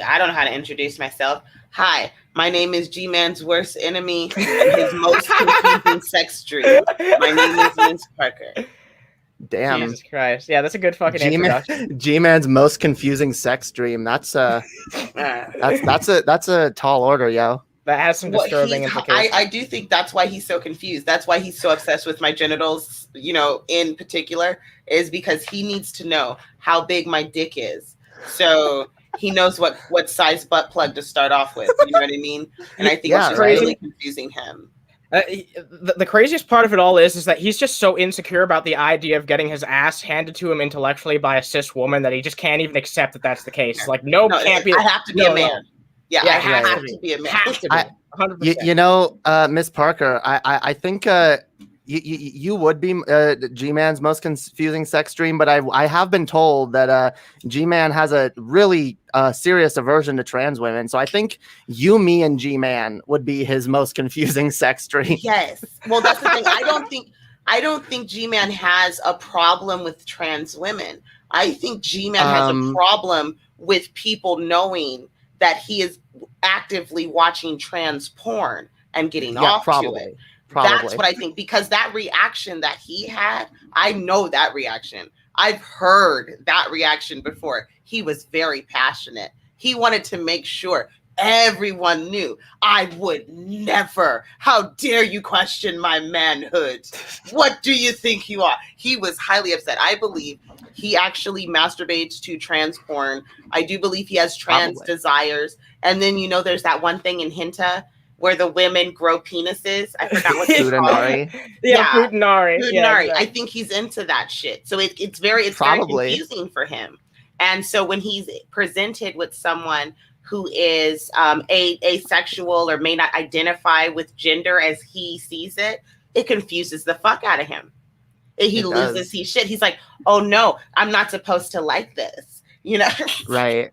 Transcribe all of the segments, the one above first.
I don't know how to introduce myself. Hi, my name is G-Man's worst enemy and his most confusing sex dream. My name is MrzParker. Damn. Jesus Christ. Yeah, that's a good fucking introduction. G-Man's most confusing sex dream. That's a tall order, yo. That has some disturbing implications. I do think that's why he's so confused. That's why he's so obsessed with my genitals, in particular, is because he needs to know how big my dick is. So he knows what size butt plug to start off with. You know what I mean? And I think it's just really confusing him. The craziest part of it all is that he's just so insecure about the idea of getting his ass handed to him intellectually by a cis woman that he just can't even accept that that's the case. Like, can't be. I have to be a man. Yeah, I have to be a man. Have to be. 100%. MrzParker, I think you would be G-Man's most confusing sex dream, but I have been told that G-Man has a really serious aversion to trans women. So I think me and G-Man would be his most confusing sex dream. Yes. Well, that's the thing. I don't think G-Man has a problem with trans women. I think G-Man has a problem with people knowing that he is actively watching trans porn and getting off to it. That's what I think, because that reaction that he had, I know that reaction. I've heard that reaction before. He was very passionate. He wanted to make sure everyone knew. I would never. How dare you question my manhood? What do you think you are? He was highly upset. I believe he actually masturbates to trans porn. I do believe he has trans desires. And then, there's that one thing in Hinta where the women grow penises. I forgot what it's called. Yeah, Futanari. Yeah, exactly. I think he's into that shit. So it's very confusing for him. And so when he's presented with someone who is asexual or may not identify with gender as he sees it, it confuses the fuck out of him. He loses his shit. He's like, oh no, I'm not supposed to like this. Right.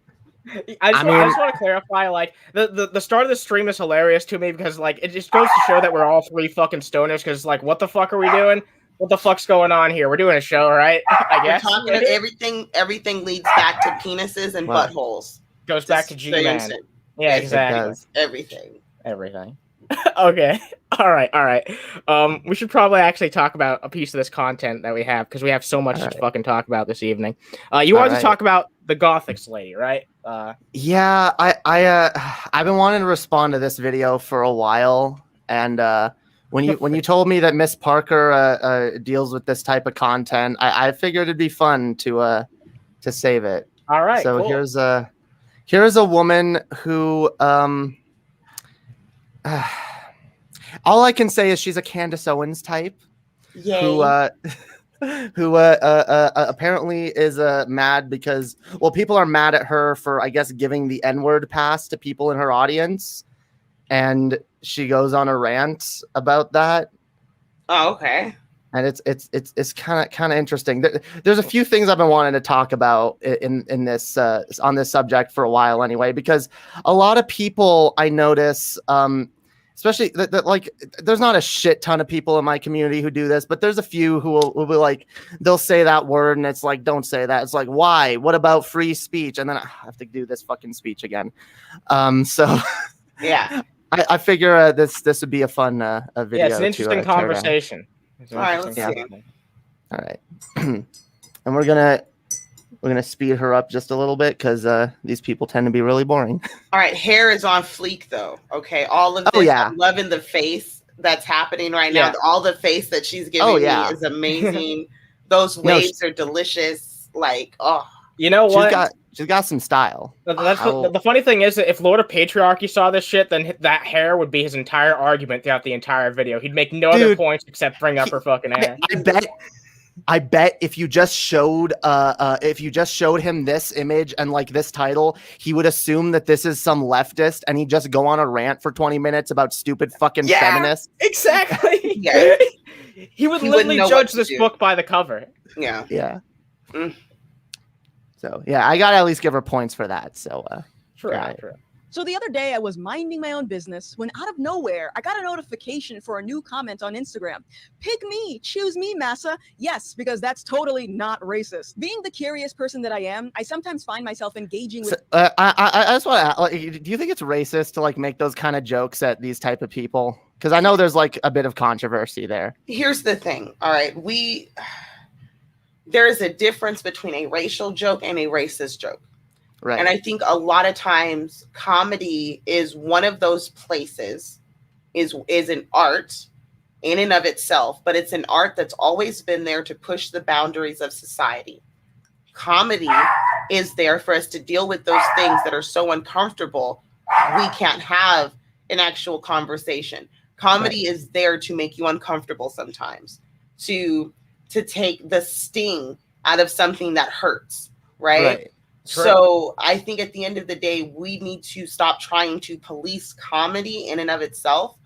I just want to clarify, like, the start of the stream is hilarious to me because, like, it just goes to show that we're all three fucking stoners because, like, what the fuck are we doing? What the fuck's going on here? We're doing a show, right? I guess. We're talking everything leads back to penises and buttholes. Goes back to G-Man. Yeah, exactly. Everything. Okay. All right. We should probably actually talk about a piece of this content that we have because we have so much to fucking talk about this evening. You wanted to talk about the Gothics lady, right? Yeah, I've been wanting to respond to this video for a while, and when you told me that MrzParker deals with this type of content, I figured it'd be fun to save it. All right. So cool. here's a woman who all I can say is she's a Candace Owens type. Yay. Who apparently is mad because people are mad at her for, I guess, giving the N-word pass to people in her audience, and she goes on a rant about that. Oh, okay. And it's kind of interesting. There's a few things I've been wanting to talk about in this on this subject for a while anyway, because a lot of people I notice, especially like there's not a shit ton of people in my community who do this, but there's a few who will be like, they'll say that word and it's like, don't say that. It's like, why? What about free speech? And then I have to do this fucking speech again. So yeah, I figure this would be a fun video. Yeah, it's an interesting conversation. All right, let's see. All right. And we're gonna speed her up just a little bit because these people tend to be really boring. All right, hair is on fleek though. Okay, all of this. I'm loving the face that's happening right now. All the face that she's giving me is amazing. Those waves are delicious. Like, you know what? She's got some style. The funny thing is that if Lord of Patriarchy saw this shit, then that hair would be his entire argument throughout the entire video. He'd make no other points except bring up her fucking hair. I bet if you just showed him this image and like this title, he would assume that this is some leftist and he'd just go on a rant for 20 minutes about stupid fucking feminists. Exactly. Yeah. He would literally judge this book by the cover. Yeah. Yeah. So yeah, I gotta at least give her points for that. So true. So the other day I was minding my own business when out of nowhere, I got a notification for a new comment on Instagram. Pick me, choose me, massa. Yes, because that's totally not racist. Being the curious person that I am, I sometimes find myself engaging with. I just want to, like, do you think it's racist to like make those kind of jokes at these type of people? Because I know there's like a bit of controversy there. Here's the thing. All right. There is a difference between a racial joke and a racist joke. Right. And I think a lot of times comedy is one of those places, is an art in and of itself, but it's an art that's always been there to push the boundaries of society. Comedy is there for us to deal with those things that are so uncomfortable we can't have an actual conversation. Comedy is there to make you uncomfortable sometimes, to take the sting out of something that hurts, right? So I think at the end of the day, we need to stop trying to police comedy in and of itself.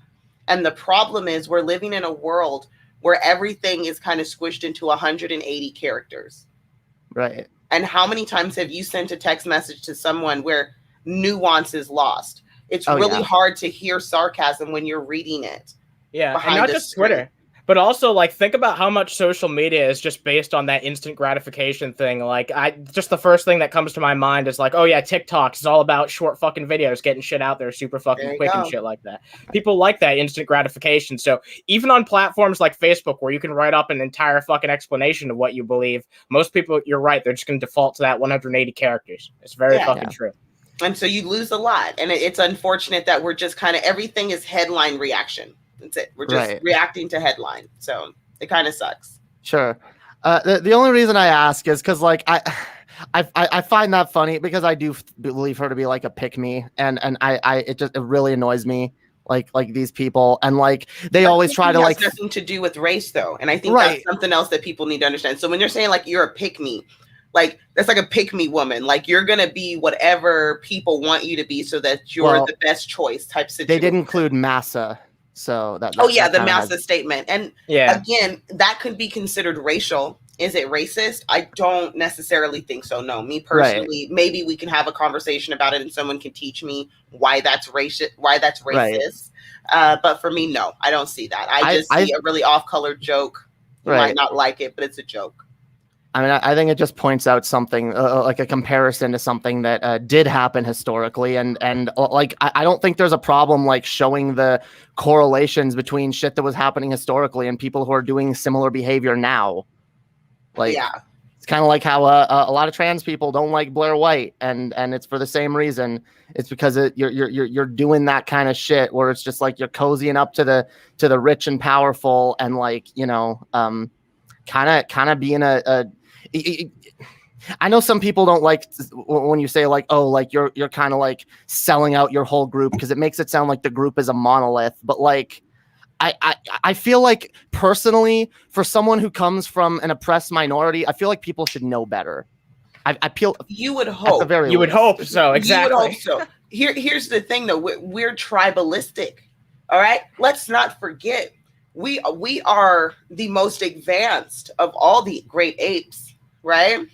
And the problem is we're living in a world where everything is kind of squished into 180 characters. Right. And how many times have you sent a text message to someone where nuance is lost? It's really hard to hear sarcasm when you're reading it. Yeah, and not just Twitter. But also, like, think about how much social media is just based on that instant gratification thing. Like, just the first thing that comes to my mind is like, oh yeah, TikTok is all about short fucking videos, getting shit out there super fucking quick and shit like that. People like that instant gratification. So even on platforms like Facebook, where you can write up an entire fucking explanation of what you believe, most people, you're right, they're just going to default to that 180 characters. It's very fucking true. And so you lose a lot. And it's unfortunate that we're just kind of, everything is headline reaction. That's it. We're just reacting to headline. So it kind of sucks. Sure. The only reason I ask is because, like, I find that funny because I do believe her to be like a pick me, and it really annoys me, like these people, and like they always try to like nothing to do with race though, and I think that's something else that people need to understand. So when you're saying like you're a pick me, like that's like a pick me woman, like you're gonna be whatever people want you to be so that you're the best choice type situation. They did include massa. So that the massa statement. And again, that could be considered racial. Is it racist? I don't necessarily think so. No, me personally, maybe we can have a conversation about it and someone can teach me why that's racist. But for me, no, I don't see that. I just see a really off-colored joke. You might not like it, but it's a joke. I mean, I think it just points out something like a comparison to something that did happen historically. And like, I don't think there's a problem like showing the correlations between shit that was happening historically and people who are doing similar behavior now. Like, it's kind of like how a lot of trans people don't like Blair White. And it's for the same reason. It's because you're doing that kind of shit where it's just like you're cozying up to the rich and powerful and like, you know, kind of being I know some people don't like when you say like, oh, like you're kind of like selling out your whole group because it makes it sound like the group is a monolith. But like, I feel like personally, for someone who comes from an oppressed minority, I feel like people should know better. I feel you would hope. You would hope so. Exactly. You would hope so. Here's the thing though, we're tribalistic. All right, let's not forget. We are the most advanced of all the great apes, right?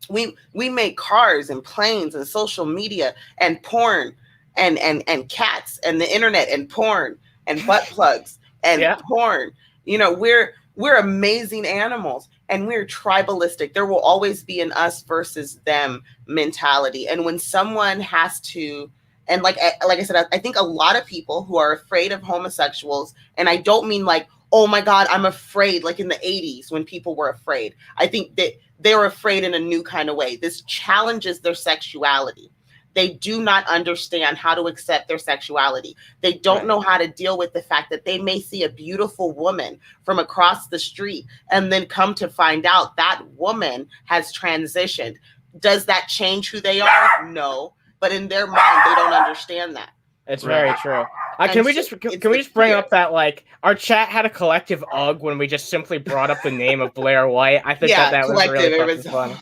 We make cars and planes and social media and porn and cats and the internet and porn and butt plugs and porn. You know, we're amazing animals and we're tribalistic. There will always be an us versus them mentality. And when someone has to, and like I said, I think a lot of people who are afraid of homosexuals, and I don't mean like, oh my God, I'm afraid, like in the 80s when people were afraid. I think that they were afraid in a new kind of way. This challenges their sexuality. They do not understand how to accept their sexuality. They don't know how to deal with the fact that they may see a beautiful woman from across the street and then come to find out that woman has transitioned. Does that change who they are? No. But in their mind, they don't understand that. It's very true. Can we just bring up that like our chat had a collective ugh when we just simply brought up the name of Blair White? I think that was really fucking fun.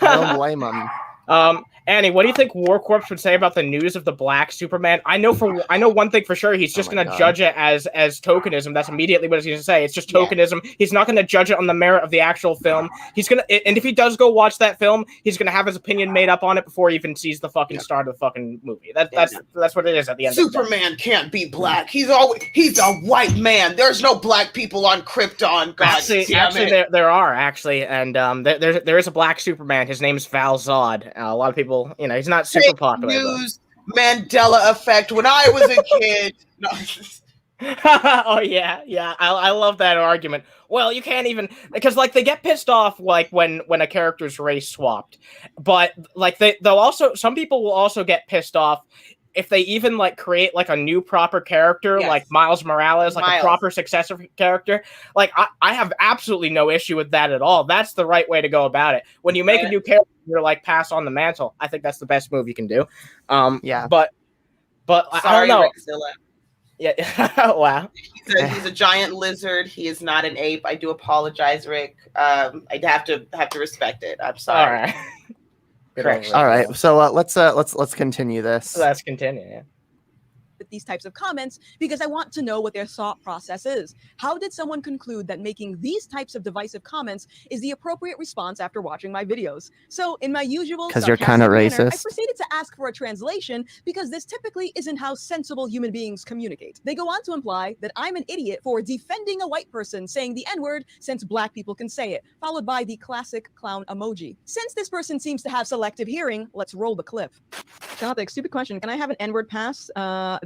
I don't blame them. Annie, what do you think War Corpse would say about the news of the Black Superman? I know one thing for sure. He's just going to judge it as tokenism. That's immediately what he's going to say. It's just tokenism. Yeah. He's not going to judge it on the merit of the actual film. He's going to, and if he does go watch that film, he's going to have his opinion made up on it before he even sees the fucking start of the fucking movie. That's what it is at the end. Superman can't be black. He's a white man. There's no black people on Krypton. God, actually, there are actually, and there is a black Superman. His name's Val Zod. A lot of people. He's not super popular. News, Mandela effect. When I was a kid. No. Oh yeah. I love that argument. Well, you can't even because they get pissed off when a character's race swapped, but some people will also get pissed off if they even create a new proper character like Miles Morales, a proper successor character. I have absolutely no issue with that at all. That's the right way to go about it. When you make a new character, you're pass on the mantle. I think that's the best move you can do. But I don't know. Yeah. Wow. He's a giant lizard. He is not an ape. I do apologize, Rick. I'd have to respect it. I'm sorry. All right. All right, so let's continue this. Let's continue. Yeah. With these types of comments because I want to know what their thought process is. How did someone conclude that making these types of divisive comments is the appropriate response after watching my videos? So in my usual because you're kind of racist, I proceeded to ask for a translation because this typically isn't how sensible human beings communicate. They go on to imply that I'm an idiot for defending a white person saying the N-word since black people can say it, followed by the classic clown emoji. Since this person seems to have selective hearing, let's roll the clip. Topic, stupid question. Can I have an N-word pass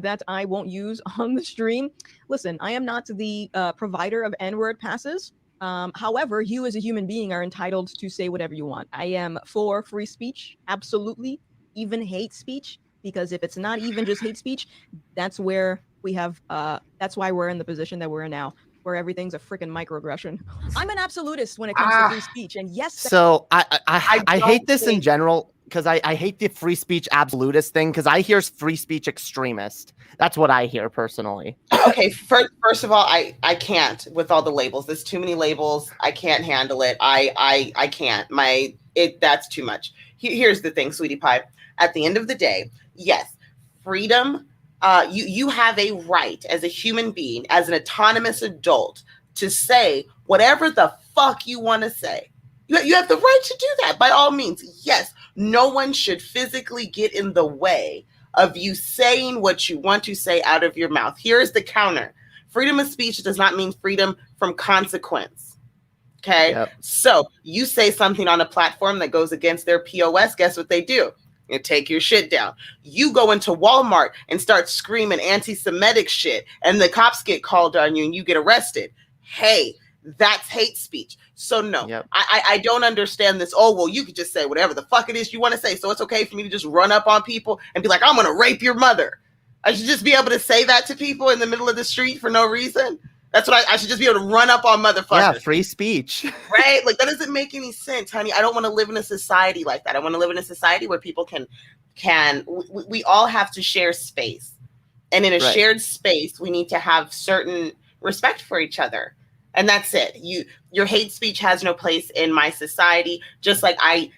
that I won't use on the stream? Listen, I am not the provider of N-word passes. However, you as a human being are entitled to say whatever you want. I am for free speech, absolutely, even hate speech, because if it's not even just hate speech, that's where we have, that's why we're in the position that we're in now, where everything's a freaking microaggression. I'm an absolutist when it comes to free speech, and yes. So I hate this in general because I hate the free speech absolutist thing because I hear free speech extremist. That's what I hear personally. Okay, first of all, I can't with all the labels. There's too many labels. I can't handle it. I can't. That's too much. Here's the thing, sweetie pie. At the end of the day, yes, freedom. You have a right as a human being, as an autonomous adult, to say whatever the fuck you want to say. You have the right to do that by all means. Yes, no one should physically get in the way of you saying what you want to say out of your mouth. Here is the counter. Freedom of speech does not mean freedom from consequence. Okay? Yep. So you say something on a platform that goes against their POS, guess what they do? You take your shit down. You go into Walmart and start screaming anti-Semitic shit, and the cops get called on you and you get arrested. Hey, that's hate speech. So no, yep. I don't understand this. Oh, well, you could just say whatever the fuck it is you want to say. So it's okay for me to just run up on people and be like, I'm going to rape your mother. I should just be able to say that to people in the middle of the street for no reason. That's what I should just be able to run up on motherfuckers. Yeah, free speech. Right? That doesn't make any sense, honey. I don't want to live in a society like that. I want to live in a society where people we all have to share space. And in a shared space, we need to have certain respect for each other. And that's it. Your hate speech has no place in my society. Just like I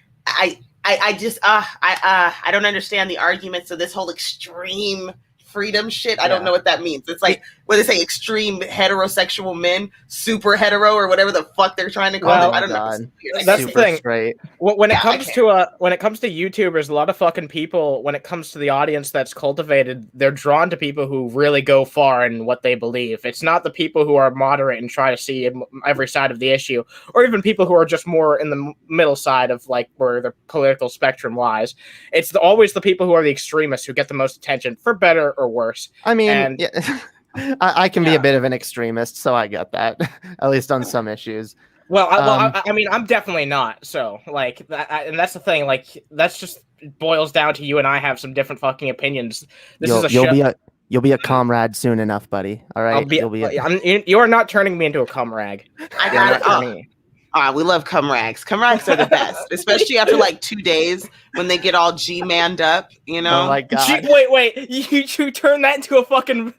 don't understand the arguments of this whole extreme freedom shit. I don't know what that means. It's like what they say, extreme heterosexual men, super hetero, or whatever the fuck they're trying to call them. I don't know. That's the thing. Straight. When it comes to YouTubers, a lot of fucking people, when it comes to the audience that's cultivated, they're drawn to people who really go far in what they believe. It's not the people who are moderate and try to see every side of the issue, or even people who are just more in the middle side of where the political spectrum lies. It's always the people who are the extremists who get the most attention, for better or worse. I mean, I can be a bit of an extremist, so I get that, at least on some issues. Well, I mean, I'm definitely not. So, and that's the thing. That's just boils down to you and I have some different fucking opinions. You'll be a comrade soon enough, buddy. All right. You are not turning me into a comrade. I got it. We love comrags. Comrags are the best, especially after 2 days when they get all G-manned up, you know? Oh my God. Wait. You turn that into a fucking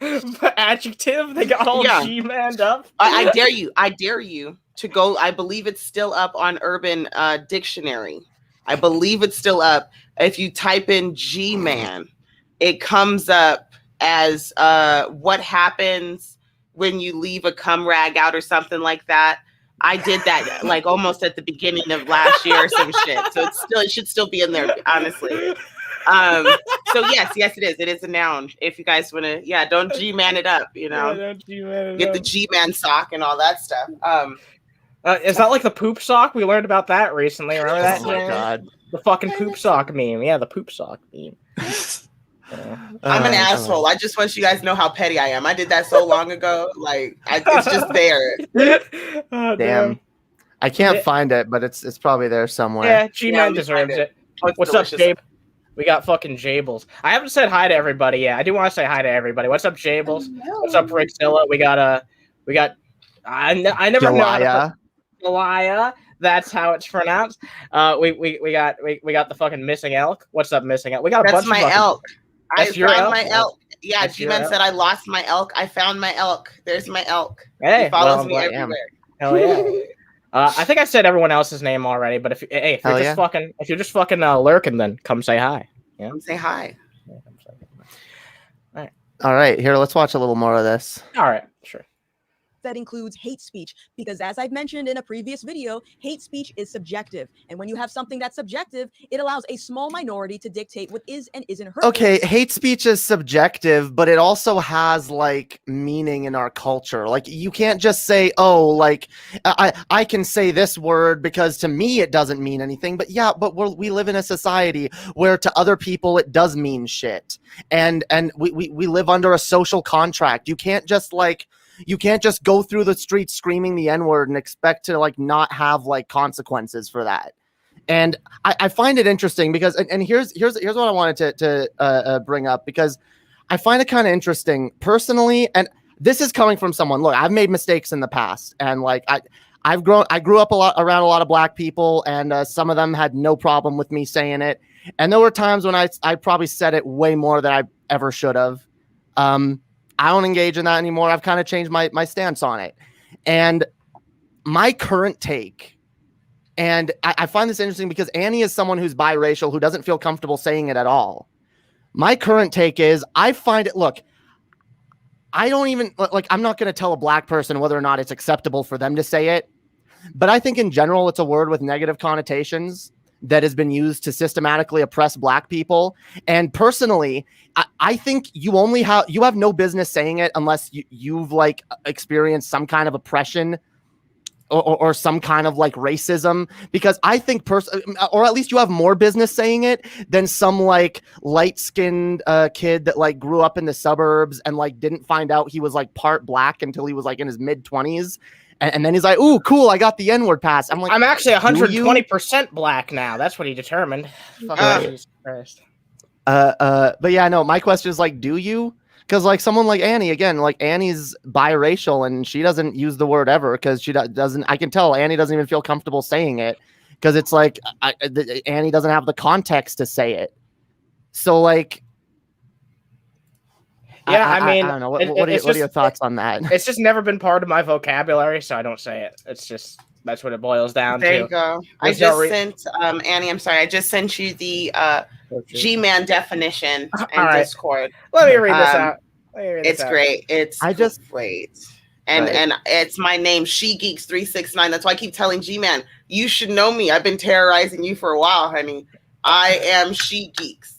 adjective? They got all G-manned up? I dare you to go. I believe it's still up on Urban Dictionary. I believe it's still up. if you type in G-man, it comes up as what happens when you leave a cum rag out or something like that. I did that like almost at the beginning of last year or some shit. So it should still be in there, honestly. So yes, it is. It is a noun. If you guys want to, don't G-man it up, you know. Don't G-man it Get up. the G-man sock and all that stuff. Is that like the poop sock? We learned about that recently. Remember that? Oh my God. The fucking poop sock meme. Yeah, the poop sock meme. I'm an asshole. I just want you guys to know how petty I am. I did that so long ago. Like, it's just there. Oh, damn. I can't find it, but it's probably there somewhere. Yeah, G-Man deserves it. What's up, Jabe? We got fucking Jables. I haven't said hi to everybody yet. I do want to say hi to everybody. What's up, Jables? What's up, Rickzilla? We got I never know how to Jalaya. That's how it's pronounced. We got the fucking missing elk. What's up, missing elk? We got a bunch of my elk. I found my elk. Yeah, That's G-Man said I lost my elk. I found my elk. There's my elk. Hey, he follows me everywhere. Hell yeah. I think I said everyone else's name already, but if you're just fucking lurking, then come say hi. Yeah, come say hi. Yeah, All right, here, let's watch a little more of this. All right, sure. That includes hate speech, because as I've mentioned in a previous video, hate speech is subjective. And when you have something that's subjective, it allows a small minority to dictate what is and isn't hurtful. Okay, hate speech is subjective, but it also has like meaning in our culture. Like you can't just say, oh, like I can say this word because to me it doesn't mean anything. But yeah, but we live in a society where to other people it does mean shit. And we live under a social contract. You can't just go through the streets screaming the N-word and expect to like not have like consequences for that. And I find it interesting because, and here's what I wanted to bring up, because I find it kind of interesting personally. And this is coming from someone, look, I've made mistakes in the past, and like I grew up around a lot of black people, and some of them had no problem with me saying it. And there were times when I probably said it way more than I ever should have. I don't engage in that anymore. I've kind of changed my stance on it. And my current take, and I find this interesting because Annie is someone who's biracial, who doesn't feel comfortable saying it at all. My current take is I find it, look, I don't even, like, I'm not going to tell a black person whether or not it's acceptable for them to say it. But I think in general, it's a word with negative connotations that has been used to systematically oppress black people. And personally, I think you have no business saying it unless you've like experienced some kind of oppression or some kind of like racism, because I think or at least you have more business saying it than some like light-skinned kid that like grew up in the suburbs and like didn't find out he was like part black until he was like in his mid-20s. And then he's like, ooh, cool, I got the N-word pass. I'm like, I'm actually 120% black now. That's what he determined. Jesus Christ. But yeah, no, my question is like, do you? Because like someone like Annie, again, like Annie's biracial and she doesn't use the word ever because she doesn't, I can tell Annie doesn't even feel comfortable saying it because it's like Annie doesn't have the context to say it. So like, yeah, I mean, I don't know. What are your thoughts on that? It's just never been part of my vocabulary, so I don't say it. It's just, that's what it boils down to. There you go. I just sent, Annie, I'm sorry. I just sent you the G-man definition in Discord. Let me read this out. It's great. It's great. And it's my name, SheGeeks369. That's why I keep telling G-man, you should know me. I've been terrorizing you for a while, honey. I am SheGeeks.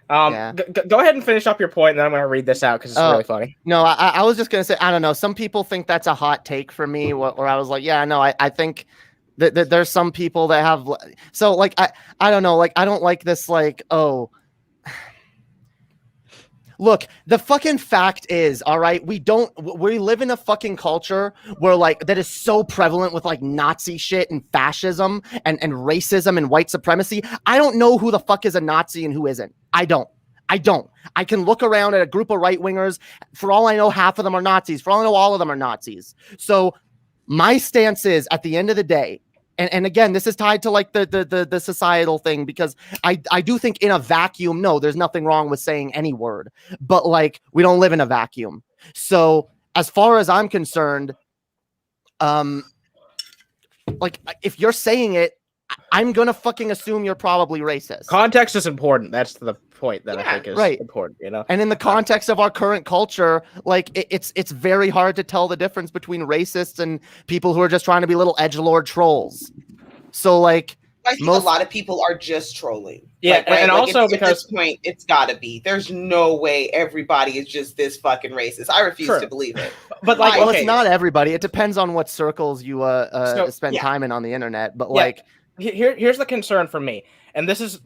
Go ahead and finish up your point, and then I'm going to read this out because it's really funny. No, I was just going to say, I don't know. Some people think that's a hot take for me, where I was like, yeah, no, I think that there's some people that have. So, like, I don't know. Like, I don't like this, like, oh. Look, the fucking fact is, all right, we live in a fucking culture where like that is so prevalent with like Nazi shit and fascism and racism and white supremacy. I don't know who the fuck is a Nazi and who isn't. I don't. I can look around at a group of right wingers. For all I know, half of them are Nazis. For all I know, all of them are Nazis. So my stance is, at the end of the day, and again, this is tied to like the societal thing, because I do think in a vacuum, no, there's nothing wrong with saying any word, but like we don't live in a vacuum. So as far as I'm concerned, like if you're saying it, I'm gonna fucking assume you're probably racist. Context is important. That's the point that I think is important, you know. And in the context of our current culture, like it's very hard to tell the difference between racists and people who are just trying to be little edgelord trolls. So like, I think a lot of people are just trolling. Yeah, like, right? and like also because at this point, it's got to be. There's no way everybody is just this fucking racist. I refuse to believe it. But like, well, it's not everybody. It depends on what circles you spend time in on the internet. But like, here's the concern for me, and this is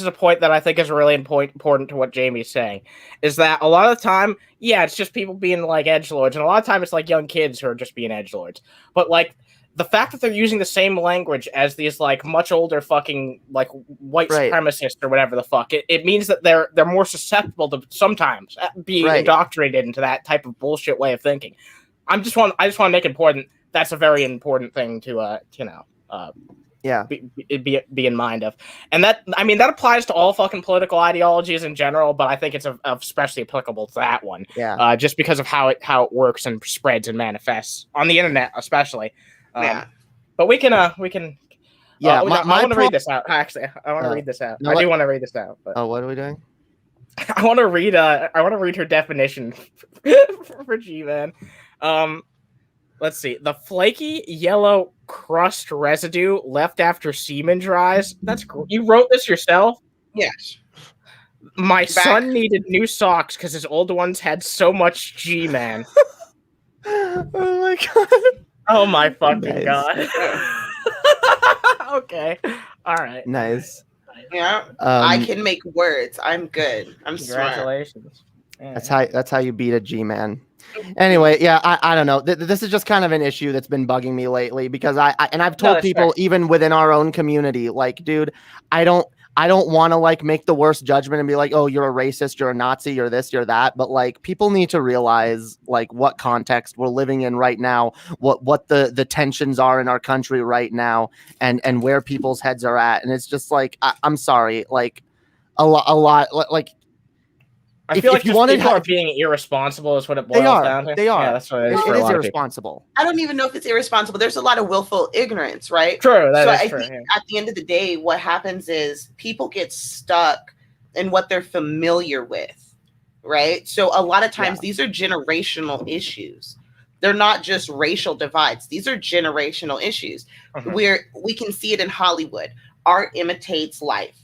a point that I think is really important to what Jamie's saying, is that a lot of the time, it's just people being like edgelords, and a lot of time it's like young kids who are just being edgelords. But like, the fact that they're using the same language as these like much older fucking like white supremacists or whatever the fuck, it means that they're more susceptible to sometimes being indoctrinated into that type of bullshit way of thinking. I just want to make it important. That's a very important thing to be in mind of. And that, I mean, that applies to all fucking political ideologies in general, but I think it's especially applicable to that one. Just because of how it works and spreads and manifests on the internet, especially. But we can I want to read this out. Actually, I want to read this out. I do want to read this out. But what are we doing? I want to read her definition for G-Man. Let's see. The flaky yellow crust residue left after semen dries. That's cool. You wrote this yourself? Yes. My son needed new socks because his old ones had so much G-Man. Oh my god. Oh my fucking god. Okay. All right. Nice. Yeah. I can make words. I'm good. I'm Congratulations. smart. That's how you beat a G-man. Anyway, I don't know. This is just kind of an issue that's been bugging me lately because I've told people even within our own community, like, dude, I don't want to like make the worst judgment and be like, oh, you're a racist, you're a Nazi, you're this, you're that. But like, people need to realize like what context we're living in right now, what the tensions are in our country right now, and where people's heads are at. And it's just like, I'm sorry, like a lot, like. I feel like people are being irresponsible is what it boils down to. They are. Yeah, that's what it is. It is irresponsible. I don't even know if it's irresponsible. There's a lot of willful ignorance, right? True. I think at the end of the day, what happens is people get stuck in what they're familiar with, right? So a lot of times these are generational issues. They're not just racial divides. These are generational issues. Where we can see it in Hollywood. Art imitates life.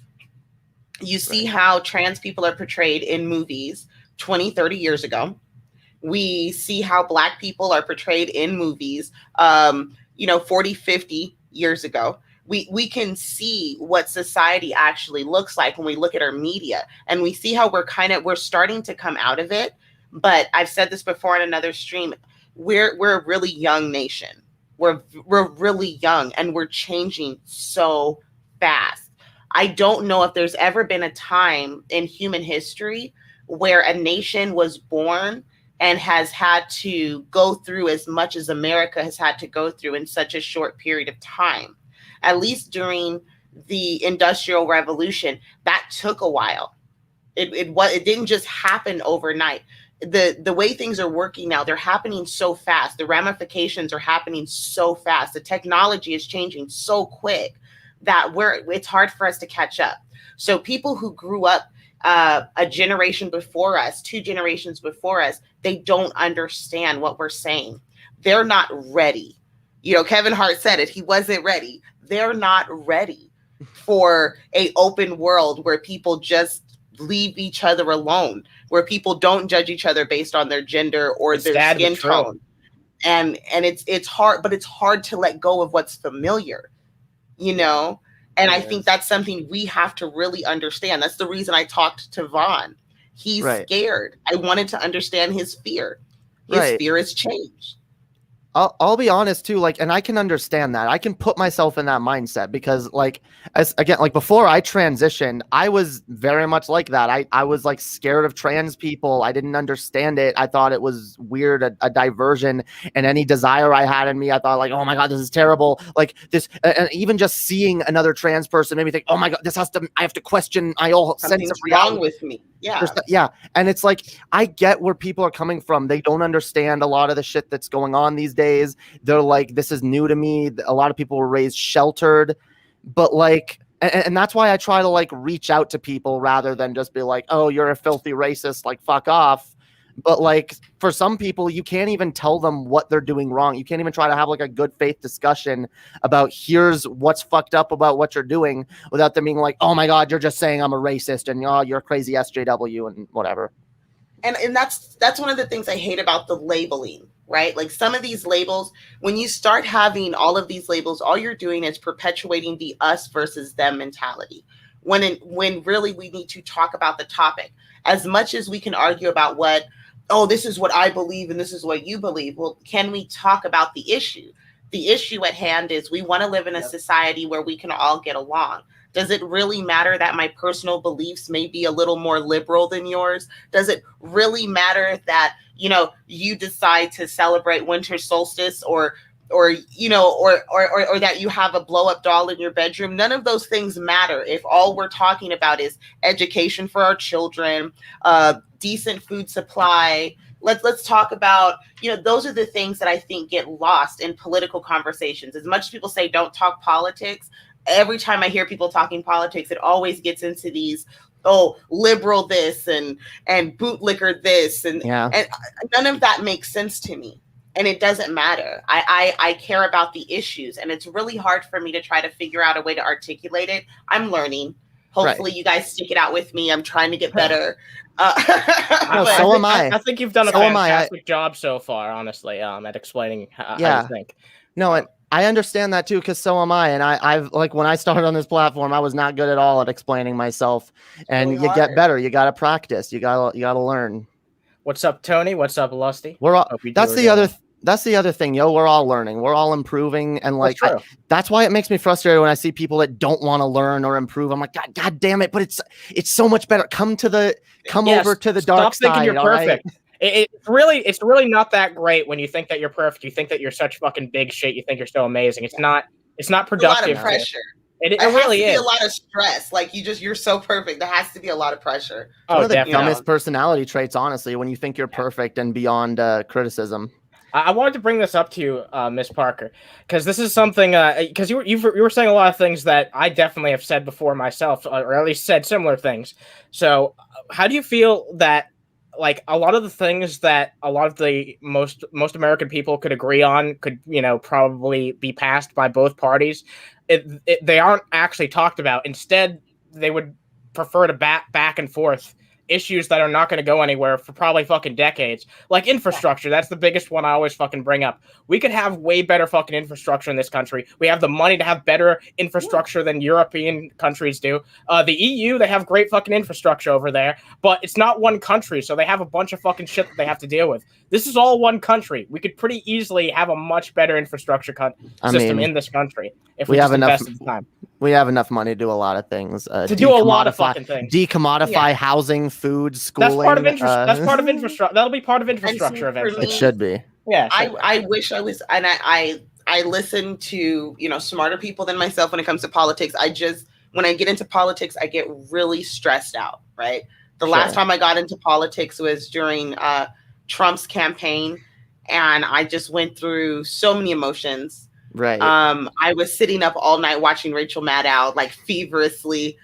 You see how trans people are portrayed in movies 20, 30 years ago. We see how Black people are portrayed in movies, 40, 50 years ago. We can see what society actually looks like when we look at our media, and we see how we're starting to come out of it. But I've said this before in another stream. We're a really young nation. We're really young, and we're changing so fast. I don't know if there's ever been a time in human history where a nation was born and has had to go through as much as America has had to go through in such a short period of time. At least during the Industrial Revolution, that took a while. It didn't just happen overnight. The way things are working now, they're happening so fast. The ramifications are happening so fast. The technology is changing so quick that it's hard for us to catch up. So people who grew up a generation before us, 2 generations before us, they don't understand what we're saying. They're not ready. Kevin Hart said it. He wasn't ready. They're not ready for an open world where people just leave each other alone, where people don't judge each other based on their gender or their skin tone. And it's hard, but it's hard to let go of what's familiar. And I think that's something we have to really understand. That's the reason I talked to Vaughn. He's scared. I wanted to understand his fear. His fear has changed. I'll be honest too, like, and I can understand that. I can put myself in that mindset because like, before I transitioned, I was very much like that. I was like scared of trans people. I didn't understand it. I thought it was weird, a diversion, and any desire I had in me, I thought like, oh my God, this is terrible. Like this, and even just seeing another trans person made me think, oh my God, I have to question my whole sense of reality. Wrong with me. Yeah. And it's like, I get where people are coming from. They don't understand a lot of the shit that's going on these days. They're like, this is new to me. A lot of people were raised sheltered. but like, and that's why I try to like reach out to people rather than just be like, oh, you're a filthy racist, like fuck off. But like for some people, you can't even tell them what they're doing wrong. You can't even try to have like a good faith discussion about here's what's fucked up about what you're doing without them being like, oh my God, you're just saying I'm a racist and oh, you're a crazy SJW and whatever. And that's one of the things I hate about the labeling, right? Like some of these labels, when you start having all of these labels, all you're doing is perpetuating the us versus them mentality. When really we need to talk about the topic. As much as we can argue about this is what I believe and this is what you believe. Well, can we talk about the issue? The issue at hand is we want to live in a society where we can all get along. Does it really matter that my personal beliefs may be a little more liberal than yours? Does it really matter that, you decide to celebrate winter solstice or that you have a blow up doll in your bedroom? None of those things matter if all we're talking about is education for our children, decent food supply. Let's talk about, those are the things that I think get lost in political conversations. As much as people say don't talk politics, every time I hear people talking politics, it always gets into these, liberal this and bootlicker this. And none of that makes sense to me. And it doesn't matter. I care about the issues. And it's really hard for me to try to figure out a way to articulate it. I'm learning. Hopefully you guys stick it out with me. I'm trying to get better. So am I. I think you've done a fantastic job so far, honestly, at explaining how you think. No, I understand that too, because so am I. And I've like when I started on this platform, I was not good at all at explaining myself. And you get better. You got to practice. You got to learn. What's up, Tony? What's up, Lusty? That's the other thing, We're all learning. We're all improving, and like that's why it makes me frustrated when I see people that don't want to learn or improve. I'm like, God damn it! But it's so much better. Come over to the dark side. Stop thinking you're perfect. Right? It's really not that great when you think that you're perfect. You think that you're such fucking big shit. You think you're so amazing. It's not productive. A lot of pressure. It really is. A lot of stress. Like you're so perfect. There has to be a lot of pressure. One of the dumbest personality traits, honestly, when you think you're perfect and beyond criticism. I wanted to bring this up to you, MrzParker, because this is something. Because you were saying a lot of things that I definitely have said before myself, or at least said similar things. So, how do you feel that, like, a lot of the things that a lot of the most American people could agree on could, probably be passed by both parties? They aren't actually talked about. Instead, they would prefer to back and forth issues that are not going to go anywhere for probably fucking decades. Like infrastructure, that's the biggest one I always fucking bring up. We could have way better fucking infrastructure in this country. We have the money to have better infrastructure than European countries do. The EU, they have great fucking infrastructure over there, but it's not one country, so they have a bunch of fucking shit that they have to deal with. This is all one country. We could pretty easily have a much better infrastructure system in this country if we have enough time. We have enough money to do a lot of things. To do a lot of fucking things. Decommodify housing, food, schooling. That's part of infrastructure. That'll be part of infrastructure eventually. It should be. Yeah. I wish I was, and I listen to, smarter people than myself when it comes to politics. When I get into politics, I get really stressed out, right? The last time I got into politics was during Trump's campaign, and I just went through so many emotions. Right. I was sitting up all night watching Rachel Maddow, like feverishly,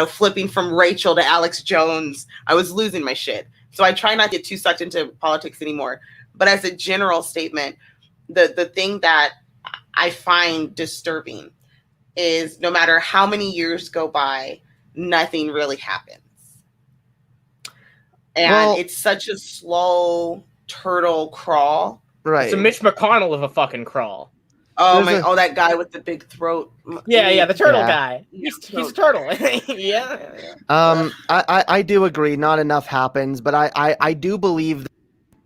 flipping from Rachel to Alex Jones. I was losing my shit. So I try not to get too sucked into politics anymore. But as a general statement, the thing that I find disturbing is no matter how many years go by, nothing really happens. And it's such a slow turtle crawl. Right. It's a Mitch McConnell of a fucking crawl. Oh that guy with the big throat. Yeah, the turtle guy. He's a turtle. Yeah. I do agree. Not enough happens, but I do believe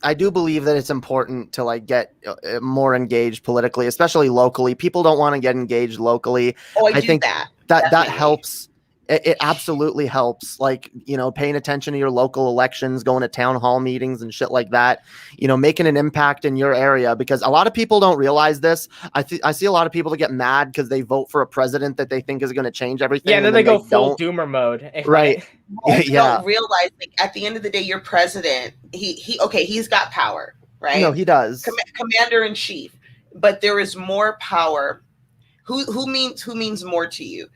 that it's important to like get more engaged politically, especially locally. People don't want to get engaged locally. I think that helps. It absolutely helps, like, paying attention to your local elections, going to town hall meetings and shit like that, making an impact in your area, because a lot of people don't realize this. I see a lot of people that get mad because they vote for a president that they think is going to change everything. Yeah, and then they go full doomer mode. Right. You don't realize, like, at the end of the day, your president, he's got power, right? No, he does. Commander in chief, but there is more power. Who means more to you?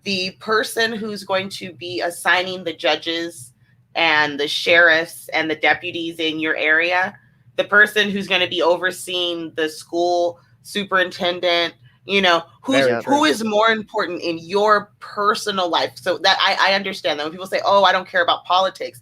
The person who's going to be assigning the judges and the sheriffs and the deputies in your area, the person who's going to be overseeing the school superintendent, you know, who is more important in your personal life? So that I understand that when people say, oh, I don't care about politics.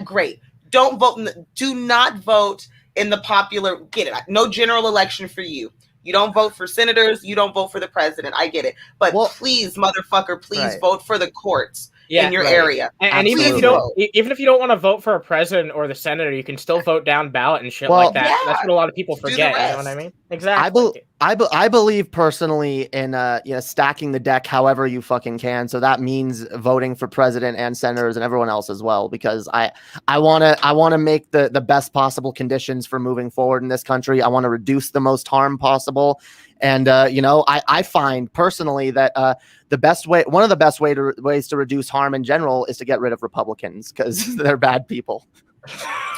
Great. Don't vote. Do not vote in the popular. Get it. No general election for you. You don't vote for senators. You don't vote for the president. I get it. But please, motherfucker, please vote for the courts in your area. And even if you don't want to vote for a president or the senator, you can still vote down ballot and shit like that. Yeah. That's what a lot of people forget. You know what I mean? Exactly. I believe personally in stacking the deck however you fucking can. So that means voting for president and senators and everyone else as well, because I want to make the best possible conditions for moving forward in this country. I want to reduce the most harm possible. And I find personally that one of the best ways to reduce harm in general is to get rid of Republicans, because they're bad people.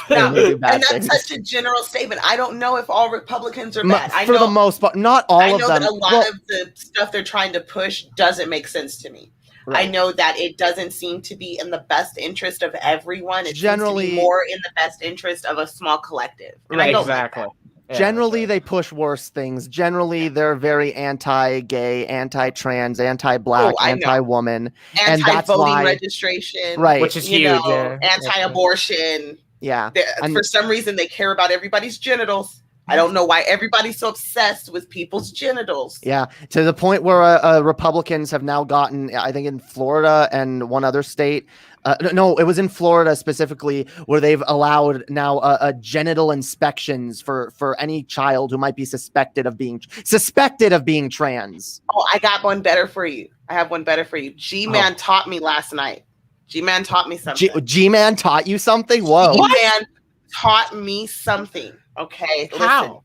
And that's such a general statement. I don't know if all Republicans are bad. For the most part, not all of them. I know that a lot of the stuff they're trying to push doesn't make sense to me. Right. I know that it doesn't seem to be in the best interest of everyone. It generally seems to be more in the best interest of a small collective. And I don't like that. Generally, they push worse things. Generally, they're very anti-gay, anti-trans, anti-black, anti-woman, and that's voting registration, right? Which is huge. Anti-abortion. Yeah. And for some reason, they care about everybody's genitals. I don't know why everybody's so obsessed with people's genitals. Yeah, to the point where Republicans have now gotten, I think in Florida and one other state. No, it was in Florida specifically, where they've allowed now genital inspections for any child who might be suspected of being trans. Oh, I got one better for you. I have one better for you. G-Man taught me last night. G-Man taught me something. G-Man taught you something? Whoa. G-Man taught me something. Okay. How? Listen.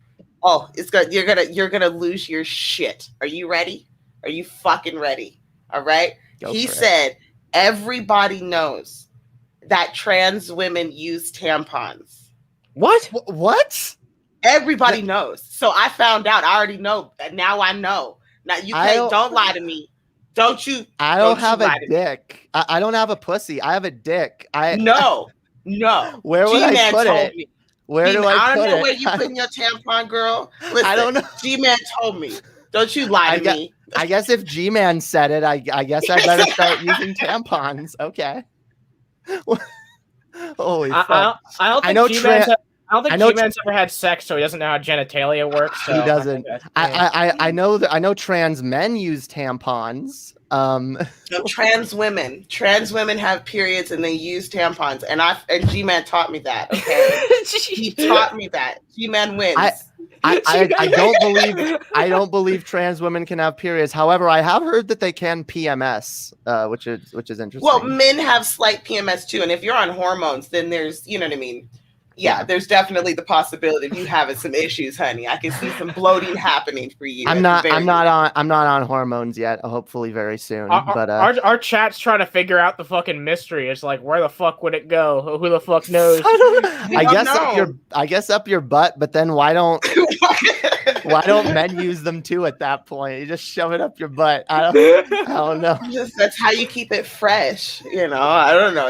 Oh, it's good. You're gonna lose your shit. Are you ready? Are you fucking ready? All right. He said everybody knows that trans women use tampons. What? What? Everybody knows. So I found out. I already know. Now I know. Now you can't. Don't lie to me. Don't you? I don't have a dick. I don't have a pussy. I have a dick. No. Where would I put it? Me. Where do I put it? I don't know where you putting your tampon, girl. Listen, I don't know. G-Man told me. Don't you lie to me. I guess if G-Man said it, I guess I better start using tampons. Okay. Holy fuck. I don't think G-Man's ever had sex, so he doesn't know how genitalia works. So he doesn't. I know trans men use tampons. No, trans women have periods and they use tampons, and G-Man taught me that. Okay, he taught me that. G-Man wins. I don't believe trans women can have periods. However, I have heard that they can PMS, which is interesting. Well, men have slight PMS too, and if you're on hormones, then there's, you know what I mean. Yeah, there's definitely the possibility of you having some issues, honey. I can see some bloating happening for you. I'm not on hormones yet. Hopefully very soon. But our chat's trying to figure out the fucking mystery. It's like, where the fuck would it go? Who the fuck knows? I guess up your butt. But then why don't men use them too at that point? You just shove it up your butt. I don't know. That's how you keep it fresh. You know, I don't know.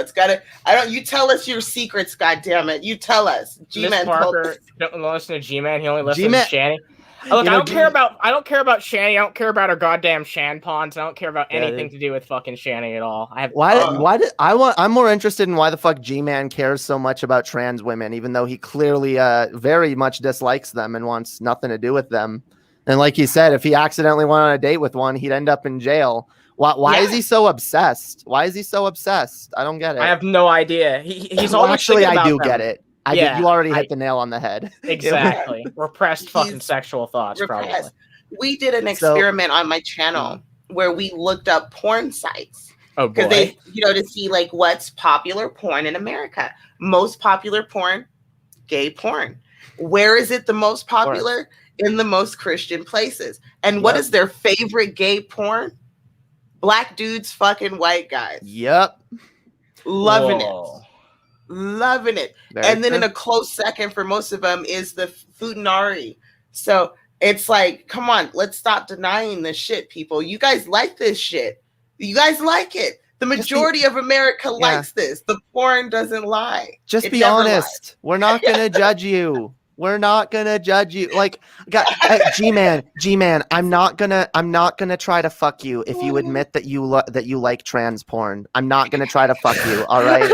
You tell us your secrets, goddammit. You tell us. G-Man MrzParker don't listen to G-Man. He only listens to Shanny. Look, I don't care about Shanny. I don't care about her goddamn Shanpons. I don't care about anything to do with fucking Shanny at all. I'm more interested in why the fuck G-Man cares so much about trans women, even though he clearly very much dislikes them and wants nothing to do with them. And like he said, if he accidentally went on a date with one, he'd end up in jail. Why is he so obsessed? Why is he so obsessed? I don't get it. I have no idea. He's always actually I do get it. You already hit the nail on the head. Exactly. Repressed fucking sexual thoughts, probably. We did an experiment on my channel where we looked up porn sites. Oh, boy. Because to see like what's popular porn in America. Most popular porn, gay porn. Where is it the most popular? In the most Christian places. And what is their favorite gay porn? Black dudes fucking white guys. Yep. Loving it. And then in a close second for most of them is the Futanari. So It's like, come on, let's stop denying this shit, people. You guys like this shit. You guys like it. The majority of America likes this. The porn doesn't lie. Just be honest. Lies. We're not going to judge you. We're not gonna judge you. Like, G-Man, I'm not gonna try to fuck you if you admit that you like trans porn. I'm not gonna try to fuck you. All right.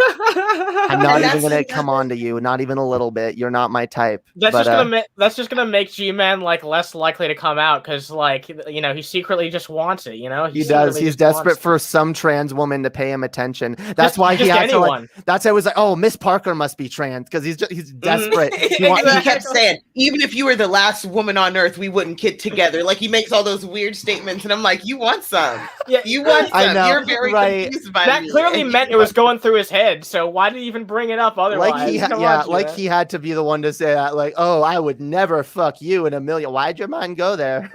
I'm not even gonna come on to you. Not even a little bit. You're not my type. That's just gonna make G-Man like less likely to come out because like he secretly just wants it. He does. He's desperate for some trans woman to pay him attention. That's why he has to like. That's why it was like, oh, MrzParker must be trans because he's desperate. He kept saying, even if you were the last woman on earth, we wouldn't get together. Like he makes all those weird statements, and I'm like, you want some? Yeah, you want some? I know, you're very confused by that. Clearly meant it was going through his head. So why did he even bring it up? Otherwise, he had to be the one to say that. Like, oh, I would never fuck you in a million. Why'd your mind go there?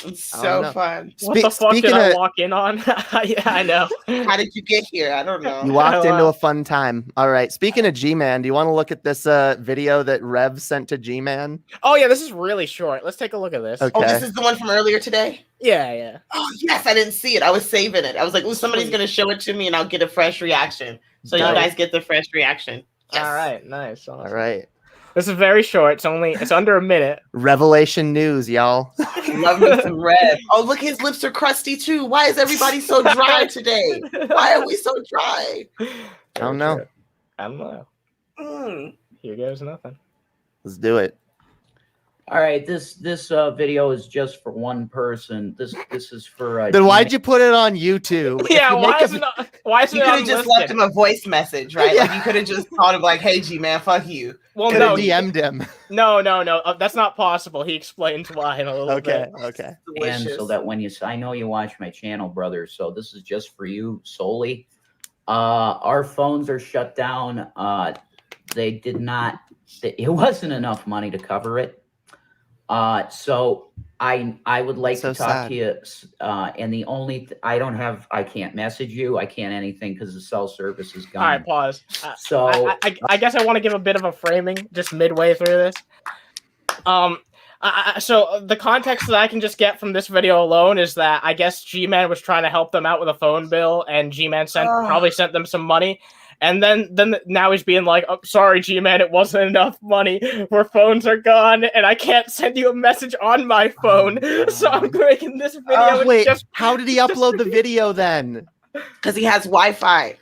It's so fun. What the fuck did I walk in on? Yeah, I know. How did you get here? I don't know. You walked into a fun time. All right. Speaking of G-Man, do you want to look at this video that Rev sent to G-Man? Oh, yeah. This is really short. Let's take a look at this. Okay. Oh, this is the one from earlier today? Yeah. Oh, yes. I didn't see it. I was saving it. I was like, oh, somebody's going to show it to me and I'll get a fresh reaction. So you guys get the fresh reaction. Yes. All right. Nice. Awesome. All right. This is very short. It's under a minute. Revelation news, y'all. Love me some Rev. Oh, look, his lips are crusty too. Why is everybody so dry today? Why are we so dry? I don't know. Here goes nothing. Let's do it. All right, this video is just for one person. This is for. Then why'd you put it on YouTube? Yeah, why is it you could have just left him a voice message, right? Yeah. Like you could have just called him like, "Hey, G-Man, fuck you." Well, no, DM'd him. No, that's not possible. He explains why in a little bit. Okay. And so that when I know you watch my channel, brother. So this is just for you solely. Our phones are shut down. They did not. It wasn't enough money to cover it. So I would like to talk to you. And the only I can't message you. I can't anything because the cell service is gone. All right, pause. So I guess I want to give a bit of a framing just midway through this. So the context that I can just get from this video alone is that I guess G-Man was trying to help them out with a phone bill, and G-Man probably sent them some money. And then now he's being like, oh, sorry, G-Man, it wasn't enough money. Our phones are gone, and I can't send you a message on my phone. So I'm making this video. Wait, how did he upload the video then? Because he has Wi-Fi.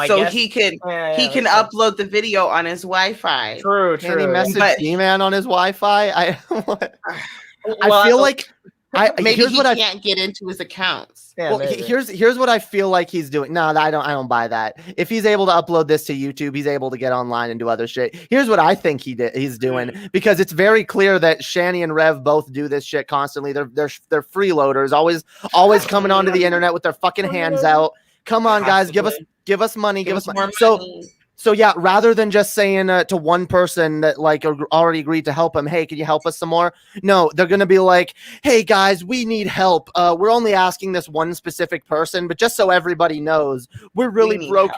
So he can upload the video on his Wi-Fi. True. Can he message G-Man on his Wi-Fi? I feel like maybe he can't get into his accounts. Yeah, well, here's what I feel like he's doing. No, I don't buy that. If he's able to upload this to YouTube, he's able to get online and do other shit. Here's what I think he's doing, because it's very clear that Shani and Rev both do this shit constantly. They're freeloaders, always coming onto the internet with their fucking hands out. Come on, guys, give us money, give us money. So yeah, rather than just saying to one person that like already agreed to help him, hey, can you help us some more? No, they're gonna be like, hey guys, we need help. We're only asking this one specific person, but just so everybody knows, we're really broke.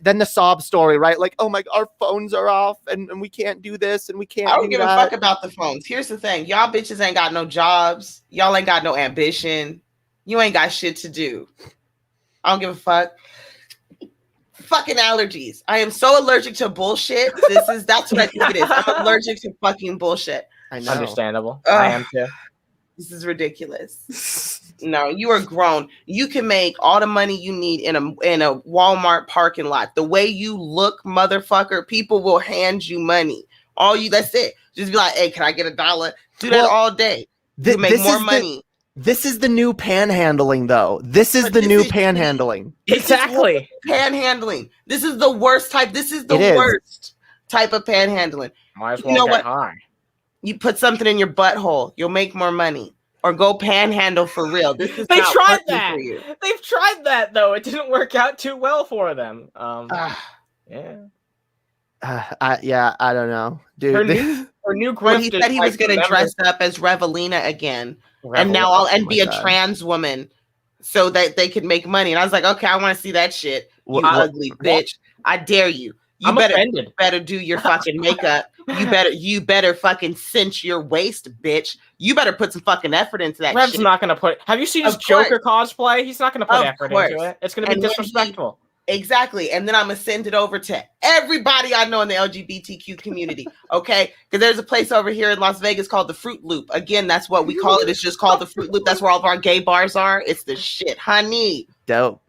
Then the sob story, right? Like, oh my, our phones are off, and we can't do this, and we can't. I don't give a fuck about the phones. Here's the thing, y'all bitches ain't got no jobs. Y'all ain't got no ambition. You ain't got shit to do. I don't give a fuck. Fucking allergies. I am so allergic to bullshit. That's what I think it is. I'm allergic to fucking bullshit. I know. Understandable. I am too. This is ridiculous. No, you are grown. You can make all the money you need in a Walmart parking lot. The way you look, motherfucker, people will hand you money. That's it. Just be like, hey, can I get $1? Do that all day. You make more money. This is the new panhandling, though. This is the new panhandling. Exactly. Panhandling. This is the worst type. This is the worst type of panhandling. Might as well get high. You put something in your butthole, you'll make more money. Or go panhandle for real. This is They tried that. They've tried that, though. It didn't work out too well for them. Yeah. I don't know, dude. Her new well, he said he was going to dress up as Revelina again, and be a trans woman, so that they could make money. And I was like, okay, I want to see that shit. You ugly bitch! I dare you. You better do your fucking makeup You better fucking cinch your waist, bitch. You better put some fucking effort into that Rev's shit. not gonna put. Have you seen his Joker cosplay? He's not gonna put effort into it. It's gonna be disrespectful. Exactly. And then I'm going to send it over to everybody I know in the LGBTQ community. Okay. Because there's a place over here in Las Vegas called the Fruit Loop. Again, that's what we call it. It's just called the Fruit Loop. That's where all of our gay bars are. It's the shit, honey. Dope.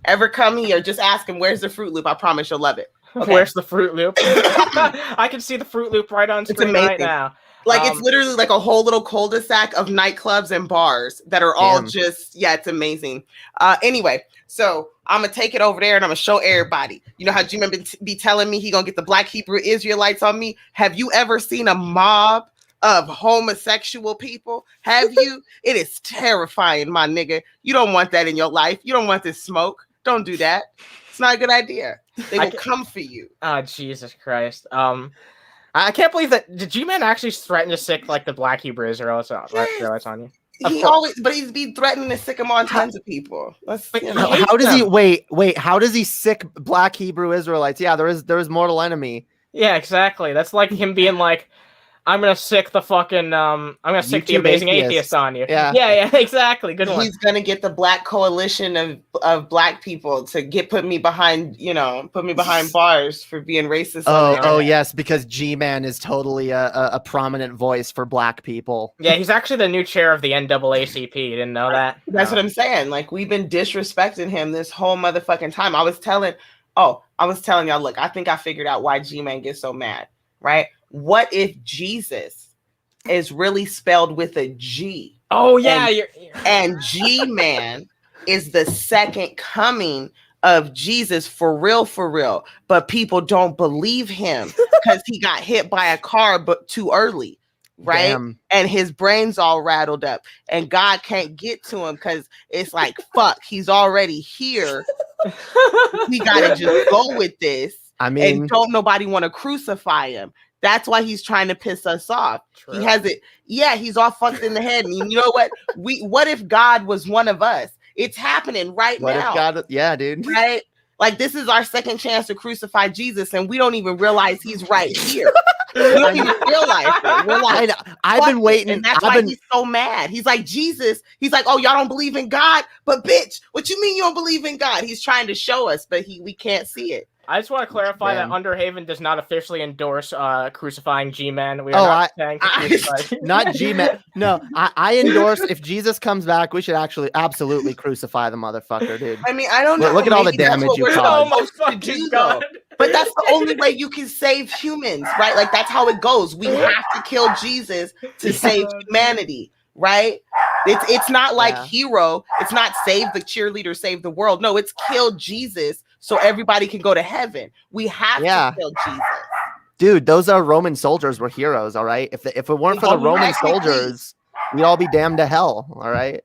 Ever come here, just ask him, where's the Fruit Loop? I promise you'll love it. Okay. Where's the Fruit Loop? I can see the Fruit Loop right on screen right now. Like, it's literally like a whole little cul-de-sac of nightclubs and bars that are all just, it's amazing. Anyway, so I'm going to take it over there and I'm going to show everybody. You know how G-Man be telling me he going to get the Black Hebrew Israelites on me? Have you ever seen a mob of homosexual people? Have you? It is terrifying, my nigga. You don't want that in your life. You don't want this smoke. Don't do that. It's not a good idea. They will come for you. Oh, Jesus Christ. I can't believe that. Did G-Man actually threaten to sick like the Black Hebrew Israelites on you? He's been threatening to sick him on tons of people. How does he wait? How does he sick Black Hebrew Israelites? Yeah, there is mortal enemy. Yeah, exactly. That's like him being like, I'm gonna sick the fucking I'm gonna sick the Amazing Atheist on you. Yeah, exactly. Good one. He's gonna get the Black coalition of Black people to put me behind bars for being racist. Oh yes, because G-Man is totally a prominent voice for Black people. Yeah, he's actually the new chair of the NAACP. You didn't know that? That's what I'm saying. Like, we've been disrespecting him this whole motherfucking time. I was telling y'all, look, I think I figured out why G-Man gets so mad, right? What if Jesus is really spelled with a G? Oh, yeah. And G-Man is the second coming of Jesus for real. But people don't believe him because he got hit by a car but too early, right? Damn. And his brain's all rattled up. And God can't get to him because it's like, fuck, he's already here. We got to just go with this. I mean, and don't nobody want to crucify him. That's why he's trying to piss us off. True. He has it. Yeah, he's all fucked in the head. And you know what? What if God was one of us? It's happening right now. What if God? Yeah, dude. Right? Like, this is our second chance to crucify Jesus, and we don't even realize he's right here. We don't even realize it. We're like, I've been waiting. And that's why he's so mad. He's like, Jesus. He's like, oh, y'all don't believe in God? But bitch, what you mean you don't believe in God? He's trying to show us, but we can't see it. I just want to clarify that Underhaven does not officially endorse crucifying G-Man. We are not saying not G-Man. No, I endorse, if Jesus comes back, we should absolutely crucify the motherfucker, dude. I mean, I don't know. Look at all the damage you caused. Oh my fucking God. But that's the only way you can save humans, right? Like, that's how it goes. We have to kill Jesus to save humanity, right? It's not like Hero. It's not save the cheerleader, save the world. No, it's kill Jesus so everybody can go to heaven. We have to kill Jesus. Dude, those are Roman soldiers were heroes, all right? If it weren't for the Roman soldiers, we'd all be damned to hell, all right?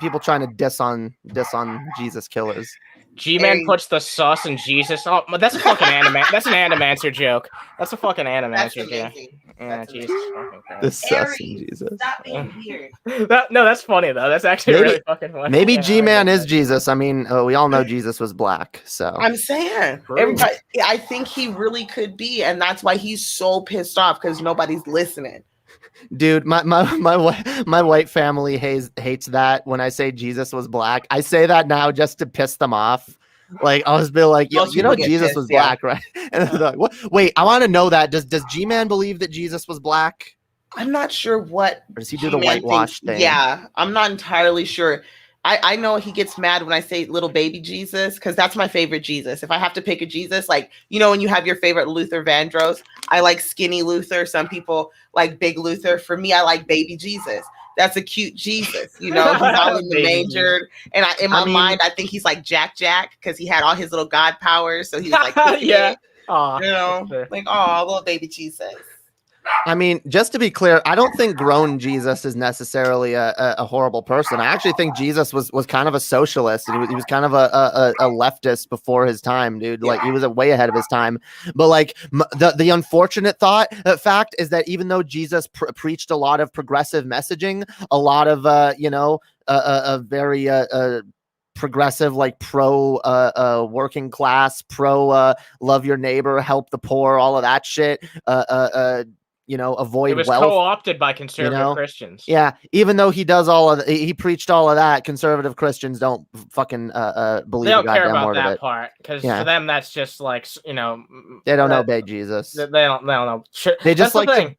People trying to diss on Jesus killers. G-Man puts the sus in Jesus. Oh, that's a fucking that's an Animancer joke. That's a fucking Animancer joke. Yeah, Jesus. The sus in Jesus. Stop being weird. That's funny though. That's actually really fucking funny. Maybe G-Man is Jesus. I mean, we all know Jesus was black, so I'm saying everybody. I think he really could be, and that's why he's so pissed off because nobody's listening. Dude, my white family hates that when I say Jesus was black. I say that now just to piss them off. Like, I'll just be like, you know, Jesus was black, right? And they're like, what? Wait, I want to know that. Does G-Man believe that Jesus was black? I'm not sure what. Or does he do the whitewash thing? Yeah, I'm not entirely sure. I know he gets mad when I say little baby Jesus, because that's my favorite Jesus. If I have to pick a Jesus, like, you know, when you have your favorite Luther Vandross, I like skinny Luther. Some people like big Luther. For me, I like baby Jesus. That's a cute Jesus, you know, he's all in the manger. And in my mind, I think he's like Jack because he had all his little God powers. So he was like, yeah, you know, like, oh, little baby Jesus. I mean, just to be clear, I don't think grown Jesus is necessarily a horrible person. I actually think Jesus was kind of a socialist. And he was kind of a leftist before his time, dude. Like, he was way ahead of his time. But like, the unfortunate fact is that even though Jesus preached a lot of progressive messaging, a lot of a very progressive, like pro working class, pro love your neighbor, help the poor, all of that shit. Avoid It was wealth. co-opted by conservative Christians. Yeah, even though he does he preached all of that, conservative Christians don't fucking believe. They don't care about that part because for them that's just like they don't obey Jesus. They don't know. They just that's the thing.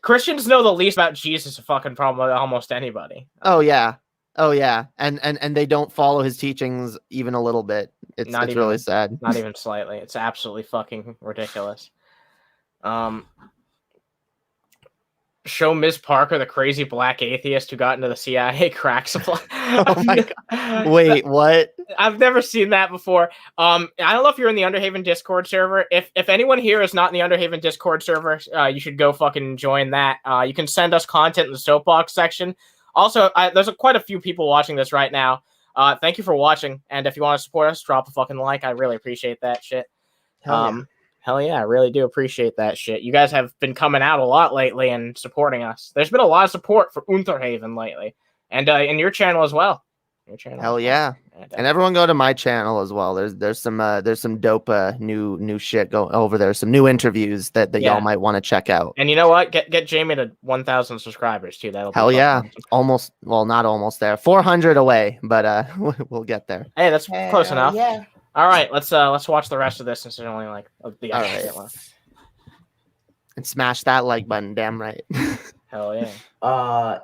Christians know the least about Jesus. A fucking problem with almost anybody. Oh yeah, and they don't follow his teachings even a little bit. It's really sad. Not even slightly. It's absolutely fucking ridiculous. Show MrzParker, the crazy black atheist who got into the CIA crack supply. Oh my God. Wait, what? I've never seen that before. I don't know if you're in the Underhaven Discord server. If anyone here is not in the Underhaven Discord server, you should go fucking join that. You can send us content in the soapbox section. Also, there's quite a few people watching this right now. Thank you for watching. And if you want to support us, drop a fucking like. I really appreciate that shit. Hell yeah, I really do appreciate that shit. You guys have been coming out a lot lately and supporting us. There's been a lot of support for Unterhaven lately. And in your channel as well. Hell yeah. And everyone go to my channel as well. There's some dope new shit going over there. Some new interviews that y'all might want to check out. And you know what? Get Jamie to 1,000 subscribers too. That'll hell yeah. Awesome. Not almost there. 400 away, but we'll get there. Hey, that's close enough. Yeah. All right, let's watch the rest of this since there's only like the other shit left. And smash that like button, damn right. Hell yeah.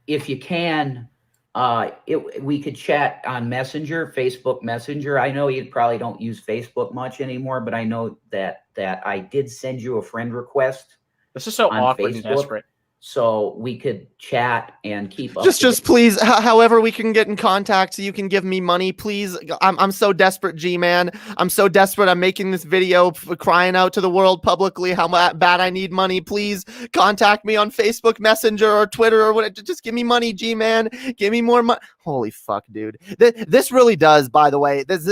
If you can, we could chat on Messenger, Facebook Messenger. I know you probably don't use Facebook much anymore, but I know that I did send you a friend request. This is so awkward and desperate. So we could chat and keep up. Just please, however we can get in contact so you can give me money, please. I'm so desperate, G-Man. I'm so desperate. I'm making this video crying out to the world publicly how bad I need money. Please contact me on Facebook Messenger or Twitter or whatever. Just give me money, G-Man. Give me more money. Holy fuck, dude. This really does, by the way. This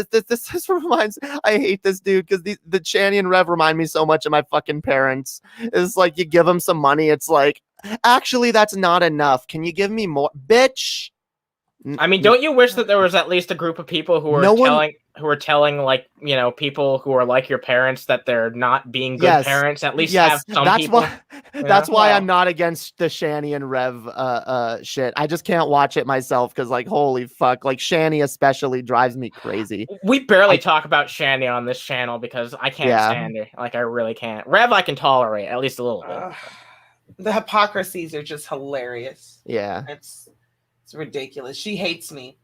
reminds, I hate this dude because the Channy and Rev remind me so much of my fucking parents. It's like you give them some money. It's like, actually, that's not enough. Can you give me more, bitch? I mean, don't you wish that there was at least a group of people who were telling like, people who are like your parents that they're not being good parents? At least have some people. That's why I'm not against the Channy and Rev shit. I just can't watch it myself because, like, holy fuck, like Channy especially drives me crazy. We barely talk about Channy on this channel because I can't stand her. Like, I really can't. Rev, I can tolerate at least a little bit. The hypocrisies are just hilarious. Yeah. It's ridiculous. She hates me.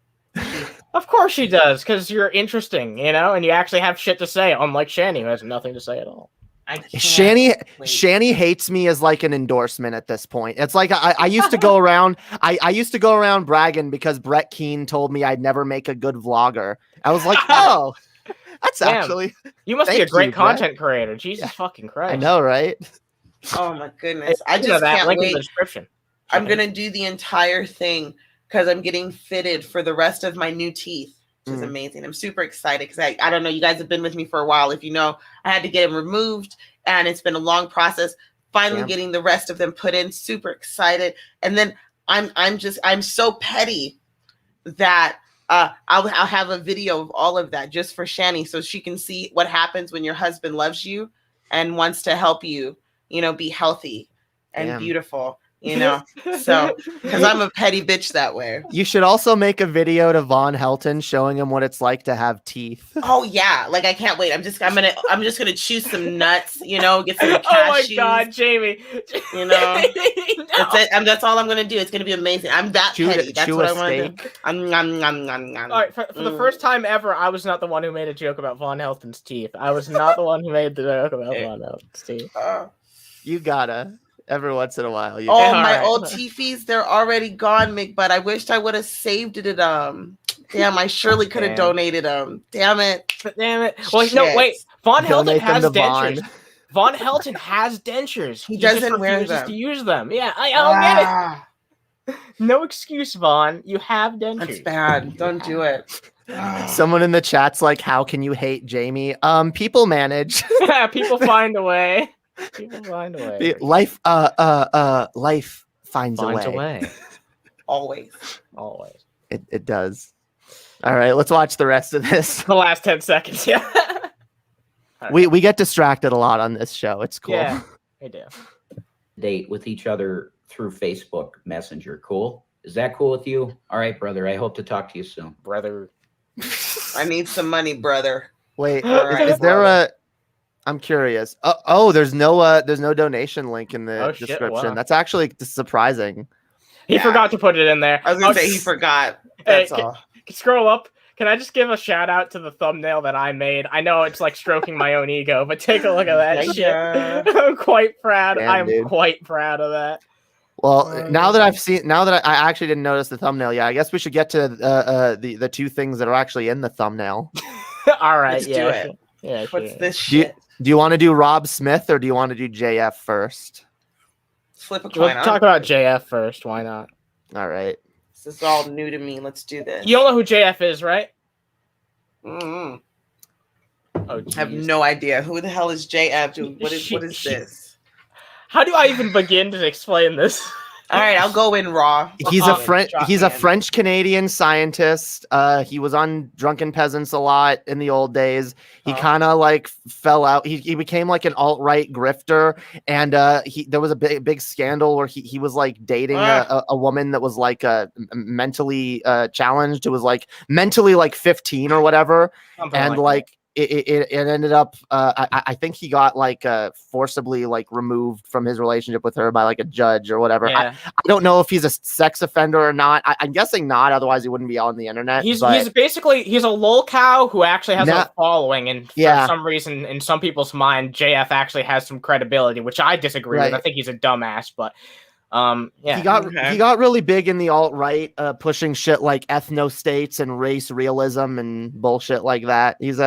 Of course she does, because you're interesting, and you actually have shit to say, unlike Channy, who has nothing to say at all. Channy hates me as like an endorsement at this point. It's like I used to go around I used to go around bragging because Brett Keane told me I'd never make a good vlogger. I was like, oh, that's actually you must be a great content creator. Jesus fucking Christ. I know, right? Oh my goodness. I just can't link wait. In the description. I'm going to do the entire thing because I'm getting fitted for the rest of my new teeth, which is amazing. I'm super excited because I don't know, you guys have been with me for a while. If you know, I had to get them removed and it's been a long process. Finally getting the rest of them put in, super excited. And then I'm so petty that I'll have a video of all of that just for Channy so she can see what happens when your husband loves you and wants to help you, be healthy and beautiful. So because I'm a petty bitch that way. You should also make a video to Von Helton showing him what it's like to have teeth. Oh yeah, like I can't wait. I'm just gonna chew some nuts, get some cashews. Oh my god, Jamie. That's all I'm gonna do. It's gonna be amazing. I'm that petty. That's what I want to do. All right, for the first time ever, I was not the one who made a joke about Von Helton's teeth. I was not the one who made the joke about Von Helton's teeth. You gotta. Every once in a while. My old teefies, they're already gone, Mick, but I wished I would have saved it. Damn, I surely could have donated them. Damn it. Well, no, wait. Von Helton has dentures. Von Helton has dentures. He doesn't wear them. To use them. Yeah, I don't get it. No excuse, Vaughn. You have dentures. That's bad. Don't do it. Someone in the chat's like, how can you hate Jamie? People manage. People find a way. People find a way. Life finds a way. Always. It does. All right, let's watch the rest of this. The last 10 seconds, yeah. We get distracted a lot on this show. It's cool. Yeah, we do. Date with each other through Facebook Messenger. Cool. Is that cool with you? All right, brother. I hope to talk to you soon. Brother. I need some money, brother. Wait, Alright, is there a? I'm curious. Oh, there's no donation link in the Shit, description. wow. That's actually surprising. He forgot to put it in there. I was gonna say he forgot. That's all. Scroll up. Can I just give a shout out to the thumbnail that I made? I know it's like stroking my own ego, but take a look at that shit. I'm quite proud. Damn, quite proud of that. Well, now that I actually didn't notice the thumbnail, yeah, I guess we should get to the two things that are actually in the thumbnail. All right, Let's do it. Yeah, What's this shit? Do you want to do Rob Smith or do you want to do JF first? Flip a coin. We'll talk about JF first. Why not? All right. This is all new to me. Let's do this. You don't know who JF is, right? Mm-hmm. Oh, I have no idea. Who the hell is JF? Dude, what is this? How do I even begin to explain this? All right, I'll go in raw. He's a French Canadian scientist. He was on Drunken Peasants a lot in the old days. He kind of like fell out. He became like an alt-right grifter, and there was a big scandal where he was like dating a woman that was like mentally challenged. It was like mentally like 15 or whatever, and like it ended up I think he got like forcibly like removed from his relationship with her by like a judge or whatever. I don't know if he's a sex offender or not. I'm guessing not, otherwise he wouldn't be on the internet. He's basically a lol cow who actually has a following, and for some reason in some people's mind JF actually has some credibility, which I disagree with. I think he's a dumbass, but he got really big in the alt-right, pushing shit like ethno-states and race realism and bullshit like that. Let's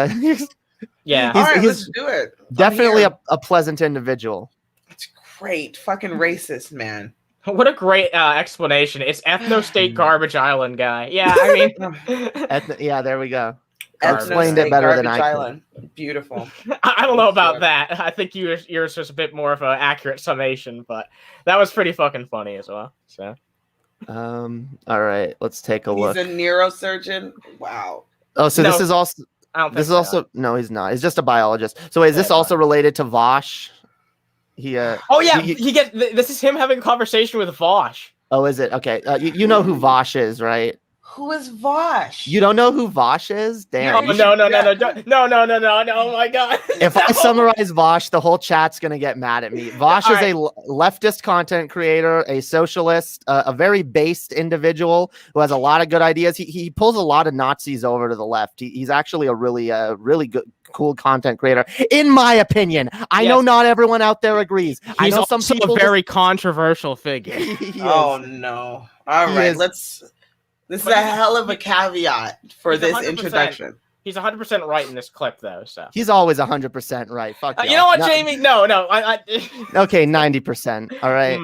do it. Definitely a pleasant individual. It's great. Fucking racist, man. What a great explanation. It's ethno-state garbage island guy. Yeah, I mean yeah, there we go. Explained it better than I could. Beautiful. I don't know about that. I think yours was a bit more of an accurate summation, but that was pretty fucking funny as well. So, all right, let's take a look. He's a neurosurgeon. Wow. Oh, so this is also. No, he's not. He's just a biologist. So wait, is this also related to Vaush? This is him having a conversation with Vaush. Oh, is it? Okay. You know who Vaush is, right? Who is Vaush? You don't know who Vaush is? Damn. No, oh my god. If I summarize Vaush, the whole chat's going to get mad at me. Vaush is a leftist content creator, a socialist, a very based individual who has a lot of good ideas. He pulls a lot of Nazis over to the left. He's actually a really good, cool content creator, in my opinion. I know not everyone out there agrees. He's I know also some people a very controversial figure. Oh no. All right, This is a hell of a caveat for this introduction. He's 100% right in this clip, though. So he's always 100% right. Fuck you know what, Jamie? No. Okay, 90%. All right,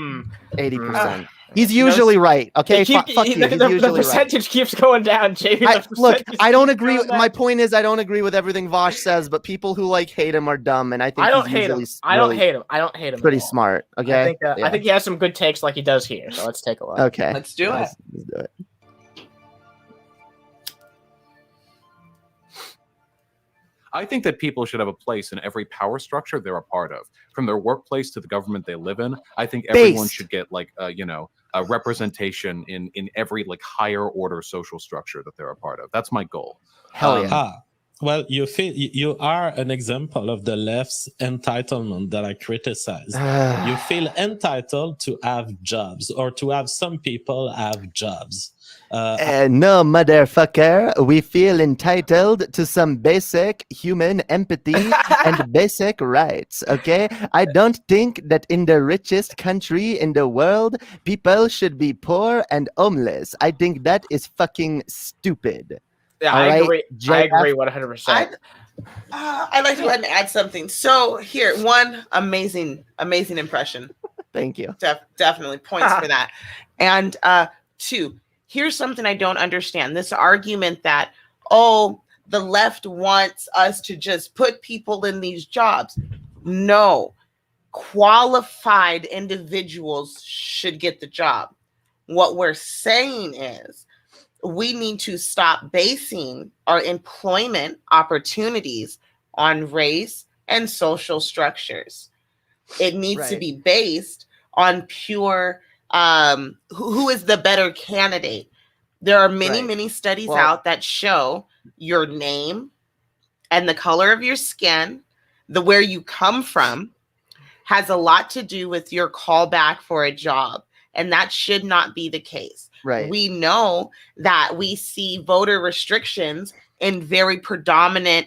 80%. He's usually right. Okay, fuck you. The percentage keeps going down, Jamie. Look, I don't agree. My point is, I don't agree with everything Vaush says, but people who like hate him are dumb, and I think I don't hate him. I don't hate him. Pretty smart. Okay, I think he has some good takes, like he does here. So let's take a look. Okay, let's do it. Let's do it. I think that people should have a place in every power structure they're a part of, from their workplace to the government they live in. I think everyone should get like a representation in every like higher order social structure that they're a part of. That's my goal. Hell yeah. Well, you are an example of the left's entitlement that I criticize. You feel entitled to have jobs, or to have some people have jobs. No, motherfucker. We feel entitled to some basic human empathy and basic rights, okay? I don't think that in the richest country in the world, people should be poor and homeless. I think that is fucking stupid. Yeah, I agree. I agree 100%. I'd like to go ahead and add something. So here, one amazing impression. Thank you. Definitely points for that. And two, here's something I don't understand. This argument that, the left wants us to just put people in these jobs. No, qualified individuals should get the job. What we're saying is, we need to stop basing our employment opportunities on race and social structures. It needs to be based on pure who is the better candidate. There are many studies out that show your name and the color of your skin, the where you come from, has a lot to do with your callback for a job. And that should not be the case. Right. We know that we see voter restrictions in very predominant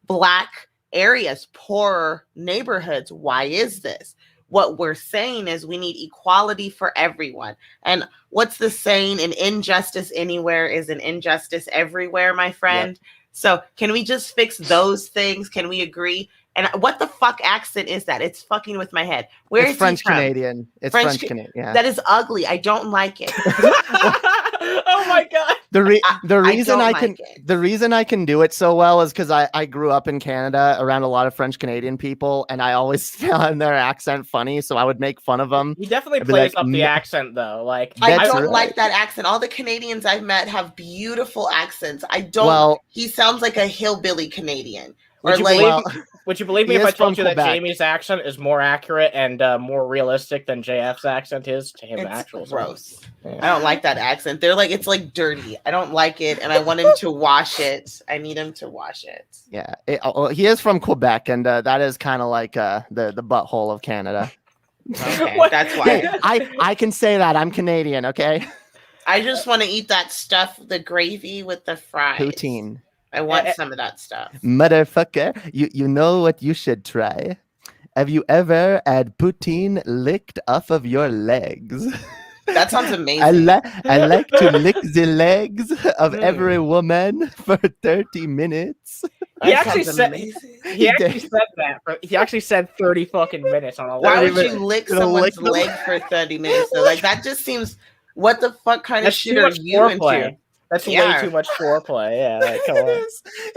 Black areas, poorer neighborhoods. Why is this? What we're saying is we need equality for everyone. And what's the saying? An injustice anywhere is an injustice everywhere, my friend. Yep. So can we just fix those things? Can we agree? And what the fuck accent is that? It's fucking with my head. Where is French he from? Canadian. It's French Canadian. Yeah. That is ugly. I don't like it. Oh my god. The reason I can do it so well is because I grew up in Canada around a lot of French Canadian people, and I always found their accent funny, so I would make fun of them. He definitely plays up the accent though. Like I don't like that accent. All the Canadians I've met have beautiful accents. I don't. Well, he sounds like a hillbilly Canadian. Would you believe me if I told you that Jamie's accent is more accurate and more realistic than JF's accent is to his actual? Gross. Yeah. I don't like that accent. It's like dirty. I don't like it, and I want him to wash it. I need him to wash it. Yeah, he is from Quebec, and that is kind of like the butthole of Canada. Okay, that's why. I can say that I'm Canadian. Okay. I just want to eat that stuff, the gravy with the fries. Poutine. I want some of that stuff. Motherfucker, you know what you should try? Have you ever had poutine licked off of your legs? That sounds amazing. I like to lick the legs of every woman for 30 minutes. He actually said that. He actually said 30 fucking minutes on a. Why would you lick someone's leg for 30 minutes? So, like, that just seems. What the fuck kind of shit are you into? That's way too much foreplay. Yeah, like, come on. It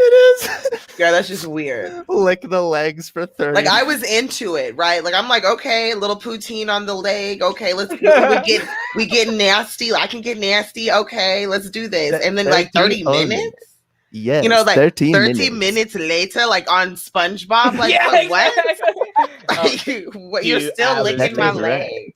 is. Yeah, that's just weird. Lick the legs for 30. Like, I was into it, right? Like, I'm like, okay, a little poutine on the leg. Okay, we get nasty. I can get nasty. Okay, let's do this. And then 30 minutes. Yes, you know, like 30 minutes later, like on SpongeBob. Like, what? Like, you're still licking my leg.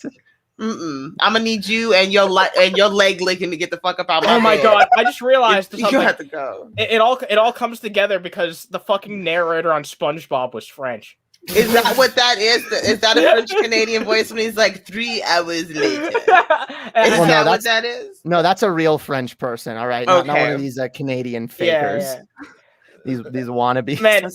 I'm gonna need you and your leg licking to get the fuck up out of my head. Oh my god! I just realized you have to go. It all comes together because the fucking narrator on SpongeBob was French. Is that what that is? Is that a French Canadian voice when he's like 3 hours later? Is that what that is? No, that's a real French person. All right, not one of these Canadian fakers. Yeah. These wannabes. Man,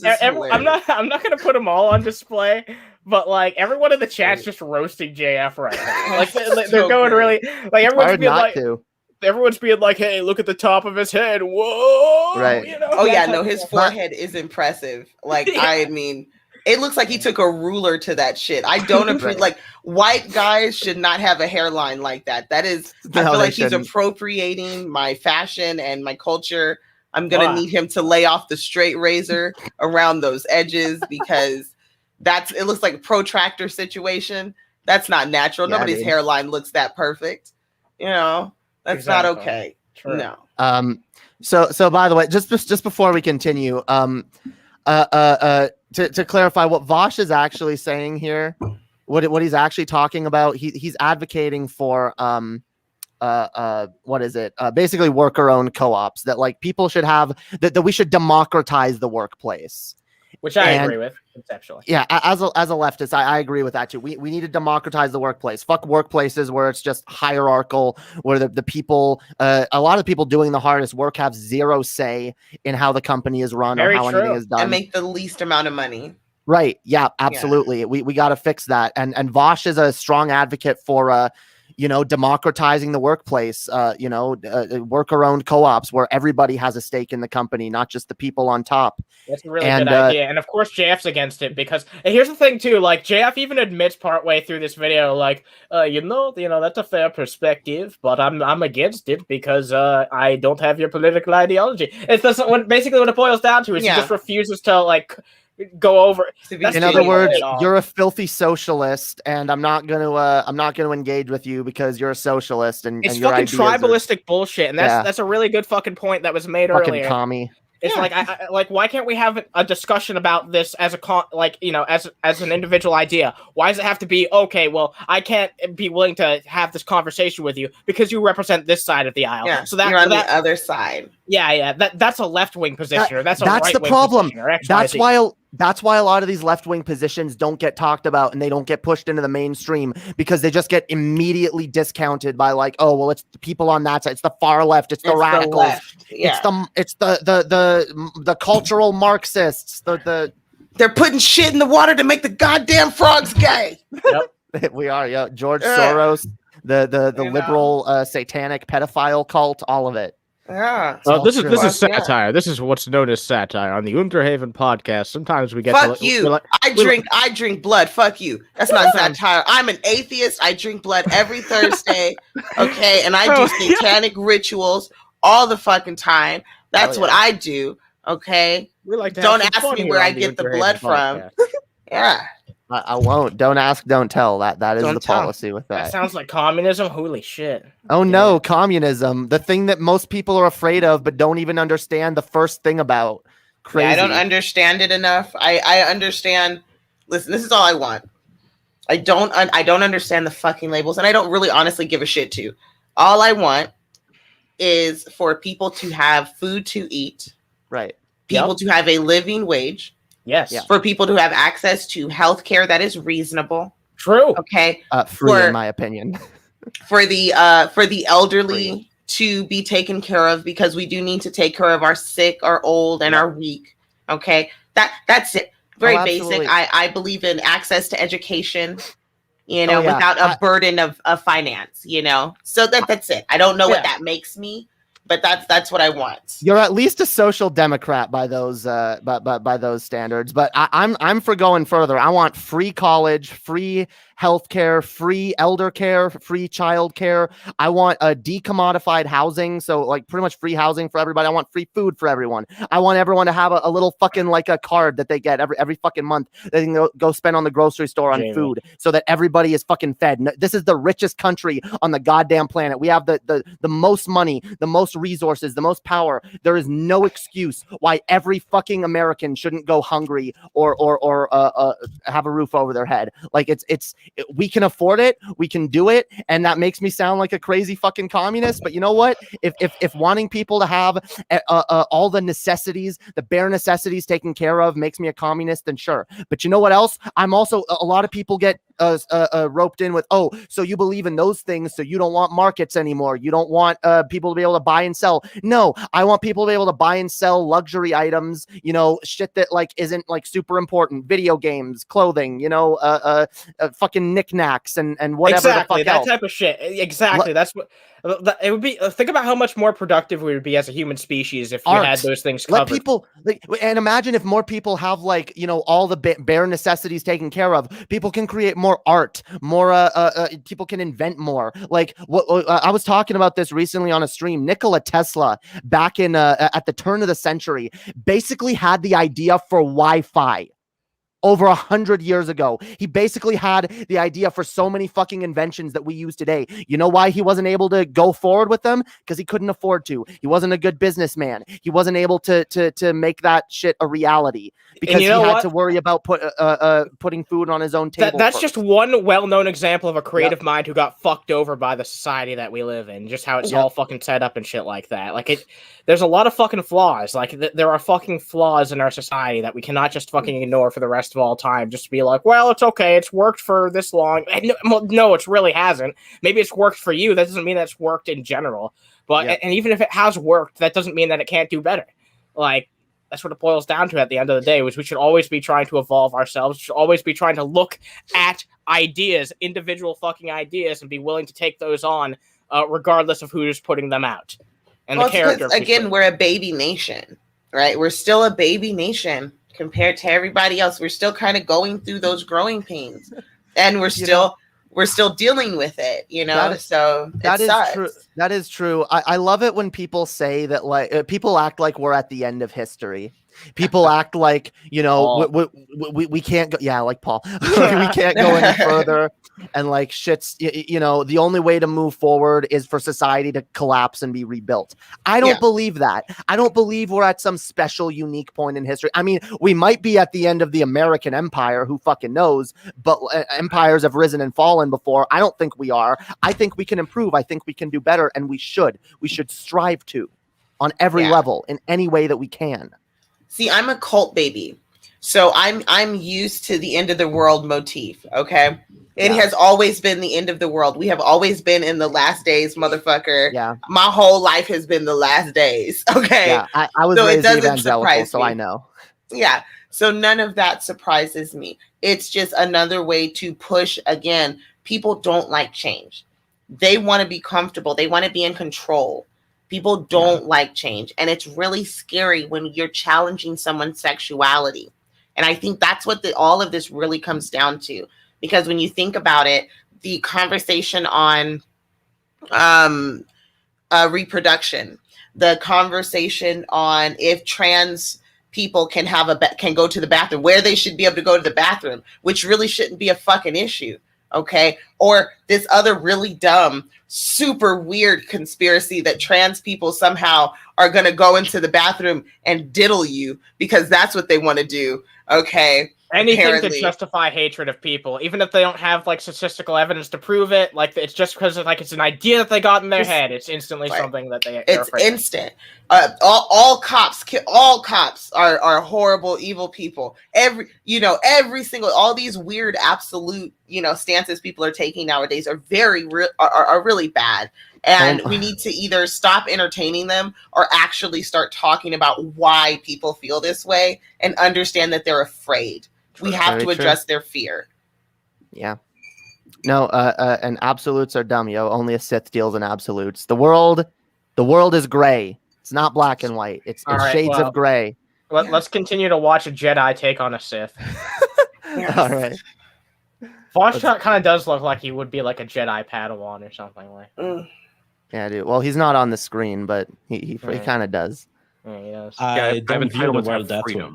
I'm not gonna put them all on display. But like everyone in the chat's just roasting JF right now. Like they're going really like everyone's being like, "Hey, look at the top of his head! Whoa!" Right? You know? Oh yeah, no, his forehead is impressive. Like I mean, it looks like he took a ruler to that shit. I don't appreciate like white guys should not have a hairline like that. That is, I feel like he's appropriating my fashion and my culture. I'm gonna need him to lay off the straight razor around those edges because. It looks like a protractor situation. That's not natural. Nobody's hairline looks that perfect. You know, that's not okay. True. No. So by the way, just before we continue, to clarify what Vaush is actually saying here, what he's actually talking about, he's advocating for what is it? Basically worker-owned co-ops that like people should have that we should democratize the workplace. Which I agree with conceptually. Yeah, as a leftist, I agree with that too. We need to democratize the workplace. Fuck workplaces where it's just hierarchical, where the people, a lot of people doing the hardest work have zero say in how the company is run or how anything is done. And make the least amount of money. Right. Yeah, absolutely. Yeah. We got to fix that. And Vaush is a strong advocate for democratizing the workplace, worker-owned co-ops where everybody has a stake in the company, not just the people on top. That's a really good idea. And of course, JF's against it because here's the thing too, like JF even admits partway through this video, like, that's a fair perspective, but I'm against it because I don't have your political ideology. It's basically what it boils down to is he just refuses to like go over. In other words, you're a filthy socialist, and I'm not gonna engage with you because you're a socialist and it's and your fucking tribalistic bullshit, and that's a really good fucking point that was made fucking earlier. Commie. It's like like why can't we have a discussion about this as as an individual idea? Why does it have to be okay? Well, I can't be willing to have this conversation with you because you represent this side of the aisle. Yeah, so that you're on the other side. Yeah. That's a left-wing position, or that's the problem. That's why a lot of these left-wing positions don't get talked about and they don't get pushed into the mainstream because they just get immediately discounted by like, oh well, it's the people on that side, it's the far left, it's the radicals, it's the cultural Marxists, they're putting shit in the water to make the goddamn frogs gay. Yep. We are, George Soros, the liberal satanic pedophile cult, all of it. Yeah. This is satire. This is what's known as satire on the Unterhaven podcast. Sometimes we get fuck you. I drink blood. Fuck you. That's not satire. I'm an atheist. I drink blood every Thursday. Okay, and I do satanic rituals all the fucking time. That's what I do. Okay. Don't ask me where I get the blood from. Yeah. I won't. Don't ask, don't tell. That is the policy with that. That sounds like communism. Holy shit. Oh no, communism. The thing that most people are afraid of but don't even understand the first thing about. Crazy. Yeah, I don't understand it enough. I understand. Listen, this is all I want. I don't understand the fucking labels, and I don't really honestly give a shit to. All I want is for people to have food to eat. Right. People to have a living wage. Yes. Yeah. For people to have access to health care that is reasonable. True. Okay. Free, in my opinion. For the elderly to be taken care of, because we do need to take care of our sick, our old, and our weak. Okay. That's it. Very basic. I believe in access to education, without a burden of finance, So that's it. I don't know what that makes me, but that's what I want. You're at least a social democrat by those by those standards. But I'm for going further. I want free college, free healthcare, free elder care, free child care. I want a decommodified housing, so like pretty much free housing for everybody. I want free food for everyone. I want everyone to have a little fucking like a card that they get every fucking month. They can go spend on the grocery store on food, so that everybody is fucking fed. This is the richest country on the goddamn planet. We have the most money, the most resources, the most power. There is no excuse why every fucking American shouldn't go hungry or have a roof over their head. Like we can afford it, we can do it, and that makes me sound like a crazy fucking communist. But you know what? If wanting people to have all the necessities, the bare necessities taken care of makes me a communist, then sure. But you know what else? I'm also, a lot of people get roped in with, oh, so you believe in those things, so you don't want markets anymore. You don't want people to be able to buy and sell. No, I want people to be able to buy and sell luxury items, shit that like isn't like super important, video games, clothing, fucking knickknacks and whatever. Exactly, the fuck that else. type of shit. Exactly, that's what it would be. Think about how much more productive we would be as a human species if we had those things covered. Let people and imagine if more people have all the bare necessities taken care of. People can create more art, more people can invent more. Like what I was talking about this recently on a stream. Nikola Tesla, back in at the turn of the century, basically had the idea for Wi-Fi. Over 100 years ago, he basically had the idea for so many fucking inventions that we use today. You know why he wasn't able to go forward with them? Because he couldn't afford to. He wasn't a good businessman. He wasn't able to make that shit a reality because he had to worry about putting food on his own table. That's just one well-known example of a creative mind who got fucked over by the society that we live in. Just how it's all fucking set up and shit like that. There's a lot of fucking flaws. There are fucking flaws in our society that we cannot just fucking ignore for the rest of all time. Just to be like, well, it's okay. It's worked for this long. No, it really hasn't. Maybe it's worked for you. That doesn't mean that's worked in general. But and even if it has worked, that doesn't mean that it can't do better. That's what it boils down to at the end of the day, which we should always be trying to evolve ourselves. We should always be trying to look at ideas, individual fucking ideas, and be willing to take those on, regardless of who's putting them out. And the character. Again, we're a baby nation, right? We're still a baby nation compared to everybody else. We're still kind of going through those growing pains, and we're still dealing with it, That is true. That is true. I love it when people say that, people act like we're at the end of history. People act like, you know, we can't go. Yeah, like Paul. We can't go any further. And like shit's, you know, the only way to move forward is for society to collapse and be rebuilt. I don't believe that. I don't believe we're at some special, unique point in history. I mean, we might be at the end of the American empire. Who fucking knows? But empires have risen and fallen before. I don't think we are. I think we can improve. I think we can do better. And we should strive to on every level in any way that we can. See, I'm a cult baby. So I'm used to the end of the world motif. Okay. It has always been the end of the world. We have always been in the last days, motherfucker. Yeah. My whole life has been the last days. Okay. Yeah. I was raised evangelical, so I know. Yeah. So none of that surprises me. It's just another way to push. Again, people don't like change. They want to be comfortable. They want to be in control. People don't like change. And it's really scary when you're challenging someone's sexuality. And I think that's what all of this really comes down to. Because when you think about it, the conversation on reproduction, the conversation on if trans people can can go to the bathroom, where they should be able to go to the bathroom, which really shouldn't be a fucking issue. Okay. Or this other really dumb, super weird conspiracy that trans people somehow are going to go into the bathroom and diddle you because that's what they want to do. Okay. Anything to justify hatred of people, even if they don't have like statistical evidence to prove it. Like it's just because it's an idea that they got in their head. It's instantly something that it's instant. All cops are horrible, evil people. Every single, all these weird absolute, stances people are taking nowadays are are really bad. And we need to either stop entertaining them or actually start talking about why people feel this way and understand that they're afraid. We have to address their fear. Yeah. No, and absolutes are dumb, yo. Only a Sith deals in absolutes. The world is gray. It's not black and white. It's shades of gray. Let's continue to watch a Jedi take on a Sith. All right. Vaush kind of does look like he would be like a Jedi Padawan or something like. Yeah, dude. Well, he's not on the screen, but he kind of does. Yeah, he does. I don't view the world that way.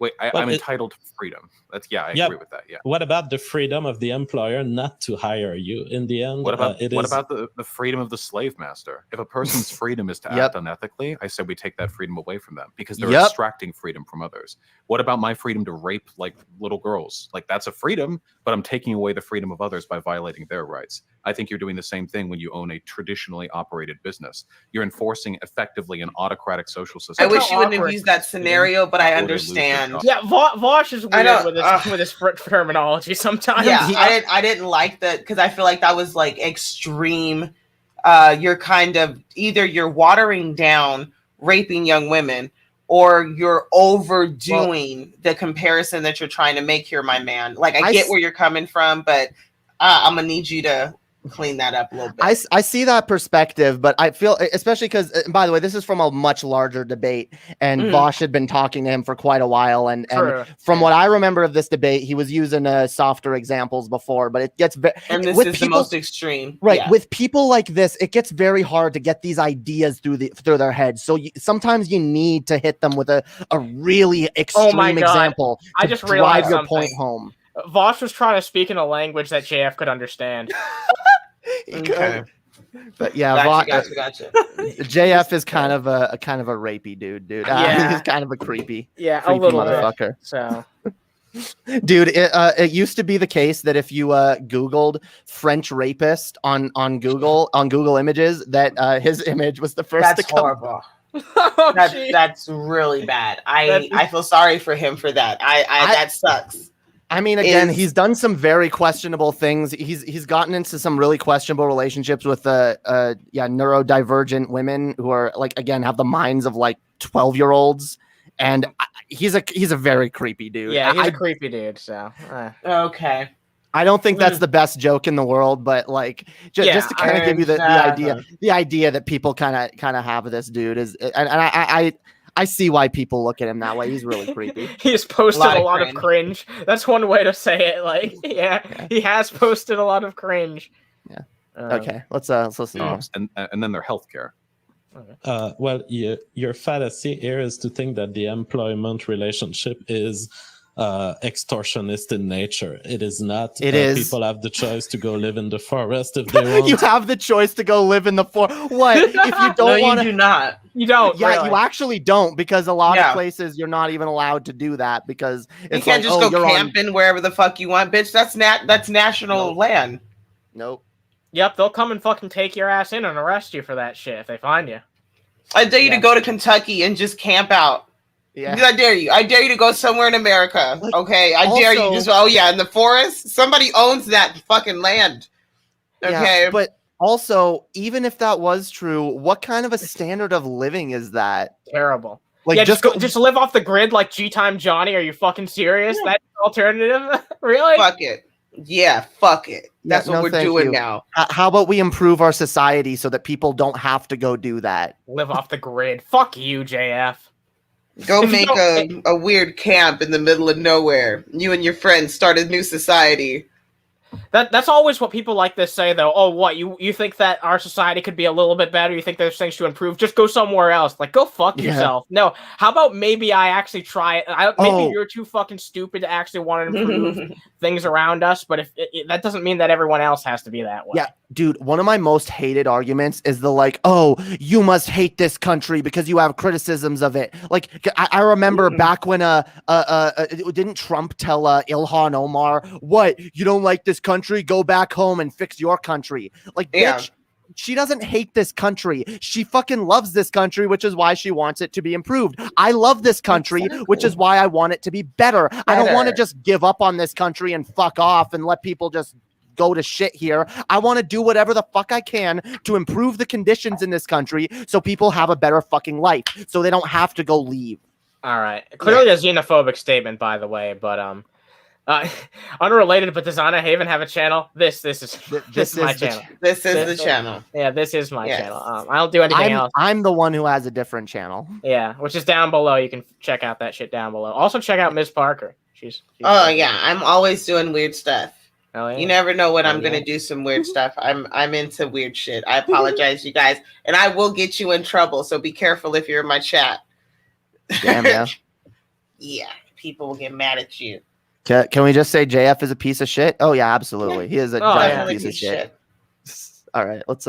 Wait, I'm entitled to freedom. I agree with that. Yeah. What about the freedom of the employer not to hire you in the end? What about the freedom of the slave master? If a person's freedom is to act unethically, I said we take that freedom away from them because they're extracting freedom from others. What about my freedom to rape like little girls? Like that's a freedom, but I'm taking away the freedom of others by violating their rights. I think you're doing the same thing when you own a traditionally operated business. You're enforcing effectively an autocratic social system. I wish you wouldn't have used that scenario, but I understand. Yeah, Vaush is weird with his terminology sometimes. Yeah, I didn't like that because I feel like that was like extreme. You're kind of either you're watering down raping young women or you're overdoing the comparison that you're trying to make here, my man. Like I get where you're coming from, but I'm gonna need you to clean that up a little bit. I see that perspective, but I feel, especially because, by the way, this is from a much larger debate, and Vaush had been talking to him for quite a while, and from what I remember of this debate, he was using softer examples before, but it gets and this is the most extreme, right? Yeah. With people like this, it gets very hard to get these ideas through their heads. So sometimes you need to hit them with a really extreme example. I just realized your point home. Vaush was trying to speak in a language that JF could understand. Okay. But yeah, gotcha. JF is kind of a rapey dude. Yeah. He's kind of a creepy, a little motherfucker. Bit, so, dude, it used to be the case that if you Googled French rapist on Google Images, that his image was the first to come. Horrible. That's really bad. I feel sorry for him for that. That sucks. I mean, again, he's done some very questionable things. He's gotten into some really questionable relationships with neurodivergent women who are have the minds of like 12-year-olds, and he's a very creepy dude. Yeah, he's a creepy dude. So okay, I don't think that's the best joke in the world, but just to kind of give you the idea that people kind of have this dude is, and I see why people look at him that way. He's really creepy. He's posted a lot of cringe. That's one way to say it. He has posted a lot of cringe. Yeah. Okay. Let's listen. And then their healthcare. Well, your fallacy here is to think that the employment relationship is extortionist in nature. It is not. It is. People have the choice to go live in the forest if they want. You have the choice to go live in the forest. What if you don't No, want to? you do not. You don't. Yeah, really. you actually don't, because a lot Yeah. of places you're not even allowed to do that because it's You can't like, just oh, go you're camping wherever the fuck you want, bitch. That's national land. Nope. Yep, they'll come and fucking take your ass in and arrest you for that shit if they find you. I dare you to go to Kentucky and just camp out. Yeah. I dare you. I dare you to go somewhere in America. Like, Okay. I dare you. also- Just in the forest. Somebody owns that fucking land. Okay. Yeah, but also, even if that was true, what kind of a standard of living is that? Terrible. Like, yeah, just just live off the grid like G-Time Johnny. Are you fucking serious? Yeah. That's the alternative? Really? Fuck it. Yeah, fuck it. That's Yeah, what no, we're thank doing you. now. How about we improve our society so that people don't have to go do that? Live off the grid. Fuck you, JF. Go If you make don't- a weird camp in the middle of nowhere. You and your friends start a new society. That's always what people like this say, though. Oh, what, you think that our society could be a little bit better? You think there's things to improve? Just go somewhere else. Like, go fuck Yeah. yourself. No, how about maybe I actually try it? Maybe Oh. you're too fucking stupid to actually want to improve things around us, but if that doesn't mean that everyone else has to be that way. Yeah, dude, one of my most hated arguments is the like, oh, you must hate this country because you have criticisms of it. Like, I remember back when didn't Trump tell Ilhan Omar, what, you don't like this country? Go back home and fix your country. Like, Yeah. bitch, she doesn't hate this country. She fucking loves this country, which is why she wants it to be improved. I love this country, which is why I want it to be better. I don't want to just give up on this country and fuck off and let people just go to shit here. I want to do whatever the fuck I can to improve the conditions in this country so people have a better fucking life, so they don't have to go leave. All right. Clearly a xenophobic statement, by the way, but unrelated. But does Anna Haven have a channel? This is my channel. This is the channel. Yeah, this is my Yes. channel. I don't do anything else. I'm the one who has a different channel. Yeah, which is down below. You can check out that shit down below. Also, check out MrzParker. She's Oh yeah, I'm always doing weird stuff. Oh, yeah. You never know when I'm Yeah. gonna do some weird stuff. I'm into weird shit. I apologize, you guys, and I will get you in trouble. So be careful if you're in my chat. Damn, yeah. Yeah, people will get mad at you. Can we just say JF is a piece of shit? Oh yeah, absolutely. He is a giant yeah. piece of shit. All right, let's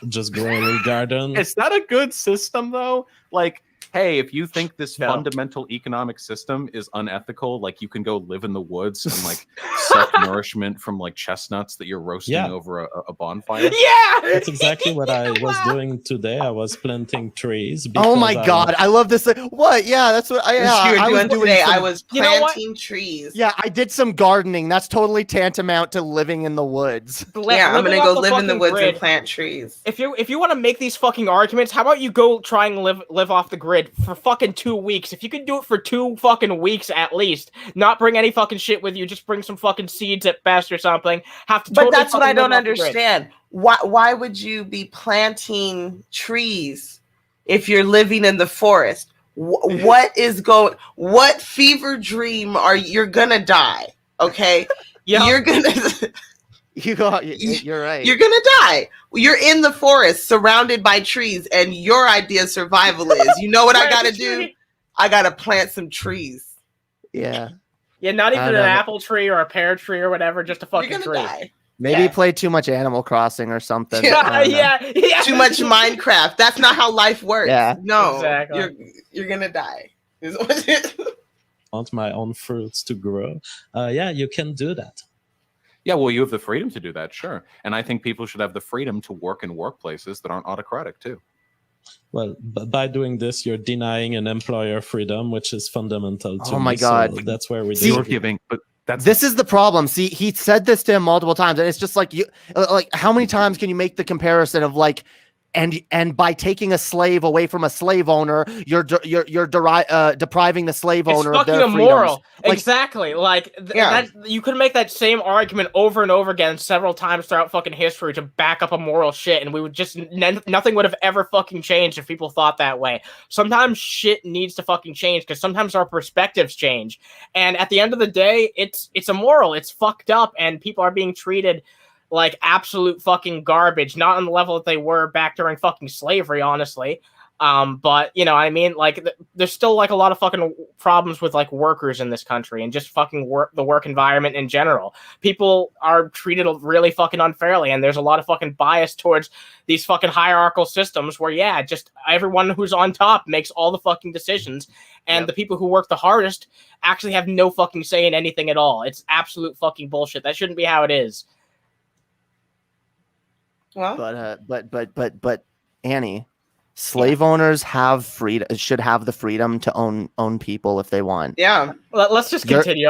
just grow a little garden. Is that a good system though? Like, hey, if you think this No. fundamental economic system is unethical, like you can go live in the woods and like suck nourishment from like chestnuts that you're roasting Yeah. over a bonfire. Yeah, That's exactly what I was doing today. I was planting trees. Oh my because god, I love this. What? Yeah, that's what I, yeah, you were I was doing doing. today. I some- was You know what? planting trees. Yeah, I did some gardening. That's totally tantamount to living in the woods. Yeah, I'm gonna go live in the woods grid. and plant trees. If you want to make these fucking arguments, how about you go try and live off the grid for fucking 2 weeks? If you can do it for 2 fucking weeks at least, not bring any fucking shit with you, just bring some fucking seeds at best or something. Have to. But totally that's what I fucking don't live off the grid. understand. Why would you be planting trees if you're living in the forest? What fever dream you're gonna die? Okay, Yeah. you're gonna You're right. you're gonna die. You're in the forest, surrounded by trees, and your idea of survival is, you know what I Plant gotta a do? tree. I gotta plant some trees. Yeah. Yeah, not I even don't an know. apple tree or a pear tree or whatever, just a You're fucking gonna tree. die. Maybe Yeah. play too much Animal Crossing or something. Yeah, I don't know. yeah. Too much Minecraft. That's not how life works. Yeah. No, Exactly. you're gonna die. want my own fruits to grow. Yeah, you can do that. Yeah, well, you have the freedom to do that, sure. And I think people should have the freedom to work in workplaces that aren't autocratic too. Well, by doing this, you're denying an employer freedom, which is fundamental to Oh my me, God. so that's where we You're disagree. giving, but that's This is the problem. See, he said this to him multiple times, and it's just like how many times can you make the comparison of like, and by taking a slave away from a slave owner, you're depriving the slave It's owner of fucking their immoral. freedoms. Like, Exactly. Like Yeah. that, you could make that same argument over and over again several times throughout fucking history to back up a moral shit, and we would just nothing would have ever fucking changed if people thought that way. Sometimes shit needs to fucking change because sometimes our perspectives change, and at the end of the day, it's immoral. It's fucked up, and people are being treated like absolute fucking garbage, not on the level that they were back during fucking slavery, honestly. But you know, I mean, like there's still like a lot of fucking problems with like workers in this country and just fucking the work environment in general. People are treated really fucking unfairly, and there's a lot of fucking bias towards these fucking hierarchical systems where, yeah, just everyone who's on top makes all the fucking decisions, and the people who work the hardest actually have no fucking say in anything at all. It's absolute fucking bullshit. That shouldn't be how it is. Well, but Annie, slave owners have freedom, should have the freedom to own people if they want. Yeah. Let's just continue.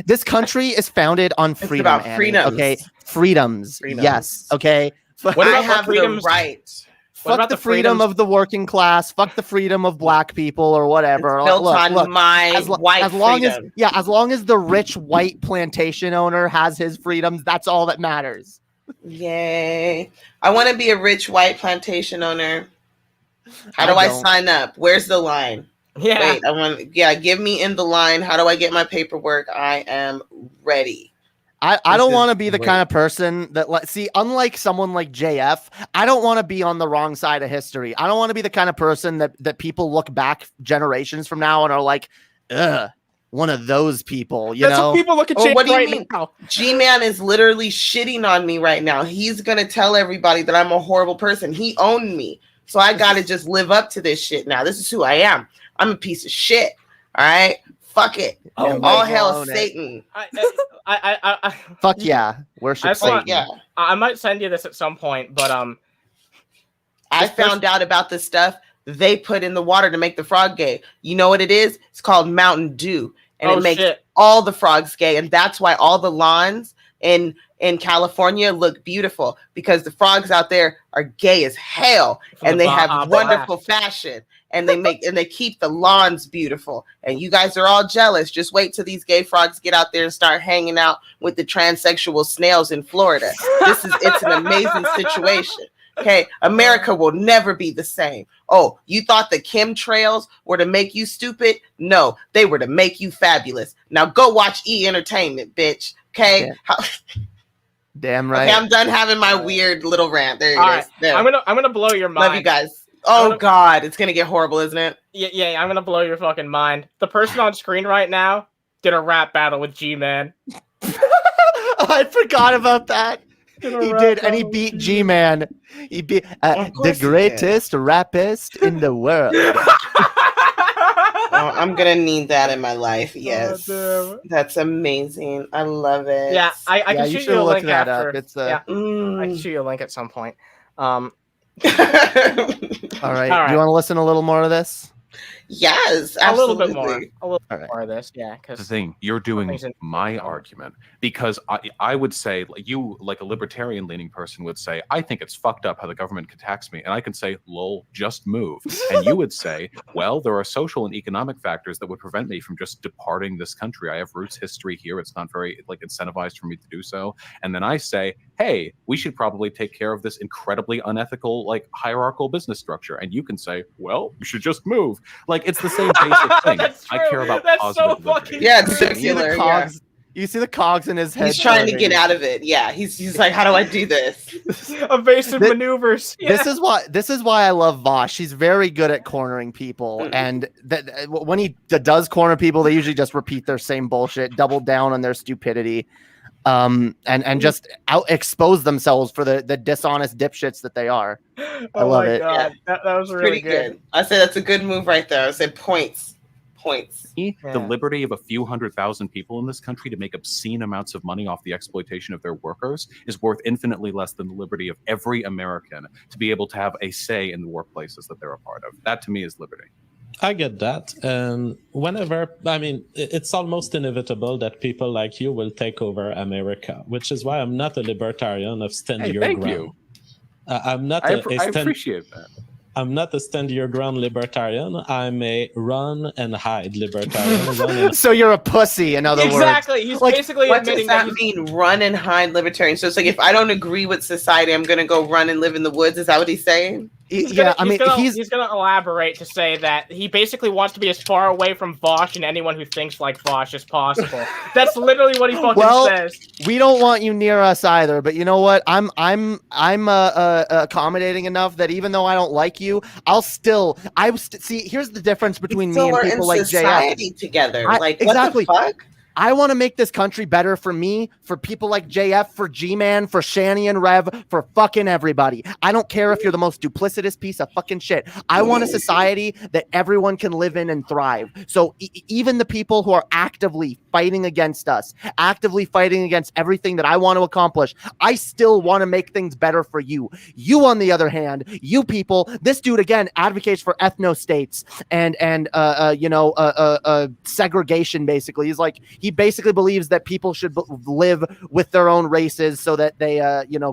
This country is founded on freedom. It's about freedoms. Okay, freedoms. Yes. Okay. What I have the right. Fuck the freedom of the working class. Fuck the freedom of black people or whatever. It's built on my white freedom. As long as the rich white plantation owner has his freedoms, that's all that matters. Yay. I want to be a rich white plantation owner. How do I sign up? Where's the line? Yeah. Wait, give me in the line. How do I get my paperwork? I am ready. I don't want to be the kind of person that unlike someone like JF, I don't want to be on the wrong side of history. I don't want to be the kind of person that people look back generations from now and are like, ugh, one of those people, you know? That's what people look at what do you mean? Now. G-Man is literally shitting on me right now. He's going to tell everybody that I'm a horrible person. He owned me. So I got to just live up to this shit now. This is who I am. I'm a piece of shit. All right? Fuck it. All hell Satan. Fuck yeah. Worship Satan. Yeah. I might send you this at some point, but I found out about the stuff they put in the water to make the frog gay. You know what it is? It's called Mountain Dew. And it makes all the frogs gay. And that's why all the lawns in California look beautiful, because the frogs out there are gay as hell. And they have wonderful fashion. And they keep the lawns beautiful. And you guys are all jealous. Just wait till these gay frogs get out there and start hanging out with the transsexual snails in Florida. It's an amazing situation. Okay, America will never be the same. Oh, you thought the chemtrails were to make you stupid? No, they were to make you fabulous. Now go watch E! Entertainment, bitch. Okay. Damn right. Okay, I'm done having my weird little rant. There you go. I'm gonna blow your mind. Love you guys. Oh God, it's gonna get horrible, isn't it? Yeah, I'm gonna blow your fucking mind. The person on screen right now did a rap battle with G-Man. I forgot about that. He did, and he beat G-Man. He beat the greatest rapist in the world. Oh, I'm gonna need that in my life. Yes, that's amazing. I love it. Yeah, I can shoot you a link after. I can shoot you a link at some point. All right. Do you want to listen a little more of this? Yes, absolutely. A little bit more of this, yeah. Because the thing, you're doing my argument, because I would say, like a libertarian leaning person would say, I think it's fucked up how the government can tax me, and I can say, lol, just move. And you would say, well, there are social and economic factors that would prevent me from just departing this country. I have roots history here. It's not very incentivized for me to do so. And then I say, hey, we should probably take care of this incredibly unethical, hierarchical business structure. And you can say, well, you should just move. It's the same basic thing. I care about positive liberty. Yeah, it's circular. You see the cogs in his head. He's trying to get out of it. Yeah, he's like, how do I do this? Evasive maneuvers. Yeah. This is why I love Vaush. He's very good at cornering people, and when he does corner people, they usually just repeat their same bullshit, double down on their stupidity, and just expose themselves for the dishonest dipshits that they are. I love it. God. Yeah. That was really good. I said that's a good move right there. I said points. The liberty of a few 100,000 people in this country to make obscene amounts of money off the exploitation of their workers is worth infinitely less than the liberty of every American to be able to have a say in the workplaces that they're a part of. That to me is liberty. I get that. And it's almost inevitable that people like you will take over America, which is why I'm not a libertarian of stand your ground. Thank you. I appreciate that. I'm not a stand your ground libertarian. I'm a run and hide libertarian. So you're a pussy, in other words. Exactly. He's basically what admitting does that mean, run and hide libertarian? So it's like, if I don't agree with society, I'm going to go run and live in the woods. Is that what he's saying? He's gonna elaborate to say that he basically wants to be as far away from Vaush and anyone who thinks like Vaush as possible. That's literally what he fucking says. We don't want you near us either, but you know what? I'm accommodating enough that even though I don't like you, see. Here's the difference between me and people like JF. Together, exactly. What the fuck? I want to make this country better for me, for people like JF, for G-Man, for Shani and Rev, for fucking everybody. I don't care if you're the most duplicitous piece of fucking shit. I want a society that everyone can live in and thrive. So even the people who are actively fighting against us, actively fighting against everything that I want to accomplish, I still want to make things better for you. You, on the other hand, you people, this dude again advocates for ethno-states and segregation. Basically, he's like, he basically believes that people should live with their own races so that they